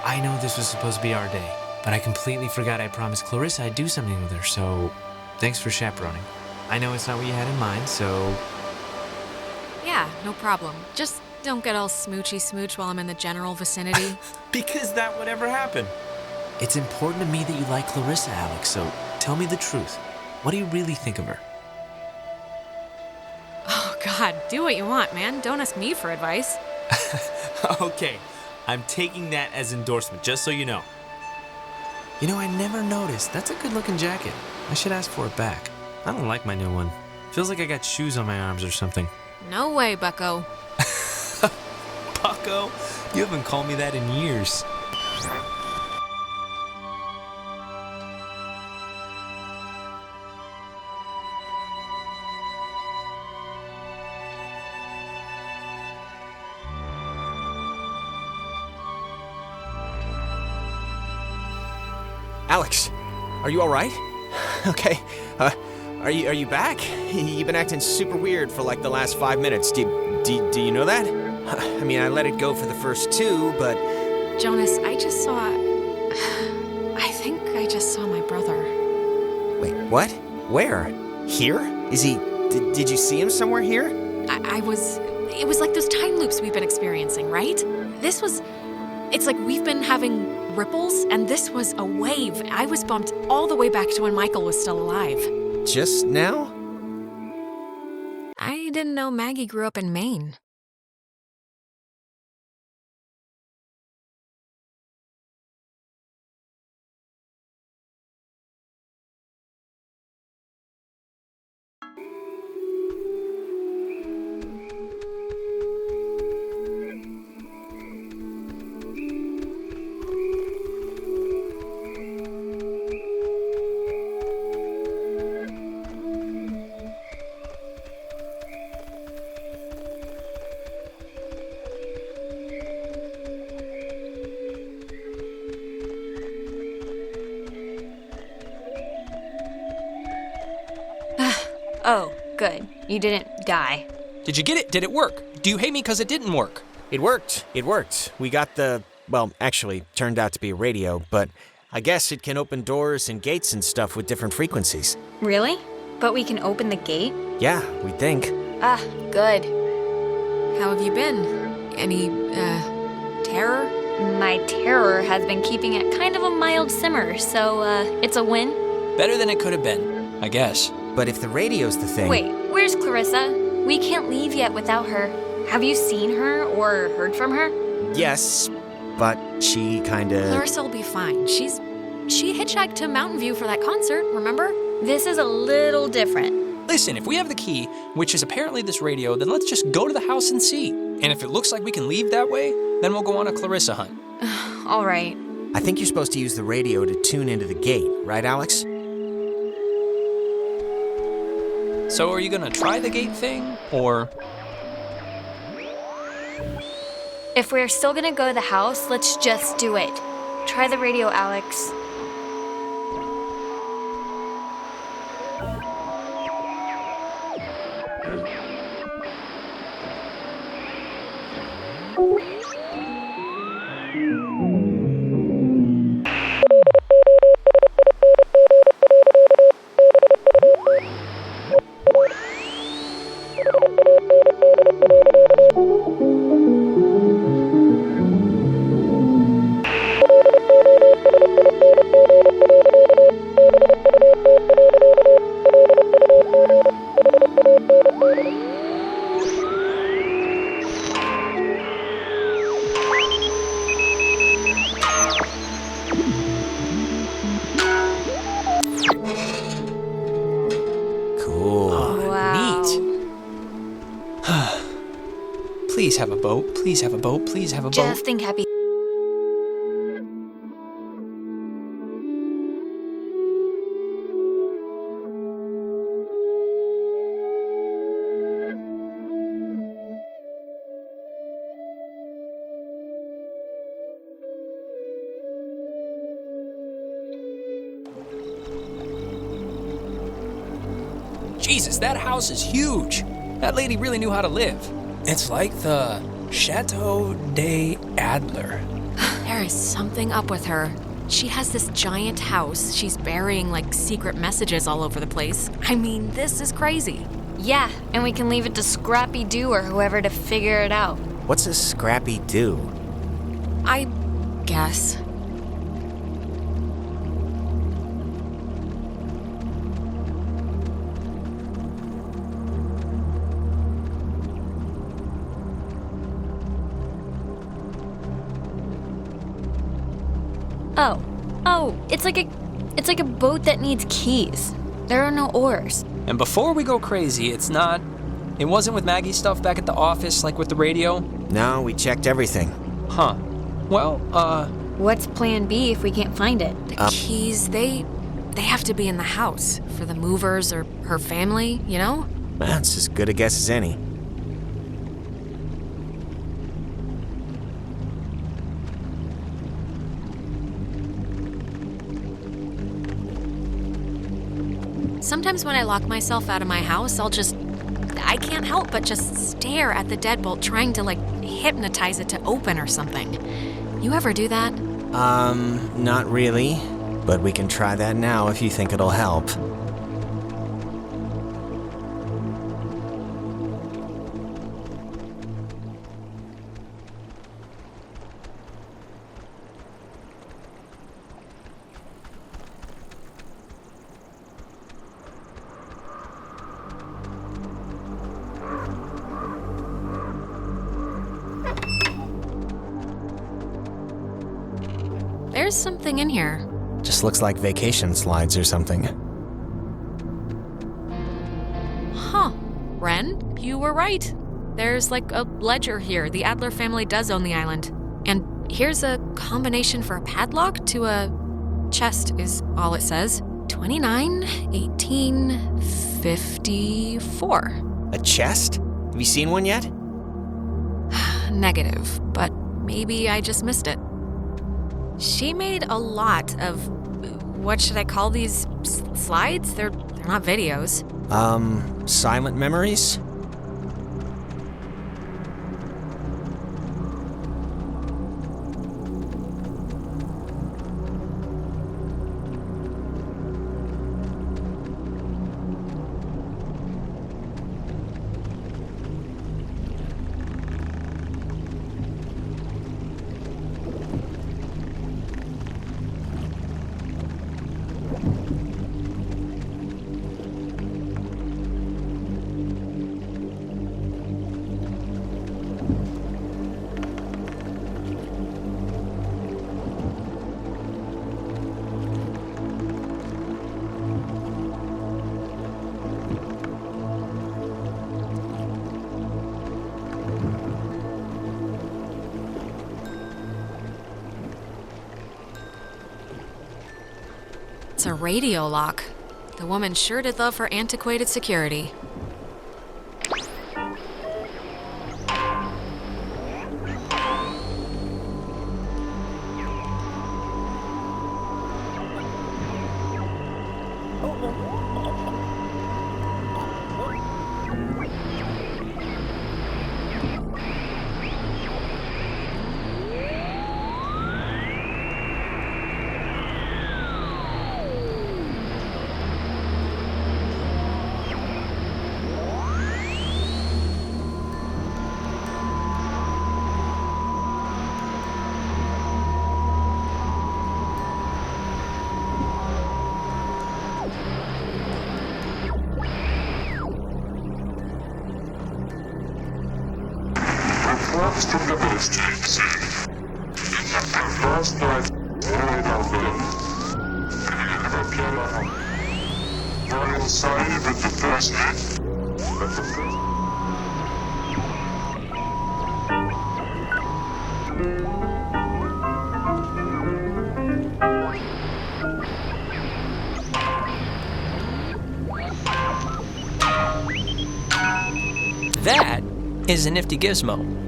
I know this was supposed to be our day, but I completely forgot I promised Clarissa I'd do something with her, so thanks for chaperoning. I know it's not what you had in mind, so...
Yeah, no problem. Just don't get all smoochy smooch while I'm in the general vicinity.
Because that would ever happen. It's important to me that you like Clarissa, Alex, so tell me the truth. What do you really think of her?
Oh, God, do what you want, man. Don't ask me for advice.
Okay, I'm taking that as endorsement, just so you know. You know, I never noticed. That's a good-looking jacket. I should ask for it back. I don't like my new one. Feels like I got shoes on my arms or something.
No way, bucko.
Bucko? You haven't called me that in years. Alex, are you all right? Okay, are you back? You've been acting super weird for the last 5 minutes. Do you know that? I mean, I let it go for the first 2, but...
Jonas, I just saw I think I just saw my brother.
Wait, what? Where? Here? Is he... Did you see him somewhere here?
It was like those time loops we've been experiencing, right? It's like we've been having ripples, and this was a wave. I was bumped all the way back to when Michael was still alive.
Just now?
I didn't know Maggie grew up in Maine.
Oh, good. You didn't die.
Did you get it? Did it work? Do you hate me because it didn't work?
It worked. It worked. We got actually, turned out to be a radio, but I guess it can open doors and gates and stuff with different frequencies.
Really? But we can open the gate?
Yeah, we think.
Good.
How have you been? Any, terror?
My terror has been keeping it kind of a mild simmer, so, it's a win.
Better than it could have been, I guess.
But if the radio's the thing...
Wait, where's Clarissa? We can't leave yet without her. Have you seen her or heard from her?
Yes, but she kinda...
Clarissa will be fine. She hitchhiked to Mountain View for that concert, remember?
This is a little different.
Listen, if we have the key, which is apparently this radio, then let's just go to the house and see. And if it looks like we can leave that way, then we'll go on a Clarissa hunt.
All right.
I think you're supposed to use the radio to tune into the gate, right, Alex?
So are you gonna try the gate thing, or...?
If we're still gonna go to the house, let's just do it. Try the radio, Alex.
Please have a boat, please have a boat, please have a boat.
Just think happy.
Jesus, that house is huge. That lady really knew how to live. It's like the Chateau des Adler.
There is something up with her. She has this giant house. She's burying, secret messages all over the place. I mean, this is crazy.
Yeah, and we can leave it to Scrappy Doo or whoever to figure it out.
What's a Scrappy Doo?
I guess.
Oh, it's like a boat that needs keys. There are no oars.
And before we go crazy, it wasn't with Maggie's stuff back at the office, like with the radio?
No, we checked everything.
Huh. Well,
What's plan B if we can't find it?
The keys, they have to be in the house for the movers or her family, you know?
That's as good a guess as any.
Sometimes when I lock myself out of my house, I can't help but just stare at the deadbolt, trying to hypnotize it to open or something. You ever do that?
Not really. But we can try that now if you think it'll help.
There's something in here.
Just looks like vacation slides or something.
Huh. Ren, you were right. There's like a ledger here. The Adler family does own the island. And here's a combination for a padlock to a chest is all it says. 29, 18, 54.
A chest? Have you seen one yet?
Negative, but maybe I just missed it. She made a lot of, what should I call these, slides? They're not videos.
Silent memories?
It's a radio lock. The woman sure did love her antiquated security.
Reports from the host tape say that the first night carried our village, and a killer were inside with the first night, but the first.
That is a nifty gizmo.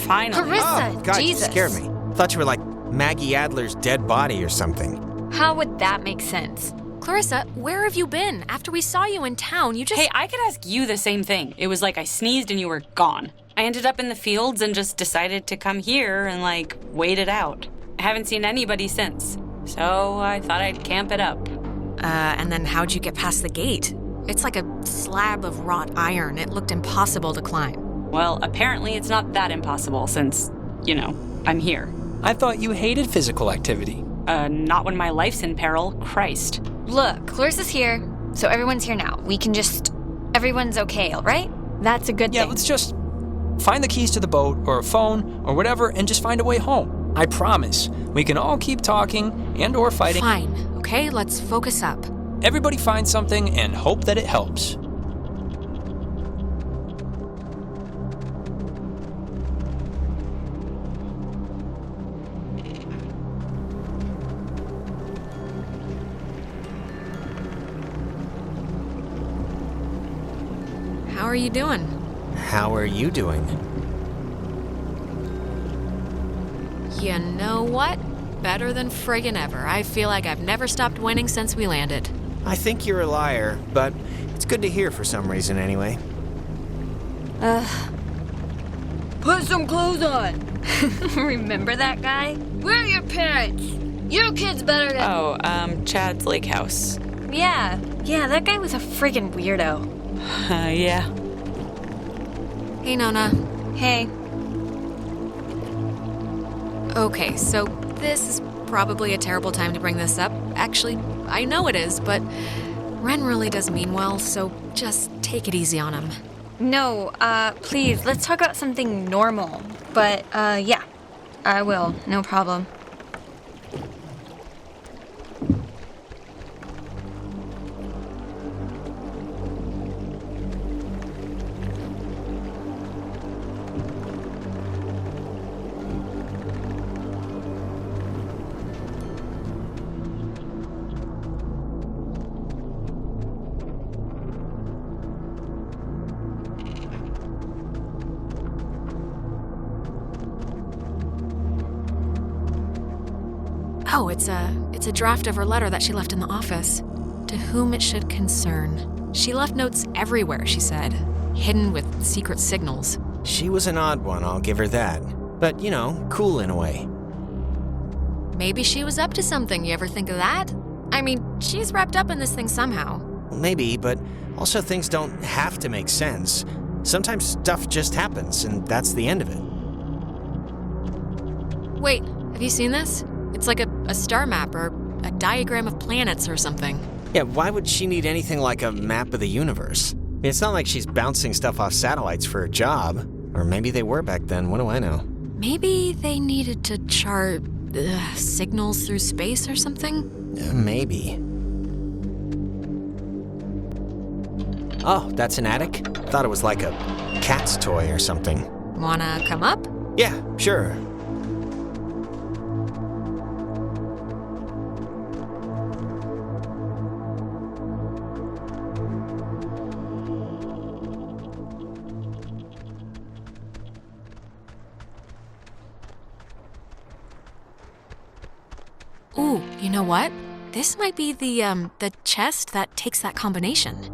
Finally.
Clarissa,
Oh, God,
Jesus.
you scared me. Thought you were like Maggie Adler's dead body or something.
How would that make sense?
Clarissa, where have you been? After we saw you in town, you just...
Hey, I could ask you the same thing. It was like I sneezed and you were gone. I ended up in the fields and just decided to come here and, wait it out. I haven't seen anybody since, so I thought I'd camp it up.
And then how'd you get past the gate? It's like a slab of wrought iron. It looked impossible to climb.
Well, apparently it's not that impossible since, I'm here.
I thought you hated physical activity.
Not when my life's in peril. Christ.
Look, Clarissa's here, so everyone's here now. Everyone's okay, all right? That's a good thing.
Yeah, let's just find the keys to the boat or a phone or whatever and just find a way home. I promise. We can all keep talking and or fighting.
Fine, okay? Let's focus up.
Everybody find something and hope that it helps.
How are you doing?
How are you doing?
You know what? better than friggin' ever. I feel like I've never stopped winning since we landed.
I think you're a liar, but it's good to hear for some reason anyway.
Put some clothes on. Remember that guy? Where are your parents? Your kid's better than...
Oh, Chad's Lake House.
Yeah, that guy was a friggin' weirdo.
Yeah.
Hey, Nona.
Hey.
Okay, so this is probably a terrible time to bring this up. Actually, I know it is, but Ren really does mean well, so just take it easy on him.
No, please, let's talk about something normal. But, yeah, I will. No problem.
Oh, it's a draft of her letter that she left in the office. To whom it should concern. She left notes everywhere, she said, hidden with secret signals.
She was an odd one, I'll give her that. But, you know, cool in a way.
Maybe she was up to something, you ever think of that? I mean, she's wrapped up in this thing somehow.
Maybe, but also things don't have to make sense. Sometimes stuff just happens, and that's the end of it.
Wait, have you seen this? It's like a star map or a diagram of planets or something.
Yeah, why would she need anything like a map of the universe? I mean, it's not like she's bouncing stuff off satellites for a job. Or maybe they were back then, what do I know?
Maybe they needed to chart signals through space or something?
Maybe. Oh, that's an attic? Thought it was like a cat's toy or something.
Wanna come up?
Yeah, sure.
Ooh, you know what? This might be the chest that takes that combination.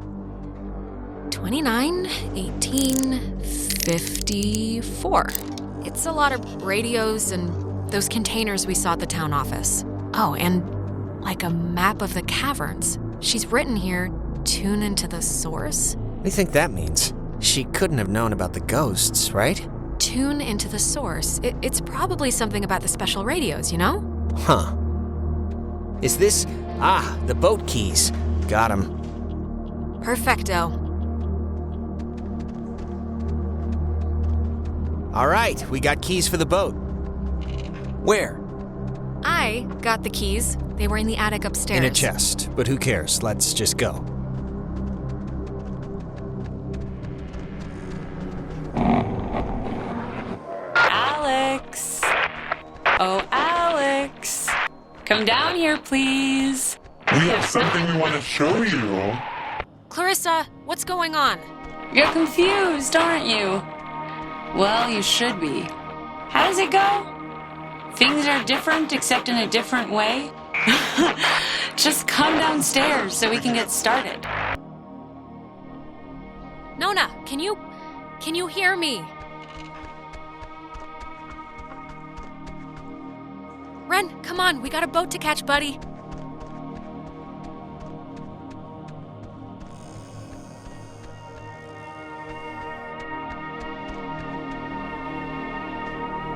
29, 18, 54. It's a lot of radios and those containers we saw at the town office. Oh, and like a map of the caverns. She's written here, tune into the source.
What do you think that means? She couldn't have known about the ghosts, right?
Tune into the source. It's probably something about the special radios, you know?
Huh. Is this... Ah, the boat keys. Got 'em.
Perfecto.
All right, we got keys for the boat. Where?
I got the keys. They were in the attic upstairs.
In a chest, but who cares? Let's just go.
Alex! Oh, Alex! Come down here, please.
We have something we want to show you.
Clarissa, what's going on?
You're confused, aren't you? Well, you should be. How does it go? Things are different except in a different way? Just come downstairs so we can get started.
Nona, can you hear me? Ren, come on, we got a boat to catch, buddy.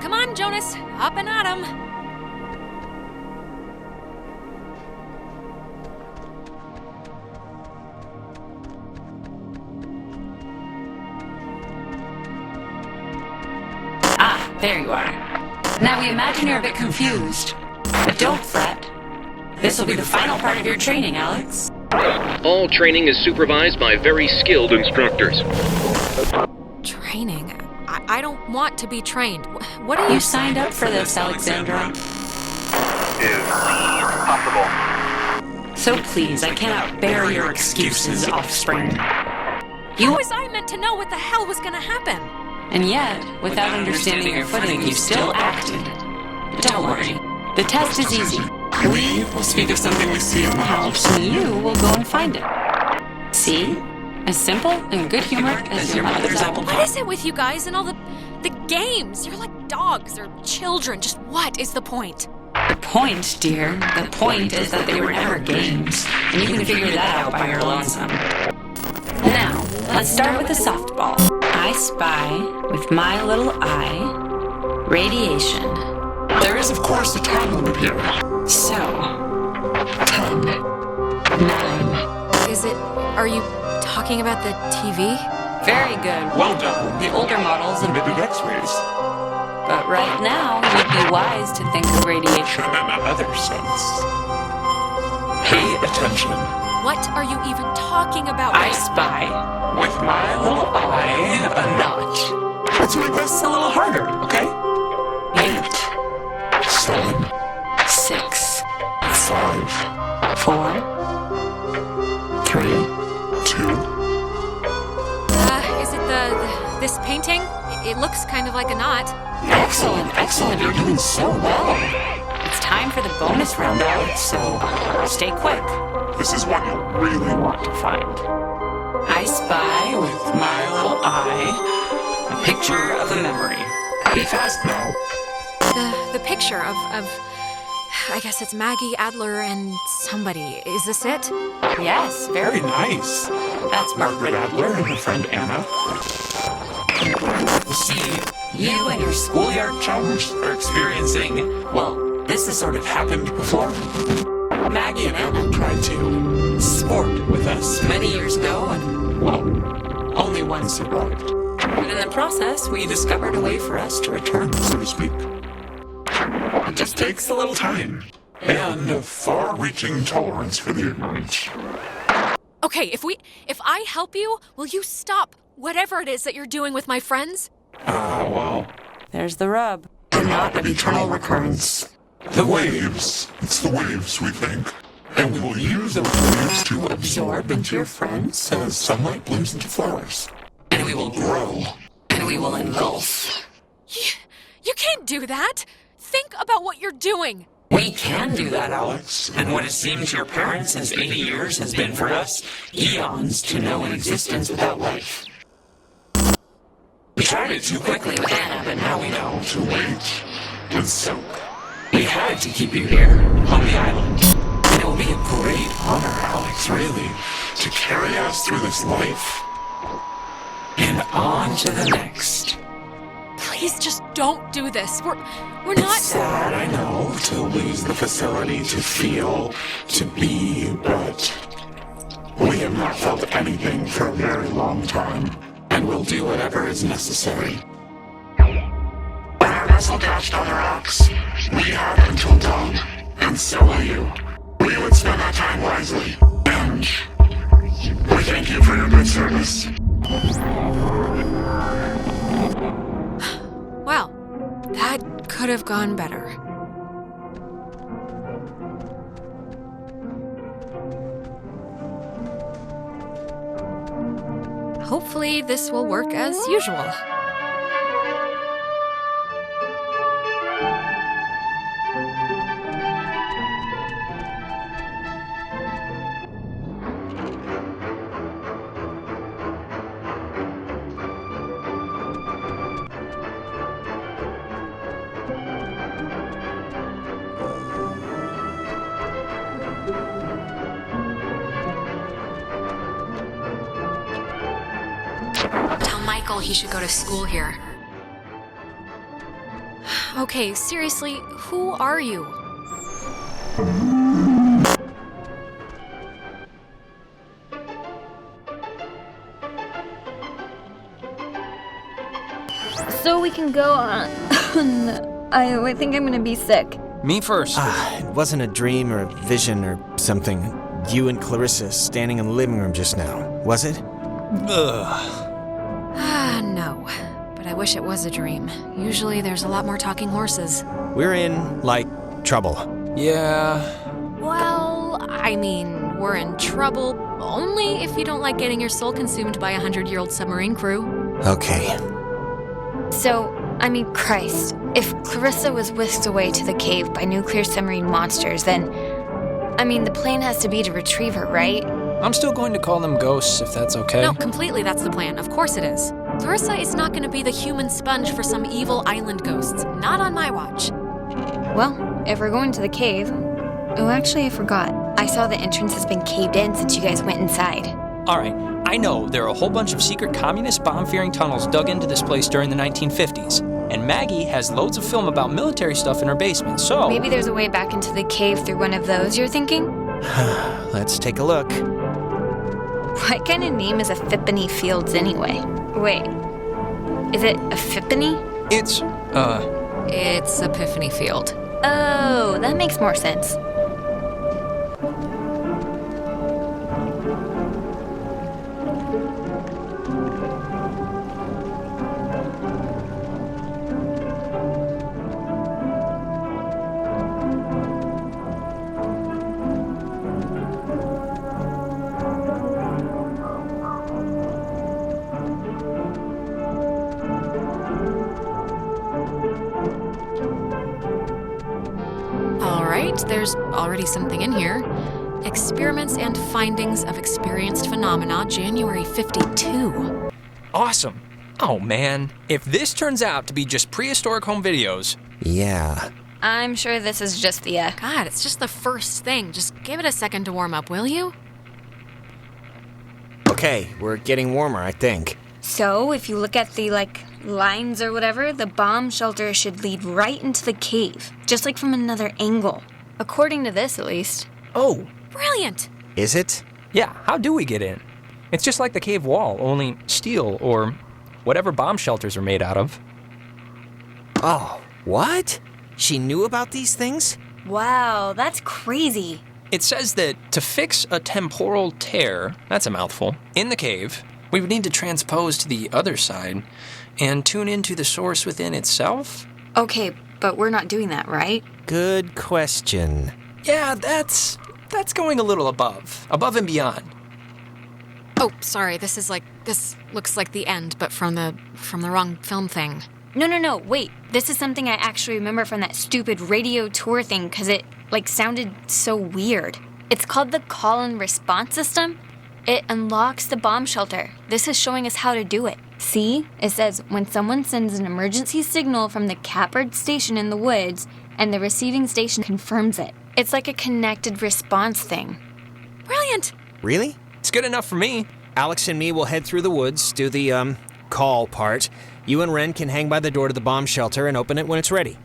Come on, Jonas, up and at 'em.
Ah, there you are. Now we imagine you're a bit confused. But don't fret. This will be the final part of your training, Alex.
All training is supervised by very skilled instructors.
Training? I don't want to be trained. What are you...
You signed up for this, Alexandra.
Is possible.
So please, I cannot bear your excuses, offspring.
How was I meant to know what the hell was gonna happen?
And yet, without understanding your footing, you still acted. Don't worry.
The test is easy. We will speak of something we see in the house, and you will go and find it. See? As simple and good-humored as your mother's apple pie.
What is it with you guys and all the games? You're like dogs or children. Just what is the point?
The point, dear, the point is that they were never games, and you can figure that out by your lonesome. Now, let's start with the softball. I spy, with my little eye, radiation.
There is, of course, a time limit here.
So, 10, 9.
Are you talking about the TV?
Very good.
Well done.
The older models
emitted X-rays.
But right now, you'd be wise to think of radiation
in another sense. Pay attention.
What are you even talking about?
I spy,
with my little eye, a notch. Let's make this a little harder, okay?
8,
7,
6,
5,
4, 3,
2.
Is it this painting? It looks kind of like a knot.
Excellent, excellent. You're doing so well. It's time for the bonus round, Alex, so stay quick.
This is one you'll really want to find.
I spy with my little eye a picture of a memory.
Be fast now.
The picture of I guess it's Maggie, Adler, and somebody. Is this it?
Yes,
very nice.
That's
Margaret Adler and her friend Anna.
See, you and your schoolyard chums are experiencing, well, this has sort of happened before. Maggie and Anna tried to sport with us many years ago, and, well, only one survived. And in the process, we discovered a way for us to return,
so to speak. It just takes a little time, and a far-reaching tolerance for the ignorant.
Okay, if I help you, will you stop whatever it is that you're doing with my friends?
Well...
There's the rub.
A knot of eternal recurrence. The waves. It's the waves, we think. And we will use those waves to absorb into your friends as sunlight blooms into flowers.
And we will grow. And we will engulf.
You can't do that! Think about what you're doing!
We can do that, Alex. And what it seems to your parents as 80 years has been for us, eons to know an existence without life. We tried it too quickly with Anna, but now we know.
To wait and soak.
We had to keep you here, on the island. And it will be a great honor, Alex, really,
to carry us through this life.
And on to the next.
Please just don't do this. We're not...
It's sad, I know, to lose the facility to feel, to be, but we have not felt anything for a very long time, and we'll do whatever is necessary. When our vessel dashed on the rocks, we had until dawn, and so will you. We would spend that time wisely, and we thank you for your good service.
Well, that could have gone better. Hopefully, this will work as usual. He should go to school here. Okay, seriously, who are you?
So we can go on. I think I'm gonna be sick.
Me first.
It wasn't a dream or a vision or something. You and Clarissa standing in the living room just now, was it?
Ugh.
No. But I wish it was a dream. Usually there's a lot more talking horses.
We're in, trouble.
Yeah.
Well, I mean, we're in trouble only if you don't like getting your soul consumed by a 100-year-old submarine crew.
Okay.
So, I mean, Christ, If Clarissa was whisked away to the cave by nuclear submarine monsters, then... I mean, the plan has to be to retrieve her, right?
I'm still going to call them ghosts, if that's okay.
No, completely that's the plan. Of course it is. Clarissa is not going to be the human sponge for some evil island ghosts. Not on my watch.
Well, if we're going to the cave... Oh, actually, I forgot. I saw the entrance has been caved in since you guys went inside.
All right, I know there are a whole bunch of secret communist bomb-fearing tunnels dug into this place during the 1950s. And Maggie has loads of film about military stuff in her basement, so...
Maybe there's a way back into the cave through one of those, you're thinking?
Let's take a look.
What kind of name is Epiphany Fields anyway? Wait, is it Epiphany?
It's
Epiphany Field.
Oh, that makes more sense.
There's already something in here. Experiments and Findings of Experienced Phenomena, January 52.
Awesome. Oh man, if this turns out to be just prehistoric home videos...
Yeah.
I'm sure this is just the,
God, it's just the first thing. Just give it a second to warm up, will you?
Okay, we're getting warmer, I think.
So, if you look at the, lines or whatever, the bomb shelter should lead right into the cave, just like from another angle. According to this, at least.
Oh.
Brilliant.
Is it?
Yeah, how do we get in? It's just like the cave wall, only steel or whatever bomb shelters are made out of.
Oh, what? She knew about these things?
Wow, that's crazy.
It says that to fix a temporal tear, that's a mouthful, in the cave, we would need to transpose to the other side and tune into the source within itself?
Okay, but we're not doing that, right?
Good question.
Yeah, that's going a little above and beyond.
Oh, sorry, this looks like the end, but from the wrong film thing.
No, wait. This is something I actually remember from that stupid radio tour thing, because it, sounded so weird. It's called the call and response system. It unlocks the bomb shelter. This is showing us how to do it. See? It says, when someone sends an emergency signal from the Capard station in the woods, and the receiving station confirms it. It's like a connected response thing.
Brilliant!
Really?
It's good enough for me.
Alex and me will head through the woods, do the, call part. You and Ren can hang by the door to the bomb shelter and open it when it's ready.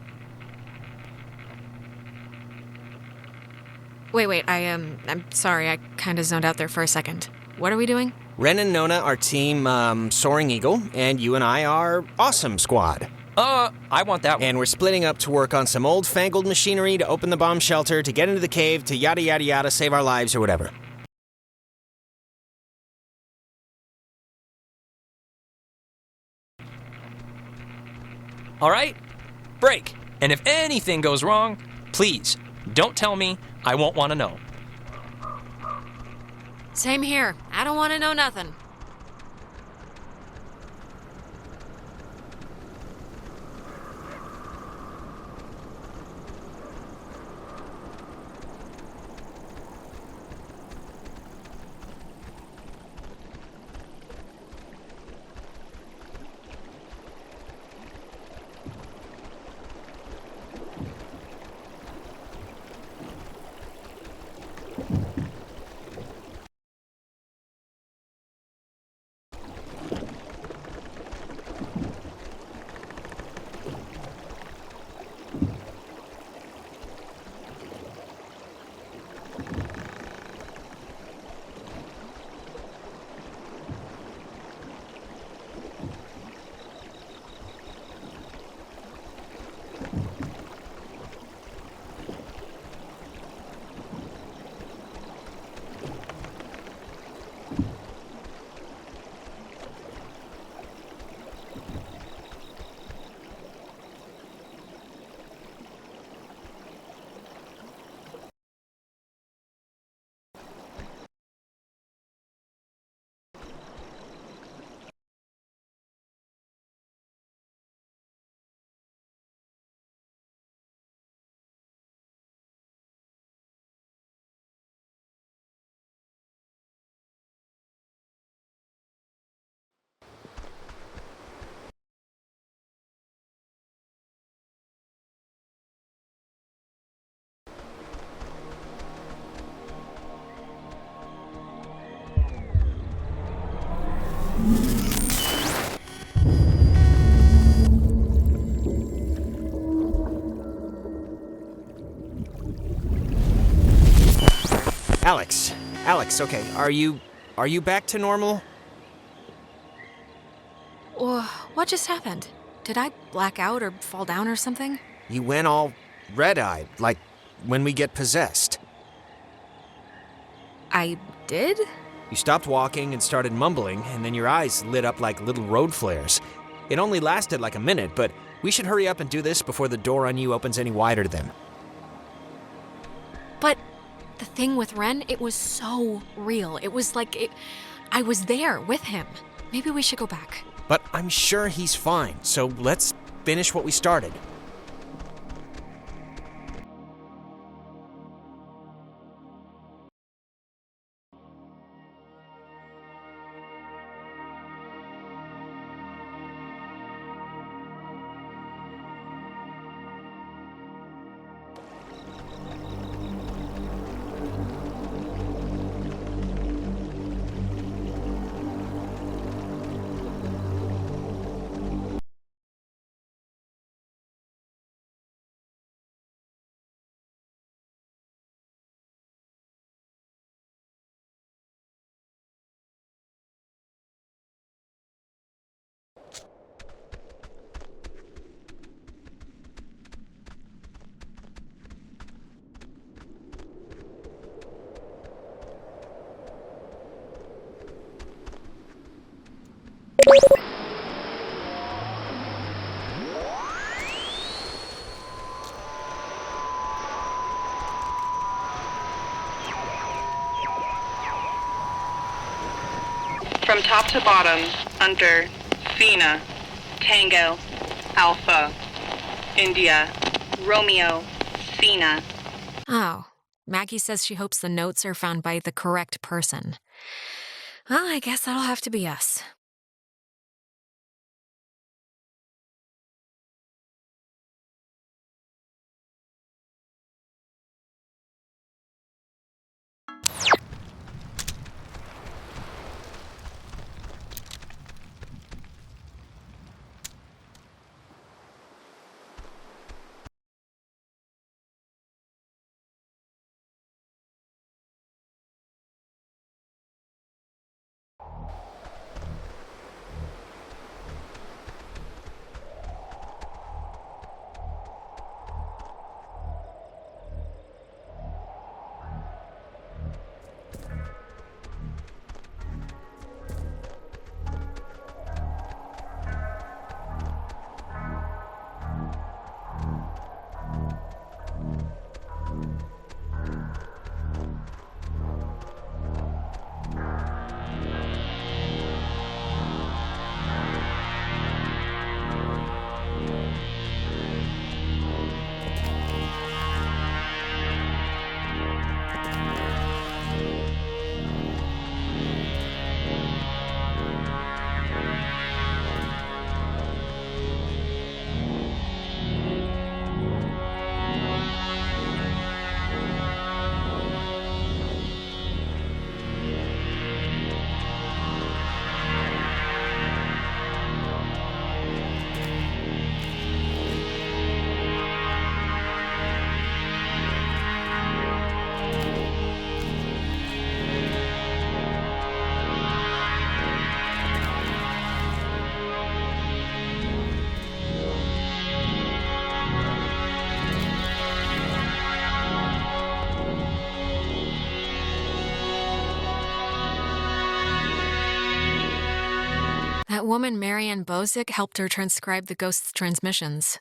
Wait, I'm sorry, I kinda zoned out there for a second. What are we doing?
Ren and Nona are team, Soaring Eagle, and you and I are Awesome Squad.
I want that one.
And we're splitting up to work on some old-fangled machinery to open the bomb shelter, to get into the cave, to yada yada yada, save our lives or whatever.
All right? Break. And if anything goes wrong, please, don't tell me. I won't want to know.
Same here. I don't want to know nothing.
Alex, okay, are you back to normal?
What just happened? Did I black out or fall down or something?
You went all red-eyed, like when we get possessed.
I did?
You stopped walking and started mumbling, and then your eyes lit up like little road flares. It only lasted like a minute, but we should hurry up and do this before the door on you opens any wider to them.
But the thing with Ren, it was so real. It was like I was there with him. Maybe we should go back.
But I'm sure he's fine, so let's finish what we started.
From top to bottom, under Fina, Tango, Alpha, India, Romeo, Fina.
Oh, Maggie says she hopes the notes are found by the correct person. Well, I guess that'll have to be us. That woman, Marianne Bozick, helped her transcribe the ghost's transmissions.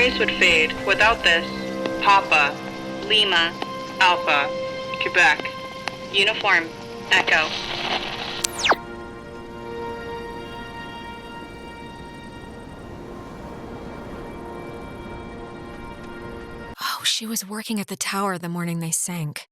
trace would fade. Without this, Papa, Lima, Alpha, Quebec, Uniform, Echo.
Oh, she was working at the tower the morning they sank.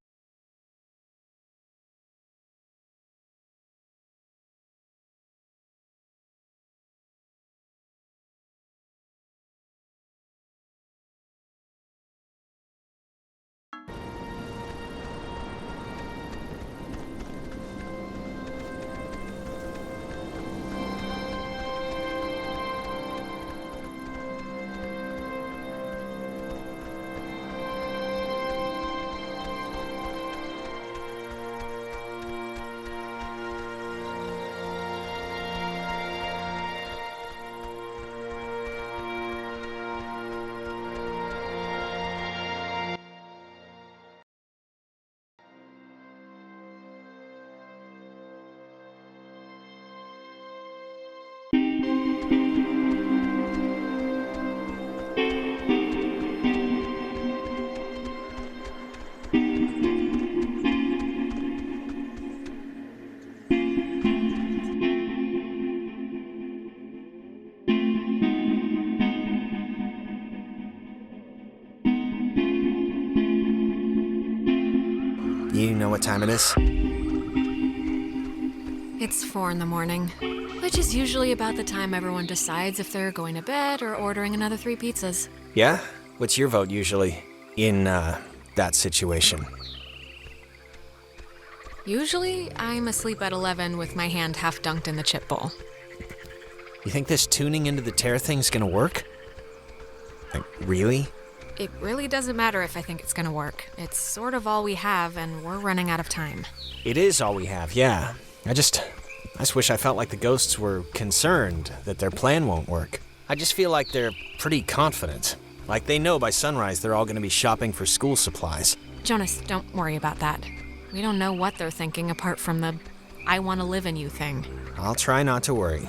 You know what time it is?
It's 4 in the morning, which is usually about the time everyone decides if they're going to bed or ordering another 3 pizzas.
Yeah? What's your vote usually in, that situation?
Usually, I'm asleep at 11 with my hand half dunked in the chip bowl.
You think this tuning into the tear thing's gonna work? Like, really?
It really doesn't matter if I think it's gonna work. It's sort of all we have, and we're running out of time.
It is all we have, yeah. I just wish I felt like the ghosts were concerned that their plan won't work. I just feel like they're pretty confident. Like they know by sunrise they're all gonna be shopping for school supplies.
Jonas, don't worry about that. We don't know what they're thinking apart from the I want to live in you thing.
I'll try not to worry.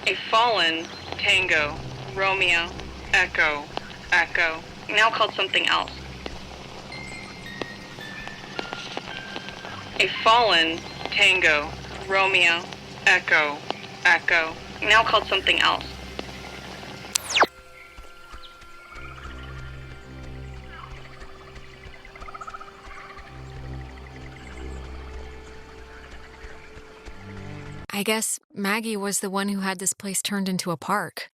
A fallen Tango, Romeo, Echo, Echo, now called something else. A fallen Tango, Romeo, Echo, Echo, now called something else.
I guess Maggie was the one who had this place turned into a park.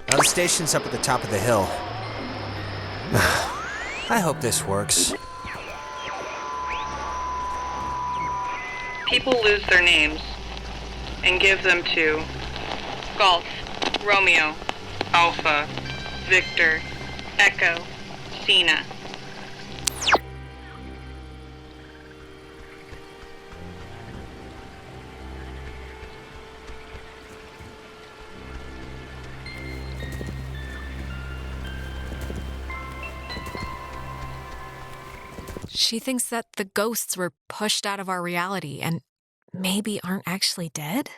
Now the station's up at the top of the hill. I hope this works.
People lose their names and give them to Golf, Romeo, Alpha, Victor, Echo, Cena.
She thinks that the ghosts were pushed out of our reality and maybe aren't actually dead?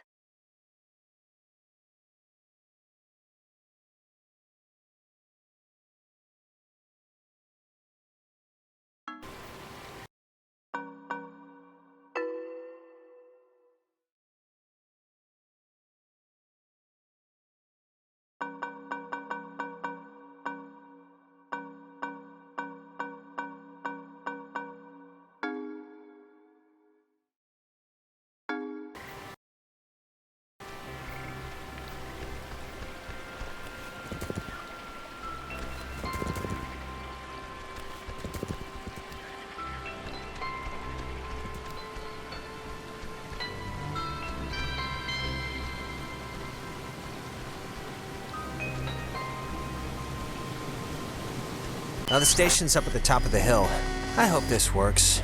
Now the station's up at the top of the hill. I hope this works.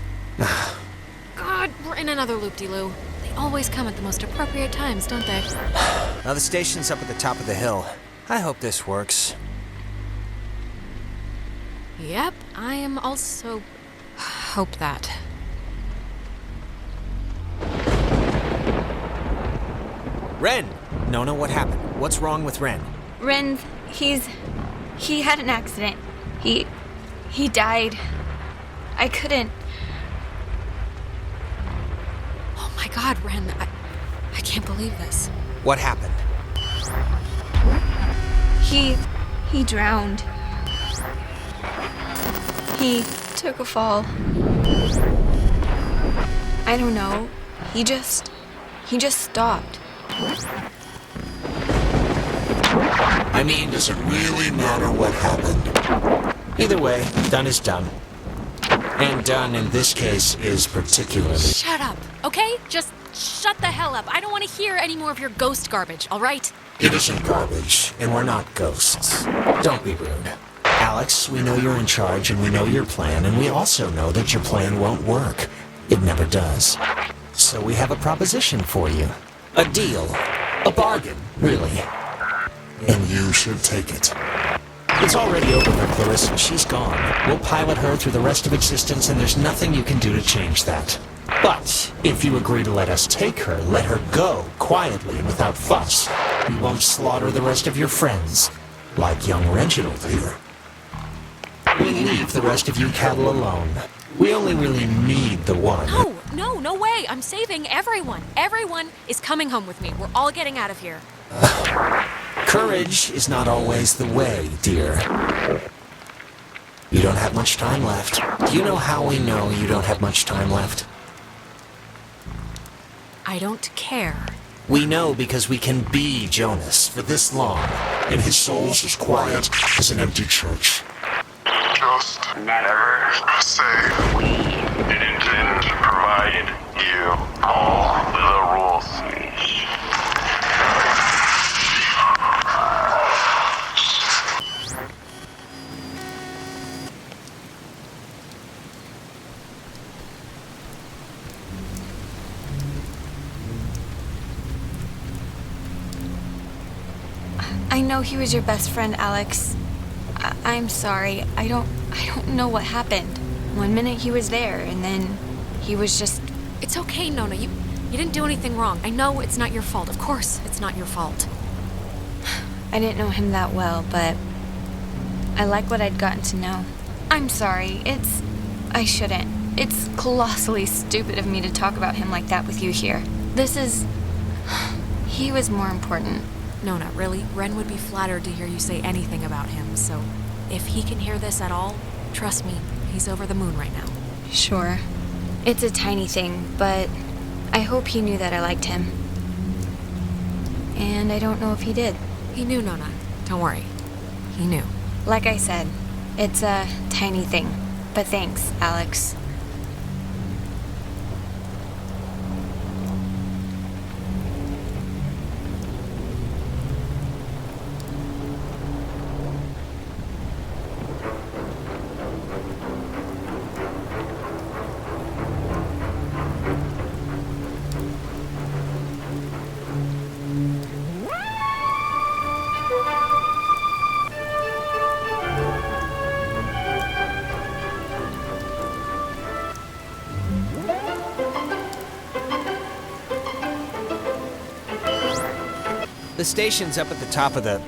God, we're in another loop-de-loo. They always come at the most appropriate times, don't they?
Now the station's up at the top of the hill. I hope this works.
Yep, I am also... hope that.
Ren! Nona, what happened? What's wrong with Ren?
Ren, he had an accident. He died. I couldn't.
Oh my God, Ren, I can't believe this.
What happened?
He drowned. He took a fall. I don't know. He just stopped.
I mean, does it really matter what happened? Either way, done is done. And done in this case is particularly...
Shut up, okay? Just shut the hell up. I don't want to hear any more of your ghost garbage, all right?
It isn't garbage, and we're not ghosts. Don't be rude. Alex, we know you're in charge, and we know your plan, and we also know that your plan won't work. It never does. So we have a proposition for you. A deal. A bargain, really. And you should take it. It's already over for Clarissa. She's gone. We'll pilot her through the rest of existence, and there's nothing you can do to change that. But if you agree to let us take her, let her go, quietly and without fuss. We won't slaughter the rest of your friends, like young Reginald here. We leave the rest of you cattle alone. We only really need the one.
No way. I'm saving everyone. Everyone is coming home with me. We're all getting out of here.
Courage is not always the way, dear. You don't have much time left. Do you know how we know you don't have much time left?
I don't care.
We know because we can be Jonas for this long, and his soul's as quiet as an empty church.
Just never say we didn't provide you all the rules.
I know he was your best friend, Alex. I'm sorry. I don't know what happened. One minute he was there, and then he was just...
It's okay, Nona. You didn't do anything wrong. I know it's not your fault. Of course it's not your fault.
I didn't know him that well, but I like what I'd gotten to know. I'm sorry. I shouldn't. It's colossally stupid of me to talk about him like that with you here. He was more important.
Nona, really? Ren would be flattered to hear you say anything about him, so if he can hear this at all, trust me, he's over the moon right now.
Sure. It's a tiny thing, but I hope he knew that I liked him. And I don't know if he did.
He knew, Nona. Don't worry. He knew.
Like I said, it's a tiny thing. But thanks, Alex.
The station's up at the top of the...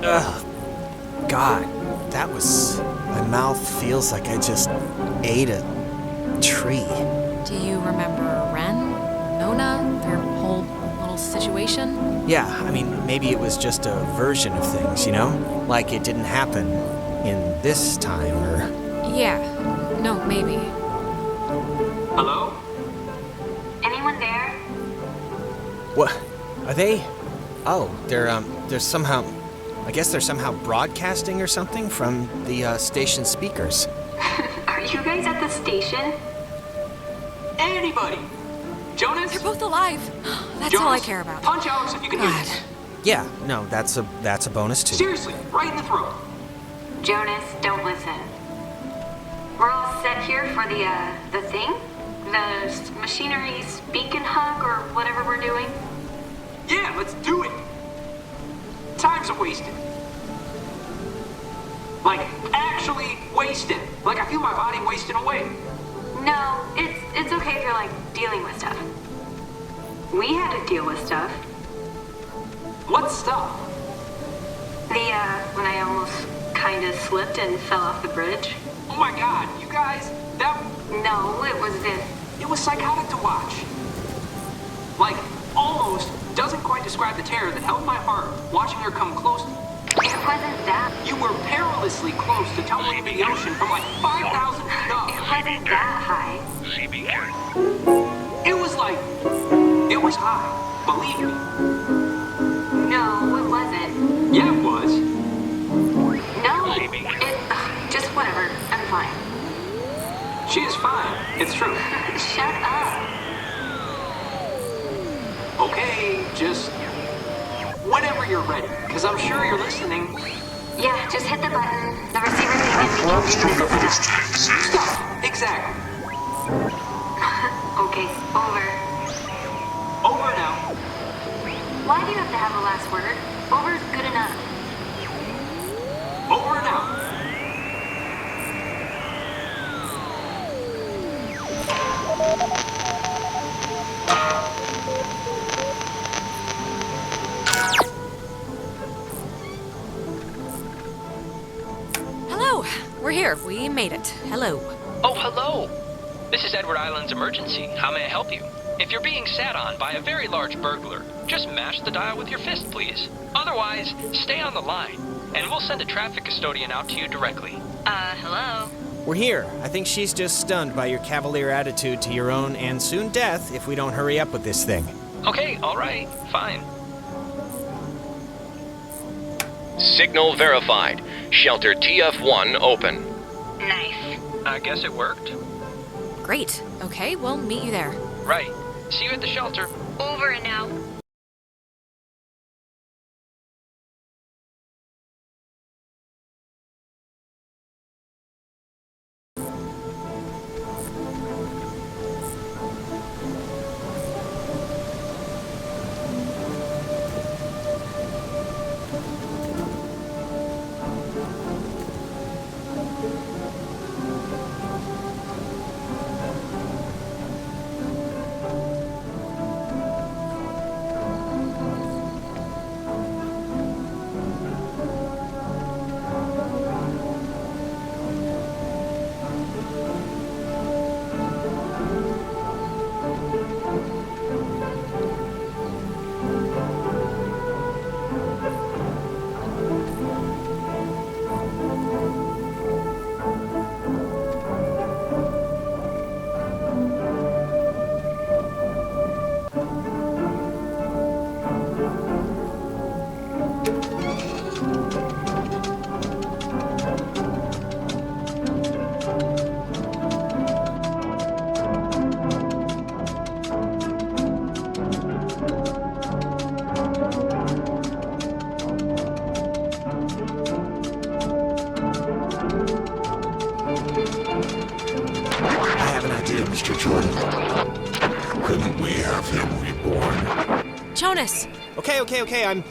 Ugh. God, that was... My mouth feels like I just ate a tree.
Do you remember Ren? Nona? Their whole little situation?
Yeah, I mean, maybe it was just a version of things, you know? Like it didn't happen in this time, or...
Yeah. No, maybe.
Hello?
Anyone there?
What? Are they... Oh, they're somehow... I guess they're somehow broadcasting or something from the station speakers.
Are you guys at the station?
Anybody? Jonas?
They're both alive. That's
Jonas,
all I care about.
Punch Alex if you can hear me.
Yeah, no, that's a bonus too.
Seriously, right in the throat.
Jonas, don't listen. We're all set here for the thing? The machinery speak and hug or whatever we're doing?
Yeah, let's do it. Time's wasted. Like, actually wasted. Like, I feel my body wasting away.
No, it's okay if you're, like, dealing with stuff. We had to deal with stuff.
What stuff?
When I almost kinda slipped and fell off the bridge.
Oh my god, you guys, that...
No, it was this.
It was psychotic to watch. Like, almost doesn't quite describe the terror that held my heart watching her come close.
It wasn't that.
You were perilously close to tumbling into the ocean from like 5,000 feet up.
It wasn't that high.
It was like... It was high. Believe me.
No, it wasn't.
Yeah, it was.
No, just whatever. I'm fine.
She is fine. It's true.
Shut up.
Okay, just... Whenever you're ready, because I'm sure you're listening.
Yeah, just hit the button. The receiver thing and
Stop! Exactly.
Okay, over.
Over now.
Why do you have to have the last word? Over's good enough.
Over now.
Hello, we're here. We made it. Hello.
Oh, hello. This is Edward Island's emergency. How may I help you? If you're being sat on by a very large burglar, just mash the dial with your fist, please. Otherwise, stay on the line, and we'll send a traffic custodian out to you directly.
Hello?
We're here. I think she's just stunned by your cavalier attitude to your own and soon death if we don't hurry up with this thing.
Okay, all right, fine.
Signal verified. Shelter TF1 open.
Nice.
I guess it worked.
Great. Okay, we'll meet you there.
Right. See you at the shelter.
Over and out.
Mr. Jordan. Couldn't we have him reborn?
Jonas!
Okay, I'm...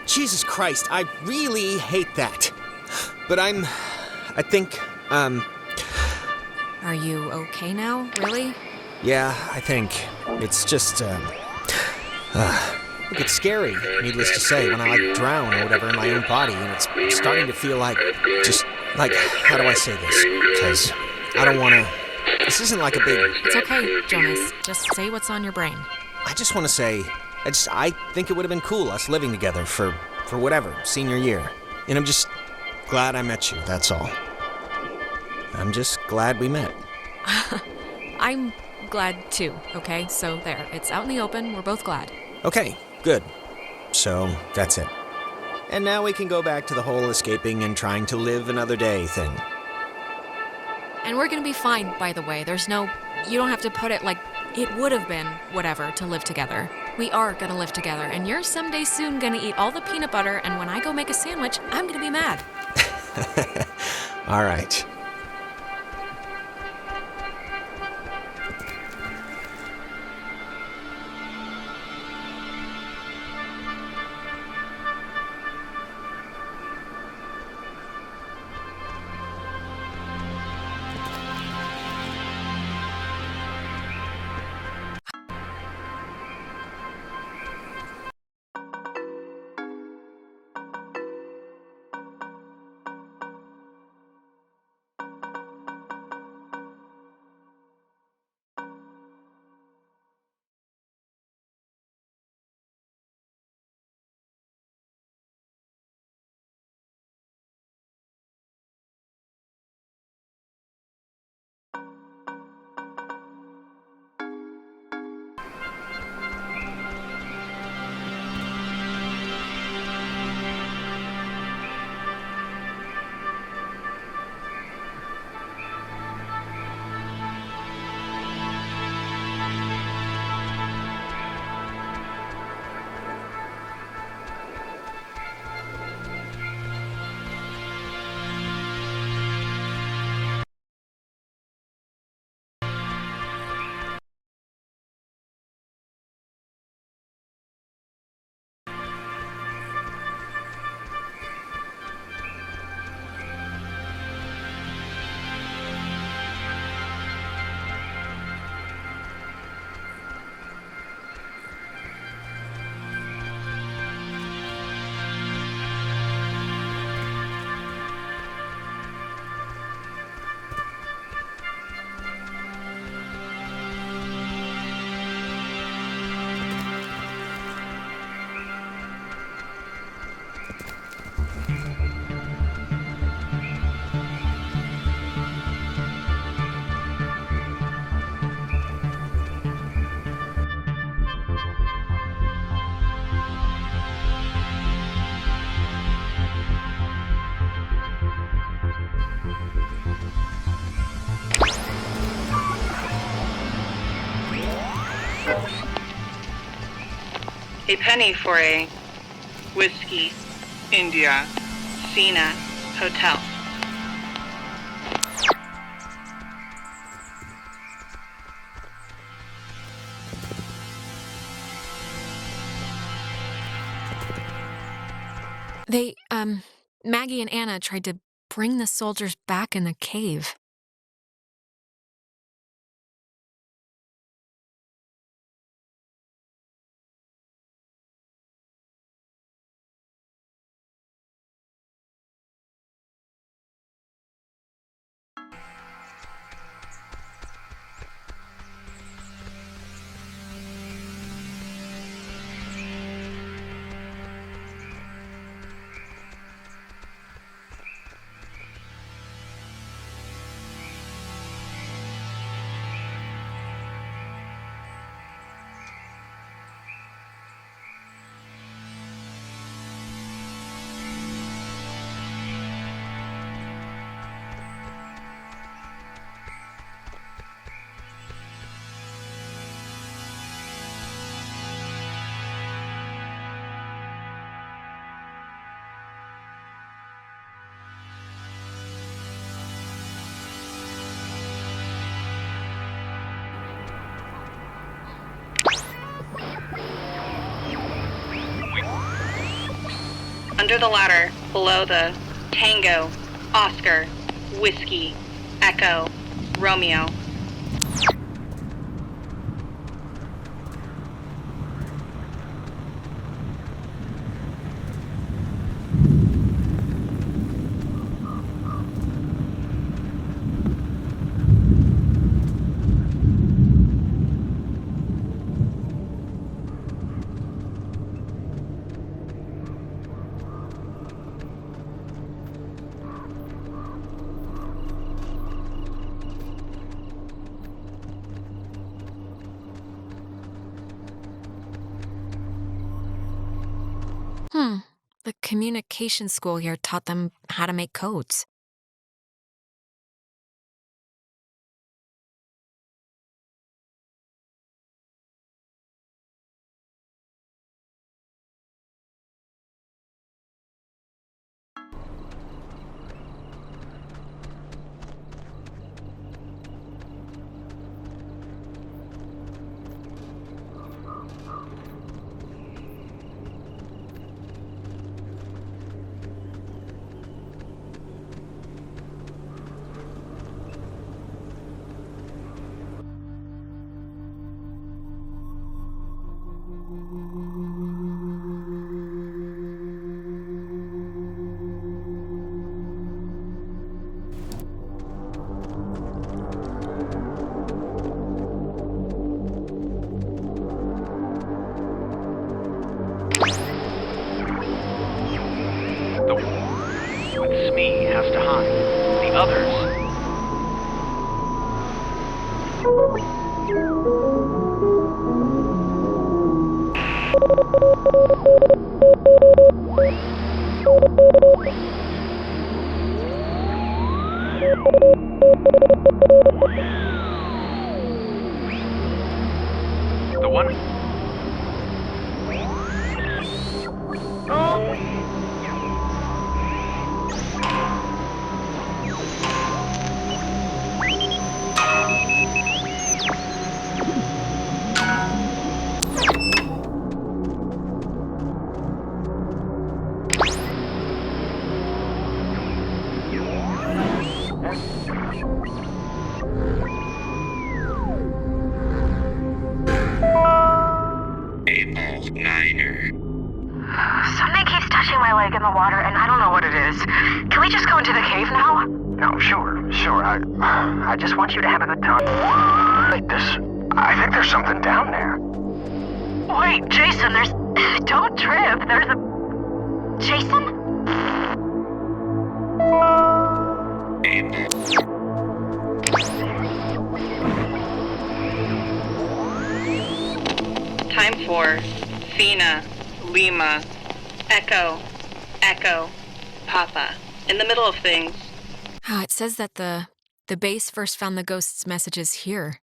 Jesus Christ, I really hate that. But I think,
Are you okay now? Really?
Yeah, I think. It's just, look, it's scary, needless to say, when I, drown or whatever in my own body, and it's starting to feel like, how do I say this? Because I don't want to... This isn't like a big...
It's okay, Jonas. Just say what's on your brain.
I just want to say, I think it would have been cool, us living together for whatever, senior year. And I'm just glad I met you, that's all. I'm just glad we met.
I'm glad too, okay? So there, it's out in the open, we're both glad.
Okay, good. So, that's it. And now we can go back to the whole escaping and trying to live another day thing.
And we're gonna be fine, by the way. You don't have to put it like it would have been whatever to live together. We are gonna live together, and you're someday soon gonna eat all the peanut butter, and when I go make a sandwich, I'm gonna be mad.
All right.
A penny for a Whiskey India Cena Hotel.
They, Maggie and Anna tried to bring the soldiers back in the cave.
Under the ladder, below the Tango, Oscar, Whiskey, Echo, Romeo.
The communication school here taught them how to make codes.
The one with Smee has to hide. The others... The one...
Something keeps touching my leg in the water, and I don't know what it is. Can we just go into the cave now?
No, sure. I just want you to have a good time. Like this. I think there's something down there.
Wait, Jason, there's... Don't trip, there's a... Jason?
Time for Fina, Lima, Echo, Echo, Papa. In the middle of things.
Oh, it says that the base first found the ghost's messages here.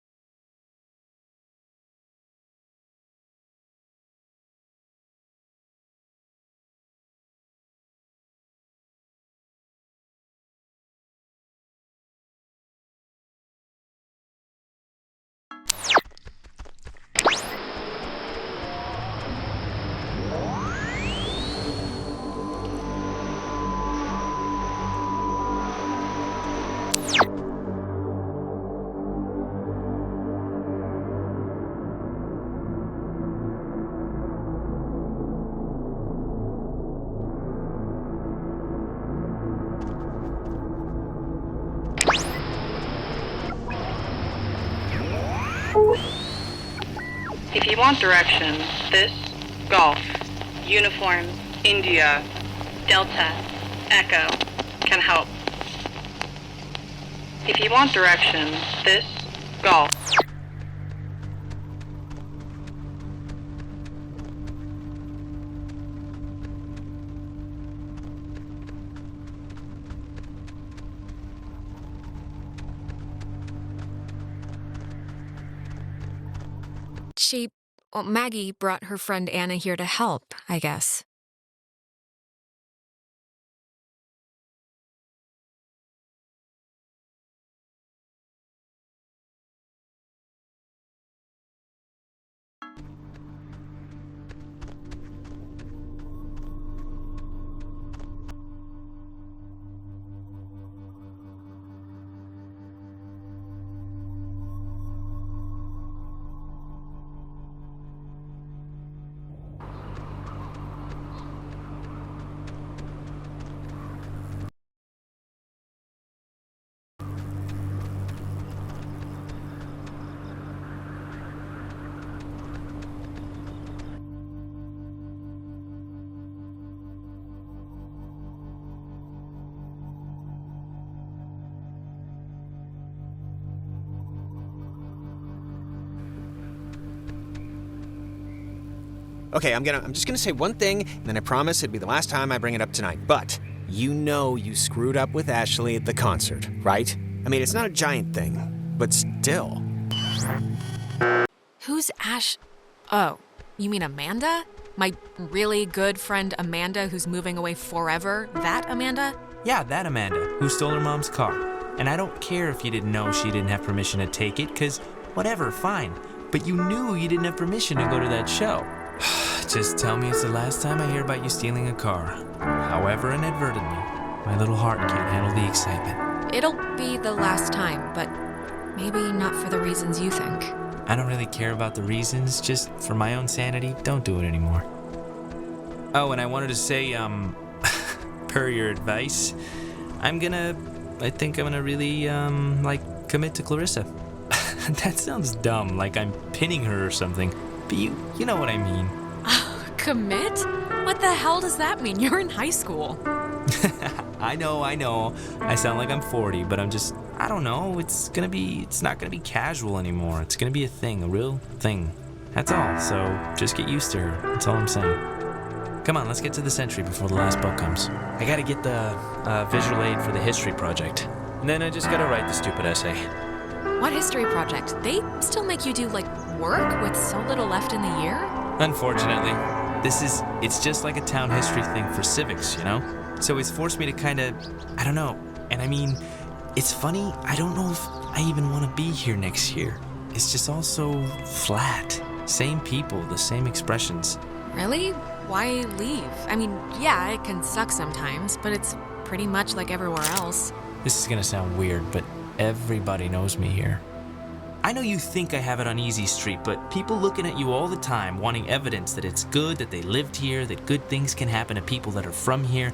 If you want directions, this, Golf, Uniform, India, Delta, Echo, can help. If you want directions, this, Golf.
Maggie brought her friend Anna here to help, I guess.
Okay, I'm just gonna say one thing, and then I promise it'll be the last time I bring it up tonight. But you know you screwed up with Ashley at the concert, right? I mean, it's not a giant thing, but still.
Who's Ash? Oh, you mean Amanda? My really good friend Amanda who's moving away forever? That Amanda?
Yeah, that Amanda, who stole her mom's car. And I don't care if you didn't know she didn't have permission to take it, because whatever, fine. But you knew you didn't have permission to go to that show. Just tell me it's the last time I hear about you stealing a car. However inadvertently, my little heart can't handle the excitement.
It'll be the last time, but Maybe not for the reasons you think.
I don't really care about the reasons, just for my own sanity, don't do it anymore. Oh, and I wanted to say, per your advice, I think I'm gonna really, commit to Clarissa. That sounds dumb, like I'm pinning her or something, but you know what I mean.
Commit? What the hell does that mean? You're in high school.
I know. I sound like I'm 40, but I don't know. It's not gonna be casual anymore. It's gonna be a thing, a real thing. That's all, so just get used to her. That's all I'm saying. Come on, let's get to the Century before the last boat comes. I gotta get the visual aid for the history project. And then I just gotta write the stupid essay.
What history project? They still make you do, work with so little left in the year?
Unfortunately. It's just like a town history thing for civics, you know? So it's forced me to I don't know. And I mean, it's funny, I don't know if I even want to be here next year. It's just all so flat. Same people, the same expressions.
Really? Why leave? I mean, yeah, it can suck sometimes, but it's pretty much like everywhere else.
This is gonna sound weird, but everybody knows me here. I know you think I have it on easy street, but people looking at you all the time, wanting evidence that it's good, that they lived here, that good things can happen to people that are from here,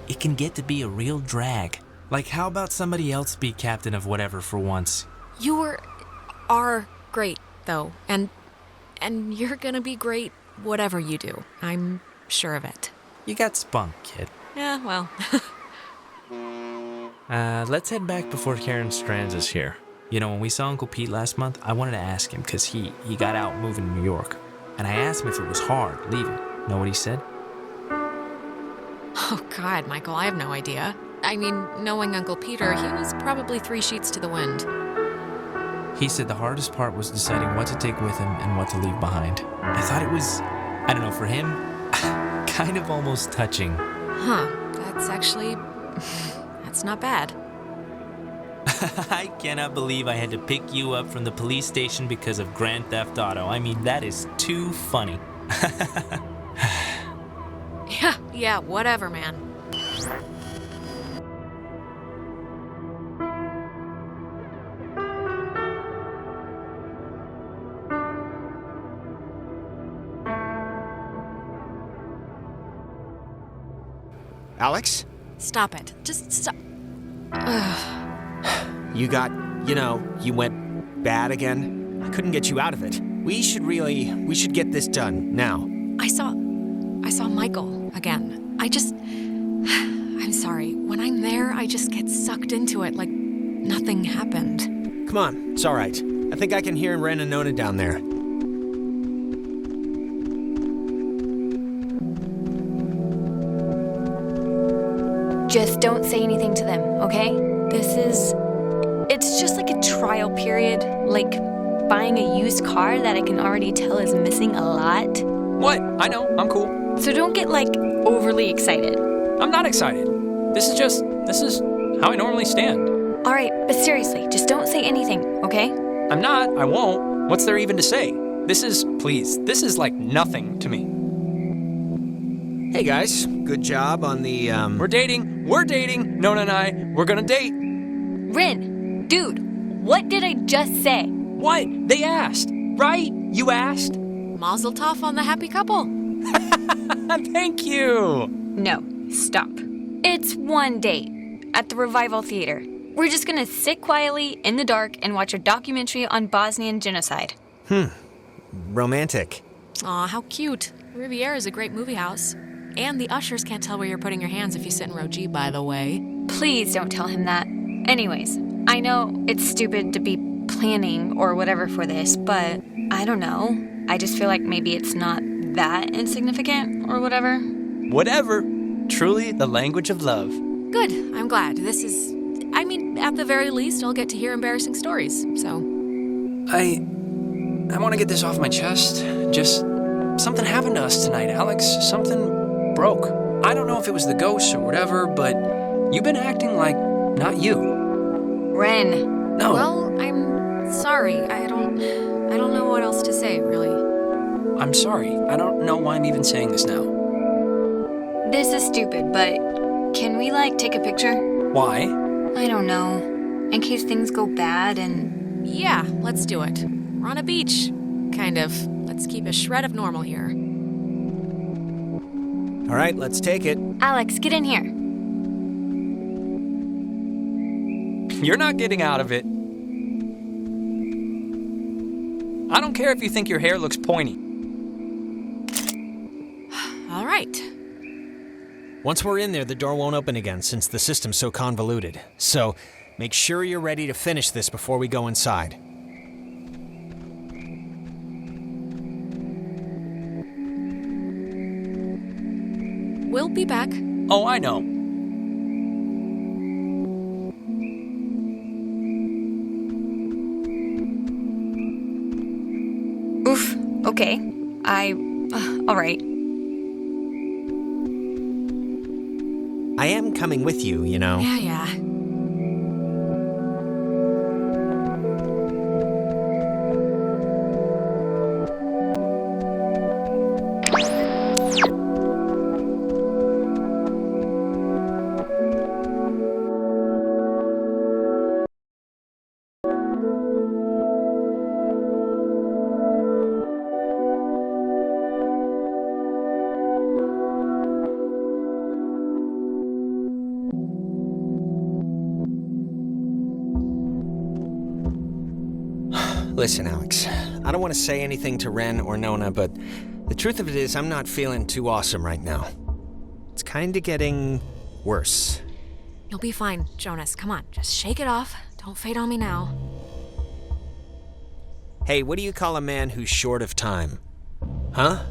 it can get to be a real drag. Like, how about somebody else be captain of whatever for once?
You are great, though, and you're gonna be great whatever you do. I'm sure of it.
You got spunk, kid.
Yeah, well.
Let's head back before Karen Strands is here. You know, when we saw Uncle Pete last month, I wanted to ask him because he got out moving to New York. And I asked him if it was hard leaving. Know what he said?
Oh, God, Michael, I have no idea. I mean, knowing Uncle Peter, he was probably 3 sheets to the wind.
He said the hardest part was deciding what to take with him and what to leave behind. I thought it was, I don't know, for him, kind of almost touching.
Huh, that's not bad.
I cannot believe I had to pick you up from the police station because of Grand Theft Auto. I mean, that is too funny.
Yeah, whatever, man.
Alex?
Stop it. Just stop.
You went bad again. I couldn't get you out of it. We should get this done now.
I saw Michael again. I'm sorry. When I'm there, I just get sucked into it like nothing happened.
Come on, it's all right. I think I can hear Ren and Nona down there.
Just don't say anything to them, okay? It's just like a trial period, like buying a used car that I can already tell is missing a lot.
What? I know, I'm cool.
So don't get, overly excited.
I'm not excited. This is how I normally stand.
All right, but seriously, just don't say anything, okay?
I'm not, I won't. What's there even to say? This is like nothing to me.
Hey guys, good job on the,
We're dating. Nona and I, we're gonna date.
Rin, dude, what did I just say?
What? They asked, right? You asked?
Mazel tov on the happy couple.
Thank you.
No, stop. It's one date at the Revival Theater. We're just gonna sit quietly in the dark and watch a documentary on Bosnian genocide.
Romantic.
Aw, how cute. Riviera is a great movie house. And the ushers can't tell where you're putting your hands if you sit in row G, by the way.
Please don't tell him that. Anyways, I know it's stupid to be planning or whatever for this, but I don't know. I just feel like maybe it's not that insignificant or whatever.
Whatever. Truly the language of love.
Good. I'm glad. At the very least, I'll get to hear embarrassing stories, so.
I want to get this off my chest. Just something happened to us tonight, Alex. Something broke. I don't know if it was the ghosts or whatever, but you've been acting like not you.
Ren.
No.
Well, I'm sorry. I don't know what else to say, really.
I'm sorry. I don't know why I'm even saying this now.
This is stupid, but can we, take a picture?
Why?
I don't know. In case things go bad and
Yeah, let's do it. We're on a beach. Kind of. Let's keep a shred of normal here.
All right, let's take it.
Alex, get in here.
You're not getting out of it. I don't care if you think your hair looks pointy.
All right.
Once we're in there, the door won't open again since the system's so convoluted. So, make sure you're ready to finish this before we go inside.
We'll be back.
Oh, I know.
Oof. Okay. All right.
I am coming with you, you know.
Yeah.
Listen, Alex, I don't want to say anything to Ren or Nona, but the truth of it is I'm not feeling too awesome right now. It's kind of getting worse.
You'll be fine, Jonas. Come on, just shake it off. Don't fade on me now.
Hey, what do you call a man who's short of time? Huh?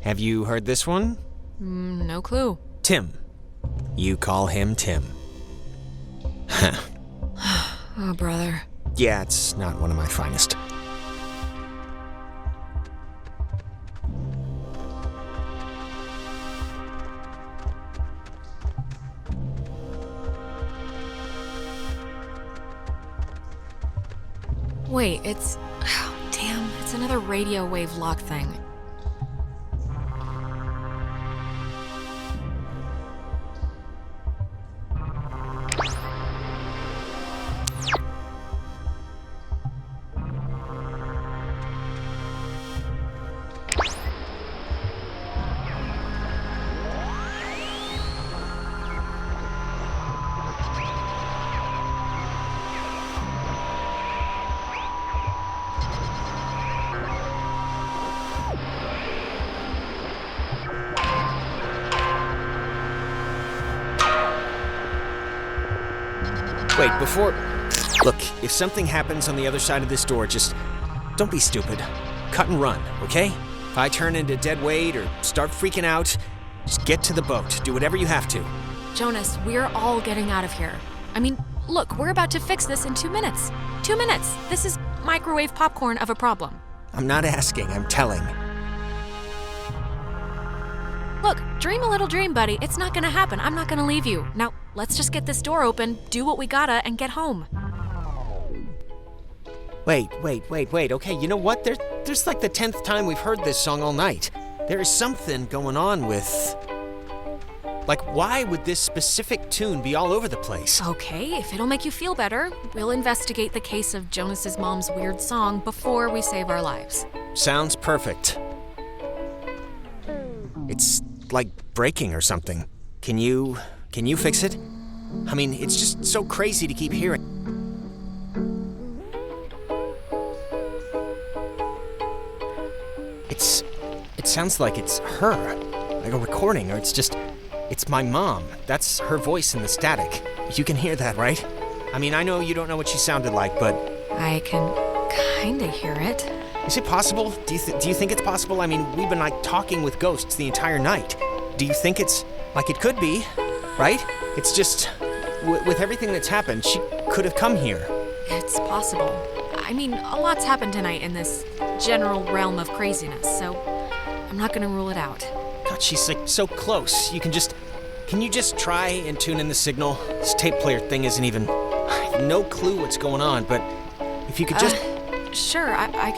Have you heard this one?
No clue.
Tim. You call him Tim.
Oh, brother.
Yeah, it's not one of my finest.
Wait, it's... Oh, damn, it's another radio wave lock thing.
Wait, before... Look, if something happens on the other side of this door, just don't be stupid. Cut and run, okay? If I turn into dead weight or start freaking out, just get to the boat. Do whatever you have to.
Jonas, we're all getting out of here. I mean, look, we're about to fix this in 2 minutes. 2 minutes. This is microwave popcorn of a problem.
I'm not asking, I'm telling.
Look, dream a little dream, buddy. It's not gonna happen. I'm not gonna leave you. Now, let's just get this door open, do what we gotta, and get home.
Wait. Okay, you know what? There's like the 10th time we've heard this song all night. There is something going on with... Like, why would this specific tune be all over the place?
Okay, if it'll make you feel better, we'll investigate the case of Jonas's mom's weird song before we save our lives.
Sounds perfect. It's like breaking or something. Can you fix it? I mean, it's just so crazy to keep hearing. It sounds like it's her, like a recording, or it's my mom. That's her voice in the static. You can hear that, right? I mean, I know you don't know what she sounded like, but...
I can kinda hear it.
Is it possible? Do you think it's possible? I mean, we've been like talking with ghosts the entire night. Do you think it's like it could be, right? It's just with everything that's happened, she could have come here.
It's possible. I mean, a lot's happened tonight in this general realm of craziness, so I'm not gonna rule it out.
God, she's like so close. Can you just try and tune in the signal? This tape player thing isn't even... I have no clue what's going on, but if you could just...
Sure, I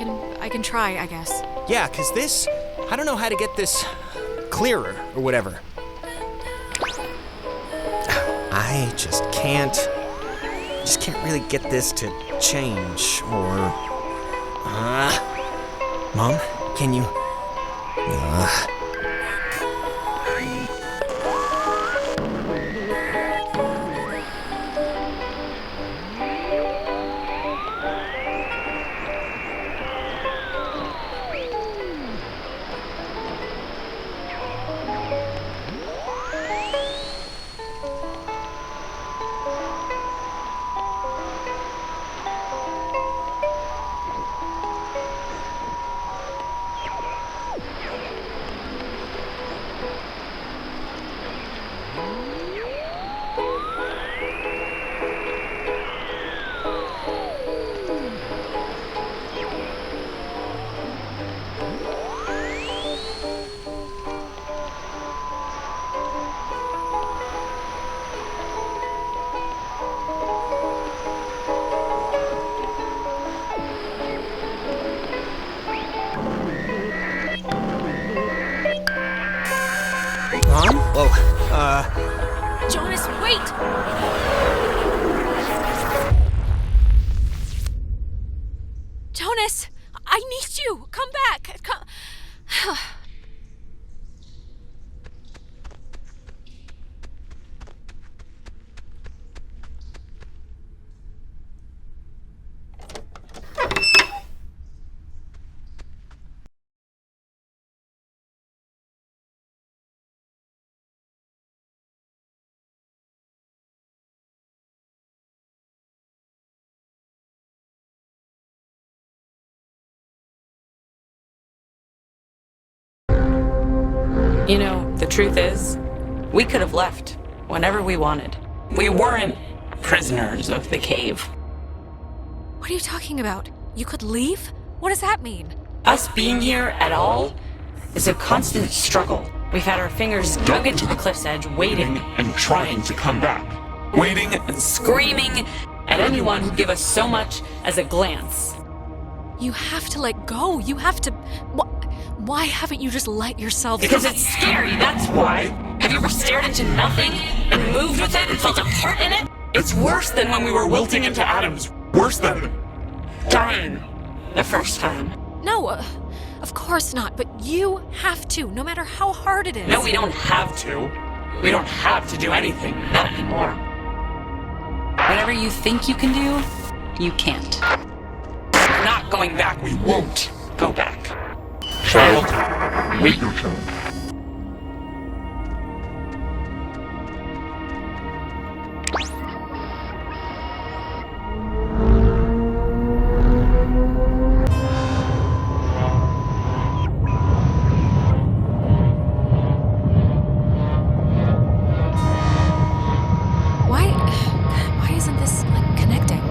can try, I guess.
Yeah, 'cause this... I don't know how to get this clearer or whatever. I just can't... just can't really get this to change, or... Mom, can you... Mom? Whoa,
Jonas, wait! Jonas, I need you! Come back! Come...
You know, the truth is, we could have left whenever we wanted. We weren't prisoners of the cave.
What are you talking about? You could leave? What does that mean?
Us being here at all is a constant struggle. We've had our fingers dug into the cliff's edge, waiting
and trying to come back. Waiting and
screaming at anyone who'd give us so much as a glance.
You have to let go. You have to... Why haven't you just let yourself...
Because it's scary, that's why. Have you ever stared into nothing and moved with it and felt a part in it? It's worse than when we were wilting into atoms.
worse than
dying the first time.
No, of course not, but you have to, no matter how hard it is.
No, we don't have to. We don't have to do anything. Not anymore. Whatever you think you can do, you can't. We're not going back. We won't go back.
Child, wait your turn.
Why isn't this, like, connecting?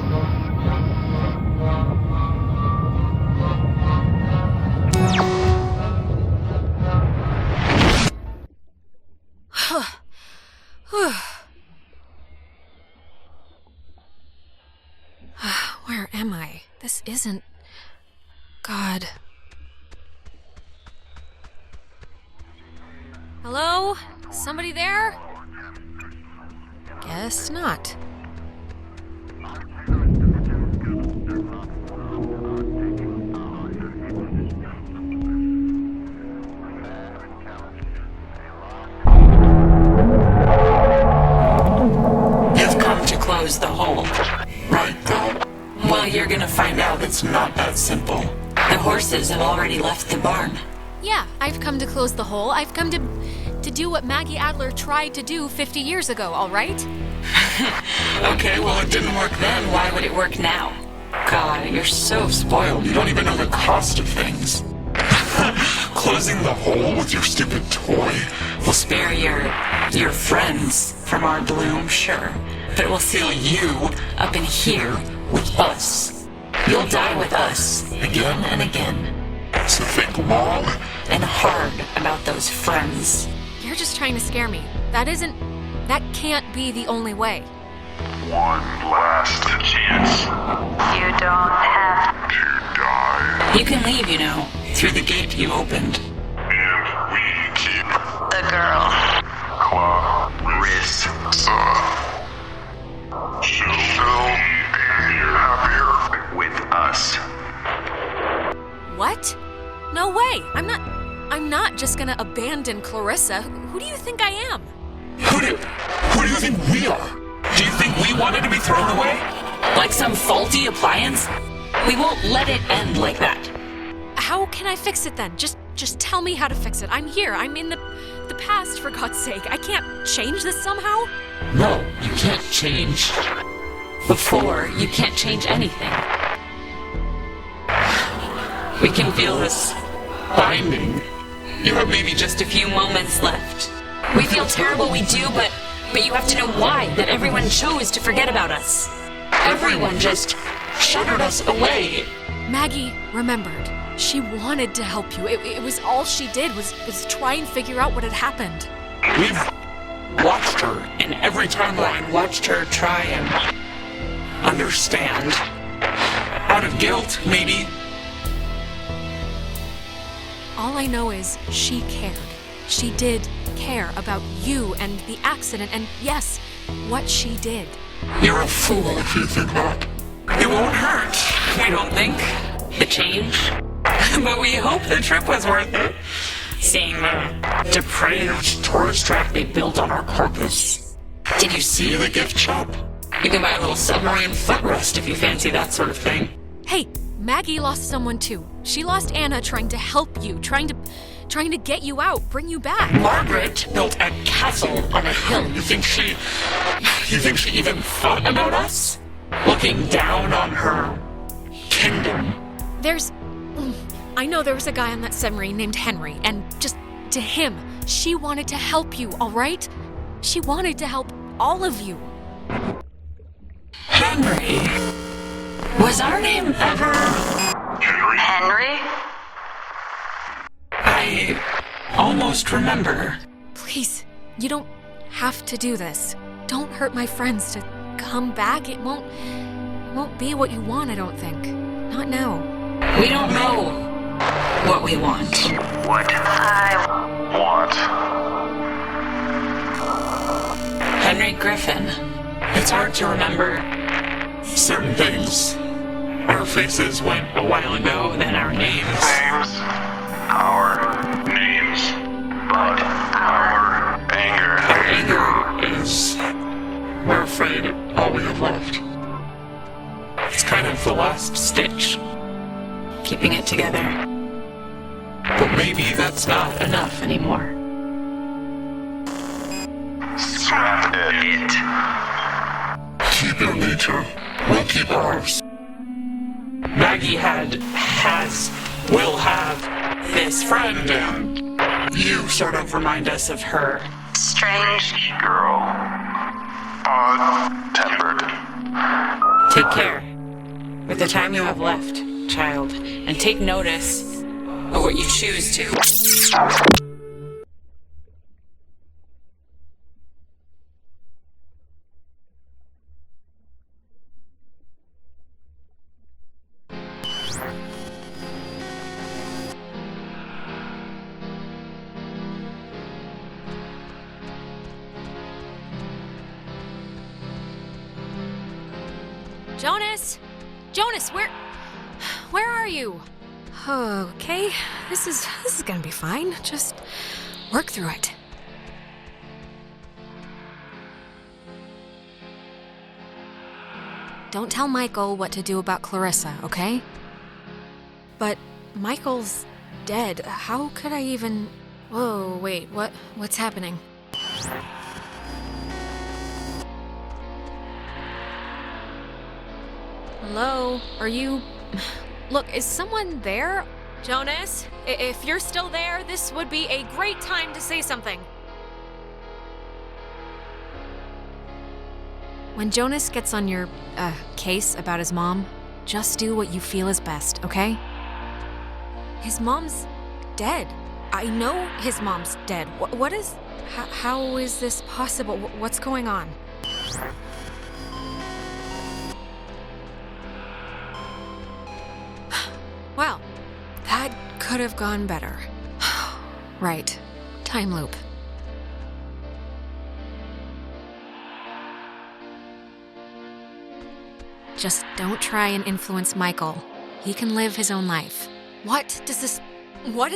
Where am I? This isn't... God. Hello? Somebody there? Guess not.
You've come to close the hole, right, God? Well, you're gonna find out it's not that simple. The horses have already left the barn.
Yeah, I've come to close the hole. I've come to do what Maggie Adler tried to do 50 years ago, all right?
Okay, well, it didn't work then. Why would it work now? God, you're so spoiled. You don't even know the cost of things. Closing the hole with your stupid toy will spare your friends from our gloom, sure. But it will seal you up in here with us. You'll die with us again and again. So think long and hard about those friends.
You're just trying to scare me. That can't be the only way.
One last chance.
You don't have
to die.
You can leave, you know, through the gate you opened.
And we keep
the girl.
Clarissa. She'll
What? No way. I'm not just gonna abandon Clarissa. Who do you think I am?
Who do you think we are? Do you think we wanted to be thrown away? Like some faulty appliance? We won't let it end like that.
How can I fix it then? Just tell me how to fix it. I'm here. I'm in the past, for God's sake. I can't change this somehow?
No, you can't change. Before, you can't change anything. We can feel this binding. You have maybe just a few moments left. We feel terrible, we do, but you have to know why, that everyone chose to forget about us. Everyone just shuttered us away.
Maggie remembered. She wanted to help you. It was all she did was try and figure out what had happened.
We've watched her in every timeline, watched her try and understand. Out of guilt, maybe.
All I know is she cared. She did care about you and the accident and, yes, what she did.
You're a fool if you think that. It won't hurt, we don't think. The change. But we hope the trip was worth it. Seeing the depraved tourist trap they built on our carcass. Did you see the gift shop? You can buy a little submarine footrest if you fancy that sort of thing.
Hey, Maggie lost someone too. She lost Anna trying to help you, trying to get you out, bring you back.
Margaret built a castle on a hill. You think she even thought about us? Looking down on her kingdom.
I know there was a guy on that submarine named Henry, and just to him, she wanted to help you, all right? She wanted to help all of you.
Henry? Was our name ever...
Henry?
I almost remember.
Please, you don't have to do this. Don't hurt my friends to come back. It won't be what you want, I don't think. Not now.
We don't know what we want.
What I want.
Henry Griffin. It's hard to remember certain things. Our faces went a while ago, then our names.
Our names. But our anger.
Our anger is, we're afraid, all we have left. It's kind of the last stitch. Keeping it together. But maybe that's not enough anymore.
Scrap it.
Keep your nature. We'll keep ours. Maggie has, will have this friend, and you sort of remind us of her.
Strange
girl. Odd-tempered.
Take care with the time you have left, child, and take notice of what you choose to.
Jonas, where are you? Okay, this is gonna be fine. Just work through it. Don't tell Michael what to do about Clarissa, okay? But Michael's dead. How could I even... Whoa, wait, what's happening? Hello? Are you... Look, is someone there? Jonas, if you're still there, this would be a great time to say something. When Jonas gets on your, case about his mom, just do what you feel is best, okay? His mom's dead. I know his mom's dead. What is... How is this possible? What's going on? Well, that could have gone better. Right. Time loop. Just don't try and influence Michael. He can live his own life. What does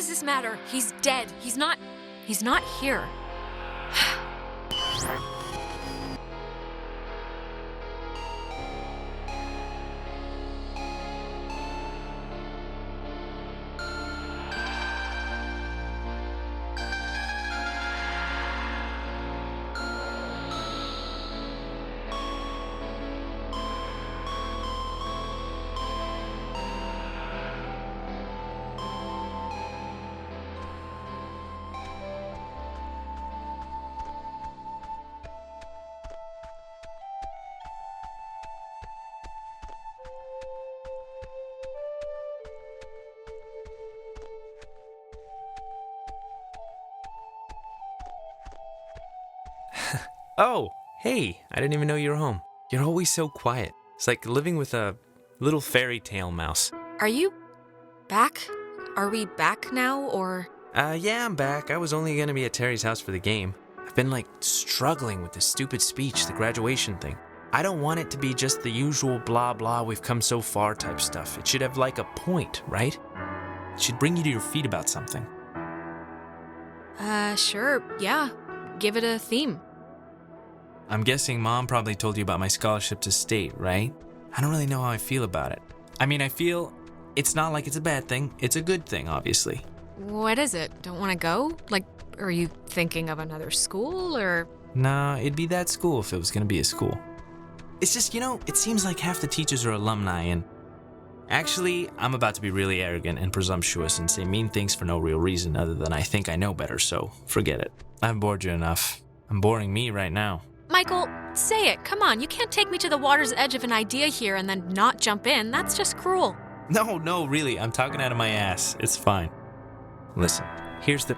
this matter? He's dead. He's not here.
Oh, hey, I didn't even know you were home. You're always so quiet. It's like living with a little fairy tale mouse.
Are you back? Are we back now, or?
Yeah, I'm back. I was only gonna be at Terry's house for the game. I've been, struggling with this stupid speech, the graduation thing. I don't want it to be just the usual blah blah, we've come so far type stuff. It should have, a point, right? It should bring you to your feet about something.
Sure, yeah. Give it a theme.
I'm guessing Mom probably told you about my scholarship to state, right? I don't really know how I feel about it. I mean, I feel it's not like it's a bad thing. It's a good thing, obviously.
What is it? Don't want to go? Are you thinking of another school, or?
Nah, it'd be that school if it was gonna be a school. It's just, it seems like half the teachers are alumni, and actually, I'm about to be really arrogant and presumptuous and say mean things for no real reason other than I think I know better, so forget it. I've bored you enough. I'm boring me right now.
Michael, say it. Come on, you can't take me to the water's edge of an idea here and then not jump in. That's just cruel.
No, really, I'm talking out of my ass. It's fine. Listen, here's the...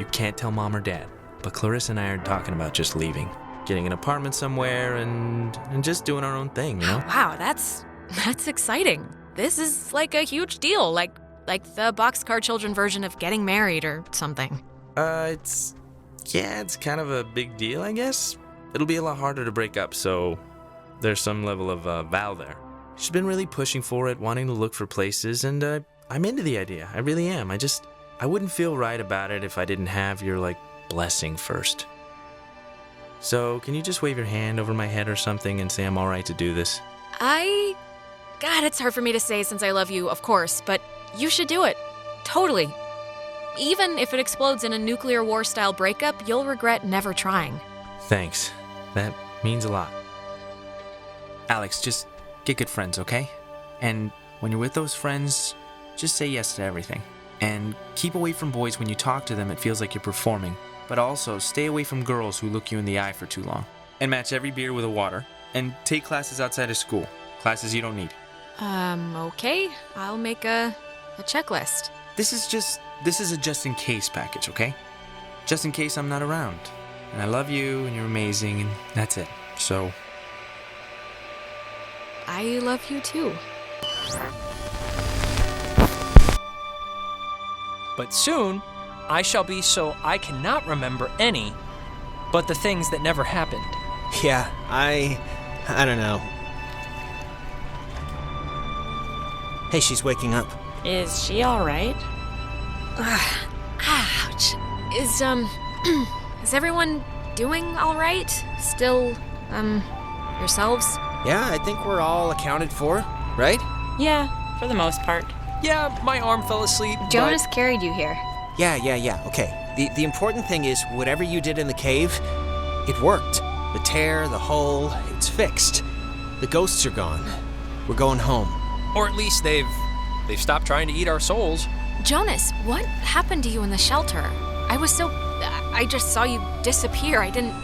You can't tell Mom or Dad, but Clarissa and I are talking about just leaving. Getting an apartment somewhere and just doing our own thing,
Wow, that's exciting. This is like a huge deal, like the Boxcar Children version of getting married or something.
It's kind of a big deal, I guess. It'll be a lot harder to break up, so there's some level of vow there. She's been really pushing for it, wanting to look for places, and I'm into the idea. I really am. I wouldn't feel right about it if I didn't have your, blessing first. So, can you just wave your hand over my head or something and say I'm all right to do this?
God, it's hard for me to say since I love you, of course, but you should do it. Totally. Even if it explodes in a nuclear war-style breakup, you'll regret never trying.
Thanks. That means a lot. Alex, just get good friends, okay? And when you're with those friends, just say yes to everything. And keep away from boys when you talk to them, it feels like you're performing. But also, stay away from girls who look you in the eye for too long. And match every beer with a water. And take classes outside of school. Classes you don't need.
Okay. I'll make a checklist.
This is a just-in-case package, okay? Just in case I'm not around. And I love you, and you're amazing, and that's it. So...
I love you too.
But soon, I shall be so I cannot remember any but the things that never happened.
Yeah, I don't know. Hey, she's waking up.
Is she all right?
Ouch. Is everyone doing all right? Still, yourselves?
Yeah, I think we're all accounted for, right?
Yeah, for the most part.
Yeah, my arm fell asleep.
Jonas carried you here.
Yeah. Okay. The important thing is, whatever you did in the cave, it worked. The tear, the hole, it's fixed. The ghosts are gone. We're going home.
Or at least they've stopped trying to eat our souls.
Jonas, what happened to you in the shelter? I just saw you disappear. I didn't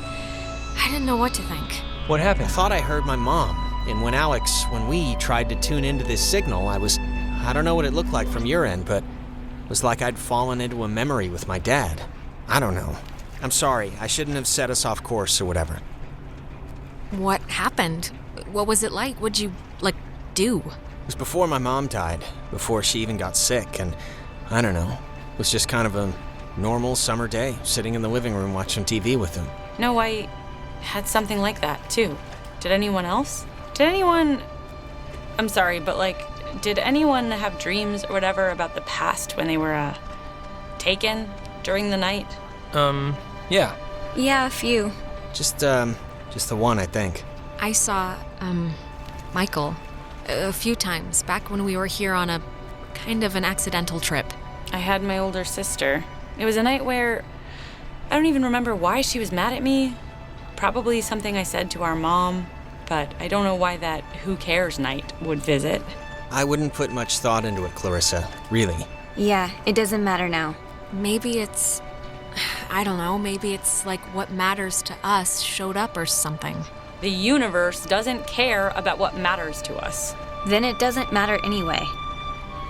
know what to think.
What happened?
I thought I heard my mom. And when we tried to tune into this signal, I don't know what it looked like from your end, but it was like I'd fallen into a memory with my dad. I don't know. I'm sorry. I shouldn't have set us off course or whatever.
What happened? What was it like? What'd you, do?
It was before my mom died, before she even got sick, and I don't know. It was just kind of a normal summer day, sitting in the living room watching TV with him.
No, I had something like that, too. Did anyone else? I'm sorry, but, Did anyone have dreams or whatever about the past when they were, taken during the night?
Yeah.
Yeah, a few.
Just the one, I think.
I saw, Michael a few times back when we were here on a kind of an accidental trip.
I had my older sister. It was a night where I don't even remember why she was mad at me. Probably something I said to our mom, but I don't know why that who cares night would visit.
I wouldn't put much thought into it, Clarissa. Really.
Yeah, it doesn't matter now.
Maybe it's, I don't know, maybe it's like what matters to us showed up or something.
The universe doesn't care about what matters to us.
Then it doesn't matter anyway.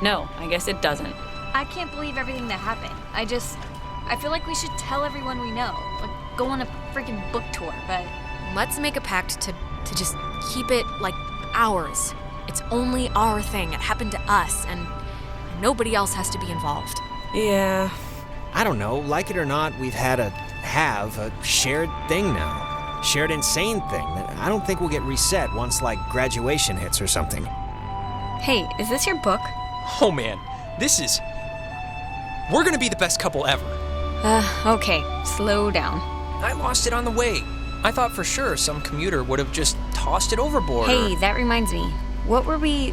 No, I guess it doesn't.
I can't believe everything that happened. I feel like we should tell everyone we know. Like, go on a freaking book tour, but...
Let's make a pact to just keep it, like, ours. It's only our thing. It happened to us, and nobody else has to be involved.
Yeah.
I don't know, like it or not, we've had a shared thing now. Shared insane thing that I don't think will get reset once, like, graduation hits or something.
Hey, is this your book?
Oh man, we're gonna be the best couple ever.
Okay, slow down.
I lost it on the way. I thought for sure some commuter would have just tossed it overboard.
Hey, that reminds me. What were we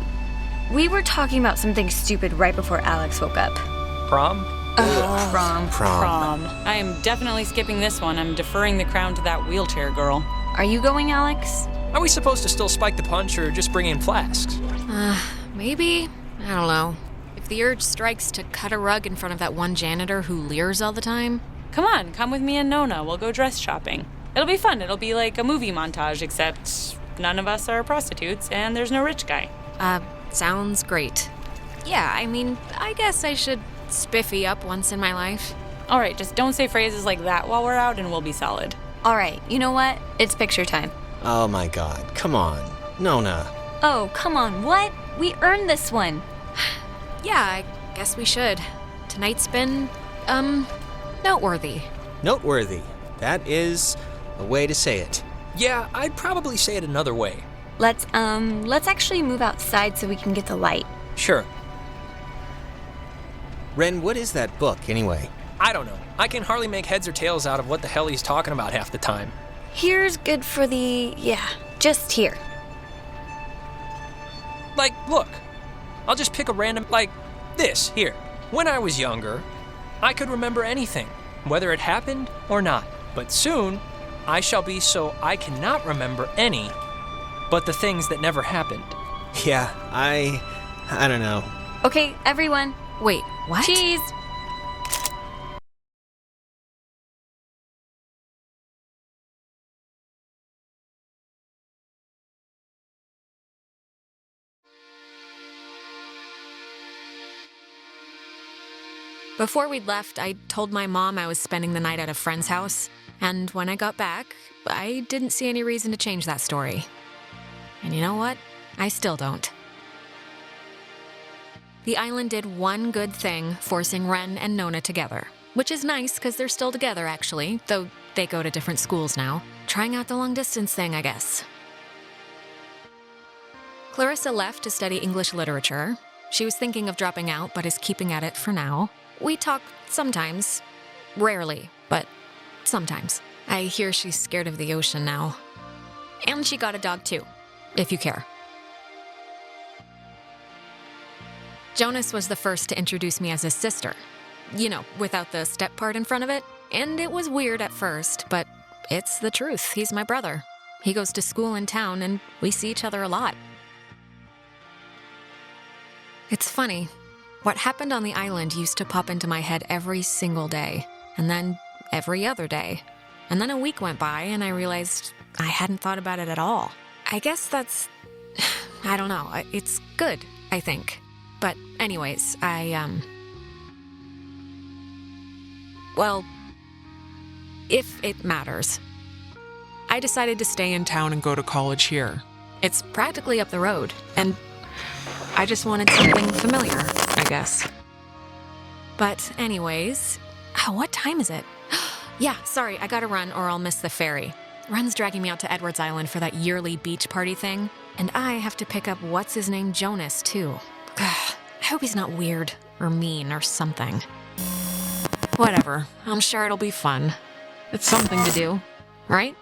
were talking about something stupid right before Alex woke up.
Prom?
Prom.
I am definitely skipping this one. I'm deferring the crown to that wheelchair girl.
Are you going, Alex?
Are we supposed to still spike the punch or just bring in flasks?
Maybe? I don't know. If the urge strikes to cut a rug in front of that one janitor who leers all the time.
Come with me and Nona. We'll go dress shopping. It'll be fun. It'll be like a movie montage, except none of us are prostitutes and there's no rich guy.
Sounds great. Yeah, I mean, I guess I should spiffy up once in my life.
All right, just don't say phrases like that while we're out and we'll be solid.
All right, you know what? It's picture time.
Oh my god, come on. Nona.
Oh, come on, what? We earned this one.
Yeah, I guess we should. Tonight's been, noteworthy.
Noteworthy. That is a way to say it.
Yeah, I'd probably say it another way.
Let's actually move outside so we can get the light.
Sure.
Ren, what is that book, anyway?
I don't know. I can hardly make heads or tails out of what the hell he's talking about half the time.
Here's good for just here.
Like, look. I'll just pick a random, like, this, here. When I was younger, I could remember anything, whether it happened or not. But soon, I shall be so I cannot remember any, but the things that never happened.
Yeah, I don't know.
Okay, everyone.
Wait, what?
Cheese!
Before we'd left, I told my mom I was spending the night at a friend's house, and when I got back, I didn't see any reason to change that story. And you know what? I still don't. The island did one good thing, forcing Ren and Nona together, which is nice because they're still together, actually, though they go to different schools now. Trying out the long-distance thing, I guess. Clarissa left to study English literature. She was thinking of dropping out, but is keeping at it for now. We talk sometimes. Rarely, but sometimes. I hear she's scared of the ocean now. And she got a dog too, if you care. Jonas was the first to introduce me as his sister. You know, without the step part in front of it. And it was weird at first, but it's the truth. He's my brother. He goes to school in town, and we see each other a lot. It's funny. What happened on the island used to pop into my head every single day, and then every other day. And then a week went by, and I realized I hadn't thought about it at all. I guess that's... I don't know. It's good, I think. But anyways, well, if it matters. I decided to stay in town and go to college here. It's practically up the road, and I just wanted something familiar, I guess. But anyways, what time is it? Yeah, sorry, I gotta run or I'll miss the ferry. Ren's dragging me out to Edwards Island for that yearly beach party thing, and I have to pick up what's-his-name Jonas, too. I hope he's not weird or mean or something. Whatever. I'm sure it'll be fun. It's something to do, right?